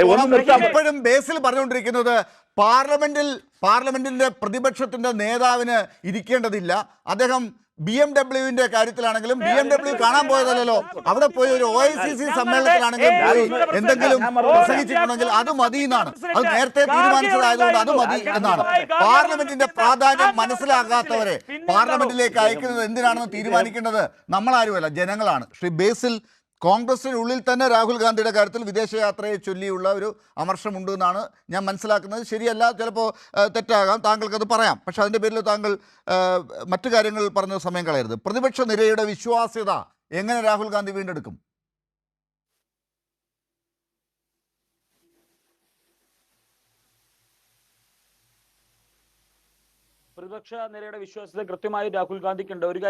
ഇപ്പോഴും ബേസിൽ പറഞ്ഞുകൊണ്ടിരിക്കുന്നത് പാർലമെന്റിന്റെ പ്രതിപക്ഷത്തിന്റെ നേതാവിന് ഇരിക്കേണ്ടതില്ല. അദ്ദേഹം BMW കാര്യത്തിലാണെങ്കിലും BMW കാണാൻ പോയതല്ലോ, അവിടെ പോയി ഒരു OICC സമ്മേളനത്തിലാണെങ്കിലും പോയി എന്തെങ്കിലും പ്രസംഗിച്ചിട്ടുണ്ടെങ്കിൽ അത് മതി എന്നാണ്. അത് നേരത്തെ തീരുമാനിച്ചതായതുകൊണ്ട് അത് മതി എന്നാണ്. പാർലമെന്റിന്റെ പ്രാധാന്യം മനസ്സിലാക്കാത്തവരെ പാർലമെന്റിലേക്ക് അയക്കുന്നത് എന്തിനാണെന്ന് തീരുമാനിക്കേണ്ടത് നമ്മളാരുമല്ല, ജനങ്ങളാണ്. ശ്രീ ബേസിൽ, കോൺഗ്രസിനുള്ളിൽ തന്നെ രാഹുൽ ഗാന്ധിയുടെ കാര്യത്തിൽ വിദേശയാത്രയെ ചൊല്ലിയുള്ള ഒരു അമർഷമുണ്ട് എന്നാണ് ഞാൻ മനസ്സിലാക്കുന്നത്. ശരിയല്ല, ചിലപ്പോൾ തെറ്റാകാം, താങ്കൾക്കത് പറയാം. പക്ഷെ അതിൻ്റെ പേരിൽ താങ്കൾ മറ്റു കാര്യങ്ങൾ പറഞ്ഞ സമയം കളയരുത്. പ്രതിപക്ഷ നിരയുടെ വിശ്വാസ്യത എങ്ങനെ രാഹുൽ ഗാന്ധി വീണ്ടെടുക്കും? പ്രതിപക്ഷ നിരയുടെ വിശ്വാസ്യത കൃത്യമായി രാഹുൽ ഗാന്ധിക്കുണ്ട്. ഒരു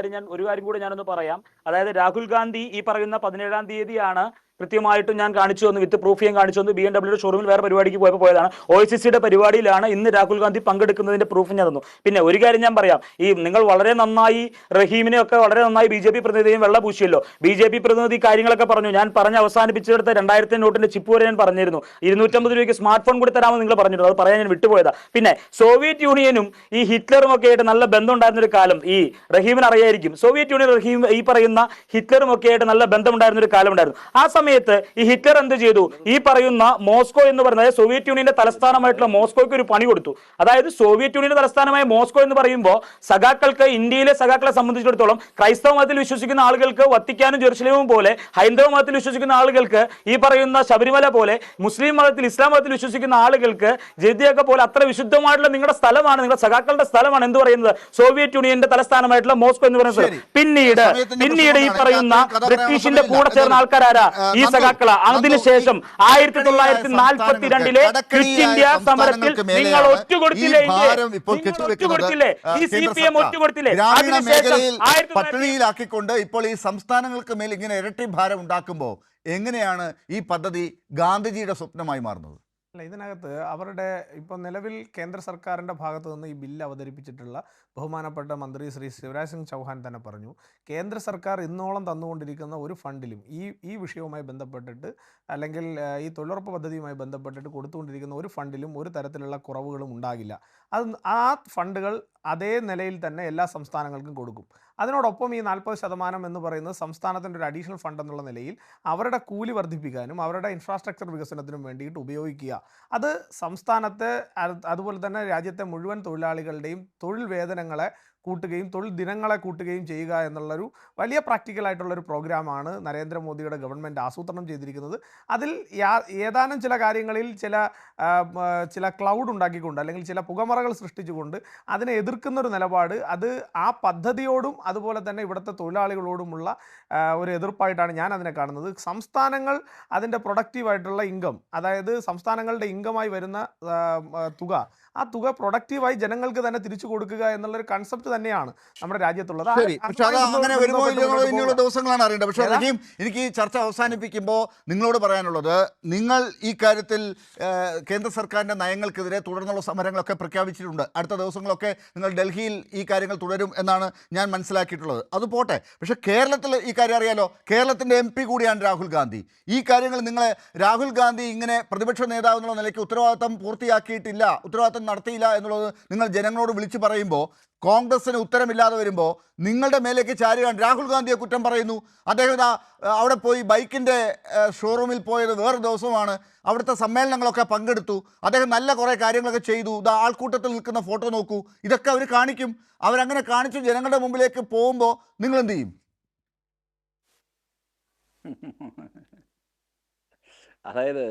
കാര്യം കൂടെ ഞാനൊന്ന് പറയാം. അതായത് രാഹുൽ ഗാന്ധി ഈ പറയുന്ന 17-ാം തീയതിയാണ് കൃത്യമായിട്ടും ഞാൻ കാണിച്ചു വന്നു, വിത്ത് പ്രൂഫ് ഞാൻ കാണിച്ചു വന്നു, BMW ഷോറൂമിൽ വേറെ പരിപാടിക്ക് പോയതാണ്. OICCയുടെ പരിപാടിയിലാണ് ഇന്ന് രാഹുൽ ഗാന്ധി പങ്കെടുക്കുന്നതിന്റെ പ്രൂഫ് ഞാൻ തന്നു. പിന്നെ ഒരു കാര്യം ഞാൻ പറയാം, ഈ നിങ്ങൾ വളരെ നന്നായി റഹീമിനെ ഒക്കെ വളരെ നന്നായി BJP പ്രതിനിധിയും വെള്ളപൂശിയല്ലോ. BJP പ്രതിനിധി കാര്യങ്ങളൊക്കെ പറഞ്ഞു. ഞാൻ പറഞ്ഞ് അവസാനിപ്പിച്ചെടുത്ത 2000 നോട്ടിന്റെ ചിപ്പ് വരെ ഞാൻ പറഞ്ഞിരുന്നു. 250 രൂപയ്ക്ക് സ്മാർട്ട് ഫോൺ കൂടി തരാമെന്ന് നിങ്ങൾ പറഞ്ഞിരുന്നു. അത് പറയാൻ ഞാൻ വിട്ടുപോയതാ. പിന്നെ സോവിയറ്റ് യൂണിയനും ഈ ഹിറ്റ്ലറും ഒക്കെ ആയിട്ട് നല്ല ബന്ധം ഉണ്ടായിരുന്ന ഒരു കാലം ഈ റഹീമിന് അറിയായിരിക്കും. സോവിയറ്റ് യൂണിയൻ റഹീം ഈ പറയുന്ന ഹിറ്റ്ലറും ഒക്കെ ആയിട്ട് നല്ല ബന്ധം ഉണ്ടായിരുന്ന ഒരു കാലം ഉണ്ടായിരുന്നു. ആ സമയത്ത് ഈ ഹിറ്റ്ലർ എന്ത് ചെയ്തു? ഈ പറയുന്ന മോസ്കോ എന്ന് പറയുന്നത് സോവിയറ്റ് യൂണിയന്റെ തലസ്ഥാനമായിട്ടുള്ള മോസ്കോയ്ക്ക് ഒരു പണി കൊടുത്തു. അതായത് സോവിയറ്റ് യൂണിയന്റെ തലസ്ഥാനമായ മോസ്കോ എന്ന് പറയുമ്പോൾ സഖാക്കൾക്ക്, ഇന്ത്യയിലെ സഖാക്കളെ സംബന്ധിച്ചിടത്തോളം ക്രൈസ്തവ മതത്തിൽ വിശ്വസിക്കുന്ന ആളുകൾക്ക് വത്തിക്കാനും ജെറുസലേമും പോലെ, ഹൈന്ദവ മതത്തിൽ വിശ്വസിക്കുന്ന ആളുകൾക്ക് ഈ പറയുന്ന ശബരിമല പോലെ, മുസ്ലിം മതത്തിൽ ഇസ്ലാം മതത്തിൽ വിശ്വസിക്കുന്ന ആളുകൾക്ക് ജദ്ദയൊക്കെ പോലെ അത്ര വിശുദ്ധമായിട്ടുള്ള നിങ്ങളുടെ സ്ഥലമാണ്, നിങ്ങളുടെ സഖാക്കളുടെ സ്ഥലമാണ് എന്ത് പറയുന്നത് സോവിയറ്റ് യൂണിയന്റെ തലസ്ഥാനമായിട്ടുള്ള മോസ്കോ എന്ന് പറയുന്നത്. പിന്നീട് ഈ പറയുന്ന ബ്രിട്ടീഷിന്റെ കൂടെ ചേർന്ന ആൾക്കാരാരാ? ഈ സഖാക്കള. അതിനുശേഷം 1942 ക്വിറ്റ് ഇന്ത്യ സമരത്തിൽ നിങ്ങൾ ഒറ്റുകൊടുത്തില്ലേ? ഈ CPM ഒറ്റുകൊടുത്തില്ലേ? പട്ടിണിയിലാക്കിക്കൊണ്ട് ഇപ്പോൾ ഈ സംസ്ഥാനങ്ങൾക്ക് മേൽ ഇങ്ങനെ ഇരട്ടി ഭാരം ഉണ്ടാക്കുമ്പോൾ എങ്ങനെയാണ് ഈ പദ്ധതി ഗാന്ധിജിയുടെ സ്വപ്നമായി മാറുന്നത്? അല്ല, ഇതിനകത്ത് അവരുടെ ഇപ്പോൾ നിലവിൽ കേന്ദ്ര സർക്കാരിൻ്റെ ഭാഗത്തു നിന്ന് ഈ ബില്ല് അവതരിപ്പിച്ചിട്ടുള്ള ബഹുമാനപ്പെട്ട മന്ത്രി ശ്രീ ശിവരാജ് സിംഗ് ചൗഹാൻ തന്നെ പറഞ്ഞു, കേന്ദ്ര സർക്കാർ ഇന്നോളം തന്നുകൊണ്ടിരിക്കുന്ന ഒരു ഫണ്ടിലും ഈ വിഷയവുമായി ബന്ധപ്പെട്ടിട്ട് അല്ലെങ്കിൽ ഈ തൊഴിലുറപ്പ് പദ്ധതിയുമായി ബന്ധപ്പെട്ടിട്ട് കൊടുത്തുകൊണ്ടിരിക്കുന്ന ഒരു ഫണ്ടിലും ഒരു തരത്തിലുള്ള കുറവുകളും ഉണ്ടാകില്ല. ആ ഫണ്ടുകൾ അതേ നിലയിൽ തന്നെ എല്ലാ സംസ്ഥാനങ്ങൾക്കും കൊടുക്കും. അതിനോടൊപ്പം ഈ 40% എന്ന് പറയുന്നത് സംസ്ഥാനത്തിൻ്റെ ഒരു അഡീഷണൽ ഫണ്ട് എന്നുള്ള നിലയിൽ അവരുടെ കൂലി വർദ്ധിപ്പിക്കാനും അവരുടെ ഇൻഫ്രാസ്ട്രക്ചർ വികസനത്തിനും വേണ്ടിയിട്ട് ഉപയോഗിക്കുക. അത് സംസ്ഥാനത്തെ അതുപോലെ തന്നെ രാജ്യത്തെ മുഴുവൻ തൊഴിലാളികളുടെയും തൊഴിൽ വേതനങ്ങളെ കൂട്ടുകയും തൊഴിൽ ദിനങ്ങളെ കൂട്ടുകയും ചെയ്യുക എന്നുള്ളൊരു വലിയ പ്രാക്ടിക്കലായിട്ടുള്ളൊരു പ്രോഗ്രാമാണ് നരേന്ദ്രമോദിയുടെ ഗവൺമെൻറ് ആസൂത്രണം ചെയ്തിരിക്കുന്നത്. അതിൽ ഏതാനും ചില കാര്യങ്ങളിൽ ചില ക്ലൗഡ് ഉണ്ടാക്കിക്കൊണ്ട് അല്ലെങ്കിൽ ചില പുകമറ കലവറകൾ സൃഷ്ടിച്ചുകൊണ്ട് അതിനെ എതിർക്കുന്ന ഒരു നിലപാട്, അത് ആ പദ്ധതിയോടും അതുപോലെ തന്നെ ഇവിടുത്തെ തൊഴിലാളികളോടുമുള്ള ഒരു എതിർപ്പായിട്ടാണ് ഞാൻ അതിനെ കാണുന്നത്. സംസ്ഥാനങ്ങൾ അതിൻ്റെ പ്രൊഡക്റ്റീവായിട്ടുള്ള ഇൻകം, അതായത് സംസ്ഥാനങ്ങളുടെ ഇൻകമായി വരുന്ന തുക, ആ തുക പ്രൊഡക്റ്റീവായി ജനങ്ങൾക്ക് തന്നെ തിരിച്ചു കൊടുക്കുക എന്നുള്ളൊരു കൺസെപ്റ്റ് തന്നെയാണ് നമ്മുടെ രാജ്യത്തുള്ളത്. ശരി, പക്ഷെ അത് അങ്ങനെ വരുമോ ഇല്ലയോ ഇനിയുള്ള ദിവസങ്ങളാണ് അറിയേണ്ടത്. പക്ഷേ റഹീം, എനിക്ക് ഈ ചർച്ച അവസാനിപ്പിക്കുമ്പോൾ നിങ്ങളോട് പറയാനുള്ളത്, നിങ്ങൾ ഈ കാര്യത്തിൽ കേന്ദ്ര സർക്കാരിൻ്റെ നയങ്ങൾക്കെതിരെ തുടർന്നുള്ള സമരങ്ങളൊക്കെ പ്രഖ്യാപിച്ചിട്ടുണ്ട്. അടുത്ത ദിവസങ്ങളൊക്കെ നിങ്ങൾ ഡൽഹിയിൽ ഈ കാര്യങ്ങൾ തുടരും എന്നാണ് ഞാൻ മനസ്സിലാക്കിയിട്ടുള്ളത്. അത് പോട്ടെ, പക്ഷേ കേരളത്തിൽ ഈ കാര്യം അറിയാലോ, കേരളത്തിൻ്റെ MP കൂടിയാണ് രാഹുൽ ഗാന്ധി. ഈ കാര്യങ്ങൾ നിങ്ങളെ രാഹുൽ ഗാന്ധി ഇങ്ങനെ പ്രതിപക്ഷ നേതാവ് എന്നുള്ള നിലയ്ക്ക് ഉത്തരവാദിത്തം പൂർത്തിയാക്കിയിട്ടില്ല, ഉത്തരവാദിത്തം നടത്തിയില്ല എന്നുള്ളത് നിങ്ങൾ ജനങ്ങളോട് വിളിച്ചു പറയുമ്പോൾ, കോൺഗ്രസിന് ഉത്തരമില്ലാതെ വരുമ്പോൾ നിങ്ങളുടെ മേലേക്ക് ചാരുകയാണ്. രാഹുൽ ഗാന്ധിയെ കുറ്റം പറയുന്നു. അദ്ദേഹം അവിടെ പോയി ബൈക്കിൻ്റെ ഷോറൂമിൽ പോയത് വേറെ ദിവസമാണ്. അവിടുത്തെ സമ്മേളനങ്ങളൊക്കെ പങ്കെടുത്തു. അദ്ദേഹം നല്ല കുറേ കാര്യങ്ങളൊക്കെ ചെയ്തു. ആൾക്കൂട്ടത്തിൽ നിൽക്കുന്ന ഫോട്ടോ നോക്കൂ. ഇതൊക്കെ അവർ കാണിക്കും. അവരങ്ങനെ കാണിച്ചു ജനങ്ങളുടെ മുമ്പിലേക്ക് പോകുമ്പോൾ നിങ്ങൾ എന്ത് ചെയ്യും? അതായത്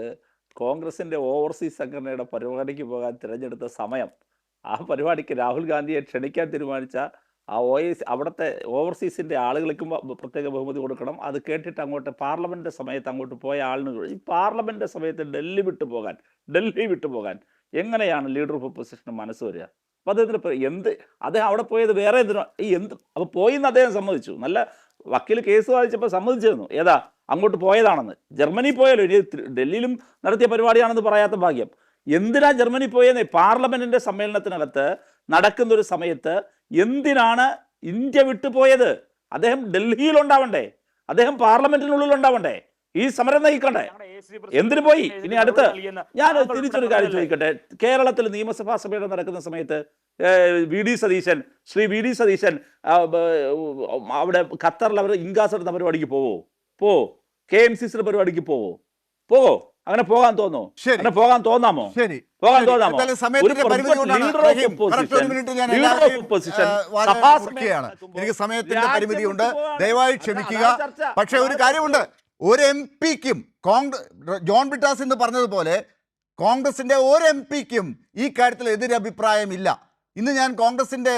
കോൺഗ്രസിൻ്റെ ഓവർസീസ് സംഘടനയുടെ പരിപാടിക്ക് പോകാൻ തിരഞ്ഞെടുത്ത സമയം, ആ പരിപാടിക്ക് രാഹുൽ ഗാന്ധിയെ ക്ഷണിക്കാൻ തീരുമാനിച്ച ആ അവിടുത്തെ ഓവർസീസിൻ്റെ ആളുകൾക്കും പ്രത്യേക ബഹുമതി കൊടുക്കണം. അത് കേട്ടിട്ട് അങ്ങോട്ട് പാർലമെൻറ്റ് സമയത്ത് അങ്ങോട്ട് പോയ ആളിന്, ഈ പാർലമെൻറ്റ് സമയത്ത് ഡൽഹി വിട്ടു പോകാൻ എങ്ങനെയാണ് ലീഡർ ഓഫ് ഒപ്പോസിഷന് മനസ്സ് വരിക? അപ്പോൾ അദ്ദേഹത്തിന് അദ്ദേഹം അവിടെ പോയത് വേറെ അപ്പോൾ പോയിന്ന് അദ്ദേഹം സമ്മതിച്ചു. നല്ല വക്കീൽ കേസ് വാദിച്ചപ്പോൾ സമ്മതിച്ചിരുന്നു അങ്ങോട്ട് പോയതാണെന്ന്. ജർമ്മനി പോയാലോ, ഇനി ഡൽഹിയിലും നടത്തിയ പരിപാടിയാണെന്ന് പറയാത്ത ഭാഗ്യം. എന്തിനാ ജർമ്മനി പോയെന്ന്? പാർലമെന്റിന്റെ സമ്മേളനത്തിനകത്ത് നടക്കുന്ന ഒരു സമയത്ത് എന്തിനാണ് ഇന്ത്യ വിട്ടുപോയത്? അദ്ദേഹം ഡൽഹിയിലുണ്ടാവണ്ടേ, അദ്ദേഹം പാർലമെന്റിനുള്ളിൽ ഉണ്ടാവണ്ടേ, ഈ സമരം നയിക്കണ്ടേ? എന്തിനു പോയി? ഇനി അടുത്ത് ഞാൻ തിരിച്ചൊരു കാര്യം ചോദിക്കട്ടെ. കേരളത്തിൽ നിയമസഭാ സമ്മേളനം നടക്കുന്ന സമയത്ത് ശ്രീ വി ഡി സതീശൻ അവിടെ ഖത്തറിൽ അവർ ഇൻഗാസ് എടുത്ത പരിപാടിക്ക് പോവോ? KMCC പരിപാടിക്ക് പോവോ? അങ്ങനെ പോകാൻ തോന്നോ? അങ്ങനെ പോകാൻ തോന്നാമോ? പോകാൻ തോന്നാമോ? എനിക്ക് സമയത്തിന്റെ പരിമിതിയുണ്ട്, ദയവായി ക്ഷമിക്കുക. പക്ഷെ ഒരു കാര്യമുണ്ട്, ഒരു MP-ക്കും ജോൺ ബ്രിട്ടാസ് എന്ന് പറഞ്ഞതുപോലെ കോൺഗ്രസിന്റെ ഒരു MP-ക്കും ഈ കാര്യത്തിൽ എതിരഭിപ്രായമില്ല. ഇന്ന് ഞാൻ കോൺഗ്രസിന്റെ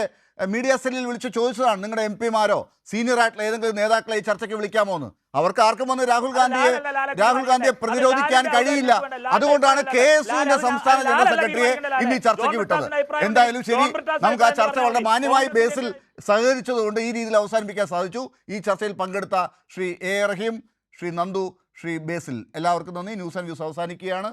മീഡിയ സെല്ലിൽ വിളിച്ച് ചോദിച്ചതാണ്, നിങ്ങളുടെ MP-മാരോ സീനിയർ ആയിട്ടുള്ള ഏതെങ്കിലും നേതാക്കളെ ഈ ചർച്ചയ്ക്ക് വിളിക്കാമോ എന്ന്. അവർക്ക് ആർക്കും വന്ന് രാഹുൽ ഗാന്ധിയെ പ്രതിരോധിക്കാൻ കഴിയില്ല. അതുകൊണ്ടാണ് KSUവിന്റെ സംസ്ഥാന ജനറൽ സെക്രട്ടറിയെ ഇന്ന് ഈ ചർച്ചയ്ക്ക് വിട്ടത്. എന്തായാലും ശരി, നമുക്ക് ആ ചർച്ച വളരെ മാന്യമായി ബേസിൽ സഹകരിച്ചതുകൊണ്ട് ഈ രീതിയിൽ അവസാനിപ്പിക്കാൻ സാധിച്ചു. ഈ ചർച്ചയിൽ പങ്കെടുത്ത ശ്രീ A. റഹീം, ശ്രീ നന്ദു, ശ്രീ ബേസിൽ, എല്ലാവർക്കും നന്ദി. ന്യൂസ് ആൻഡ് വ്യൂസ് അവസാനിക്കുകയാണ്.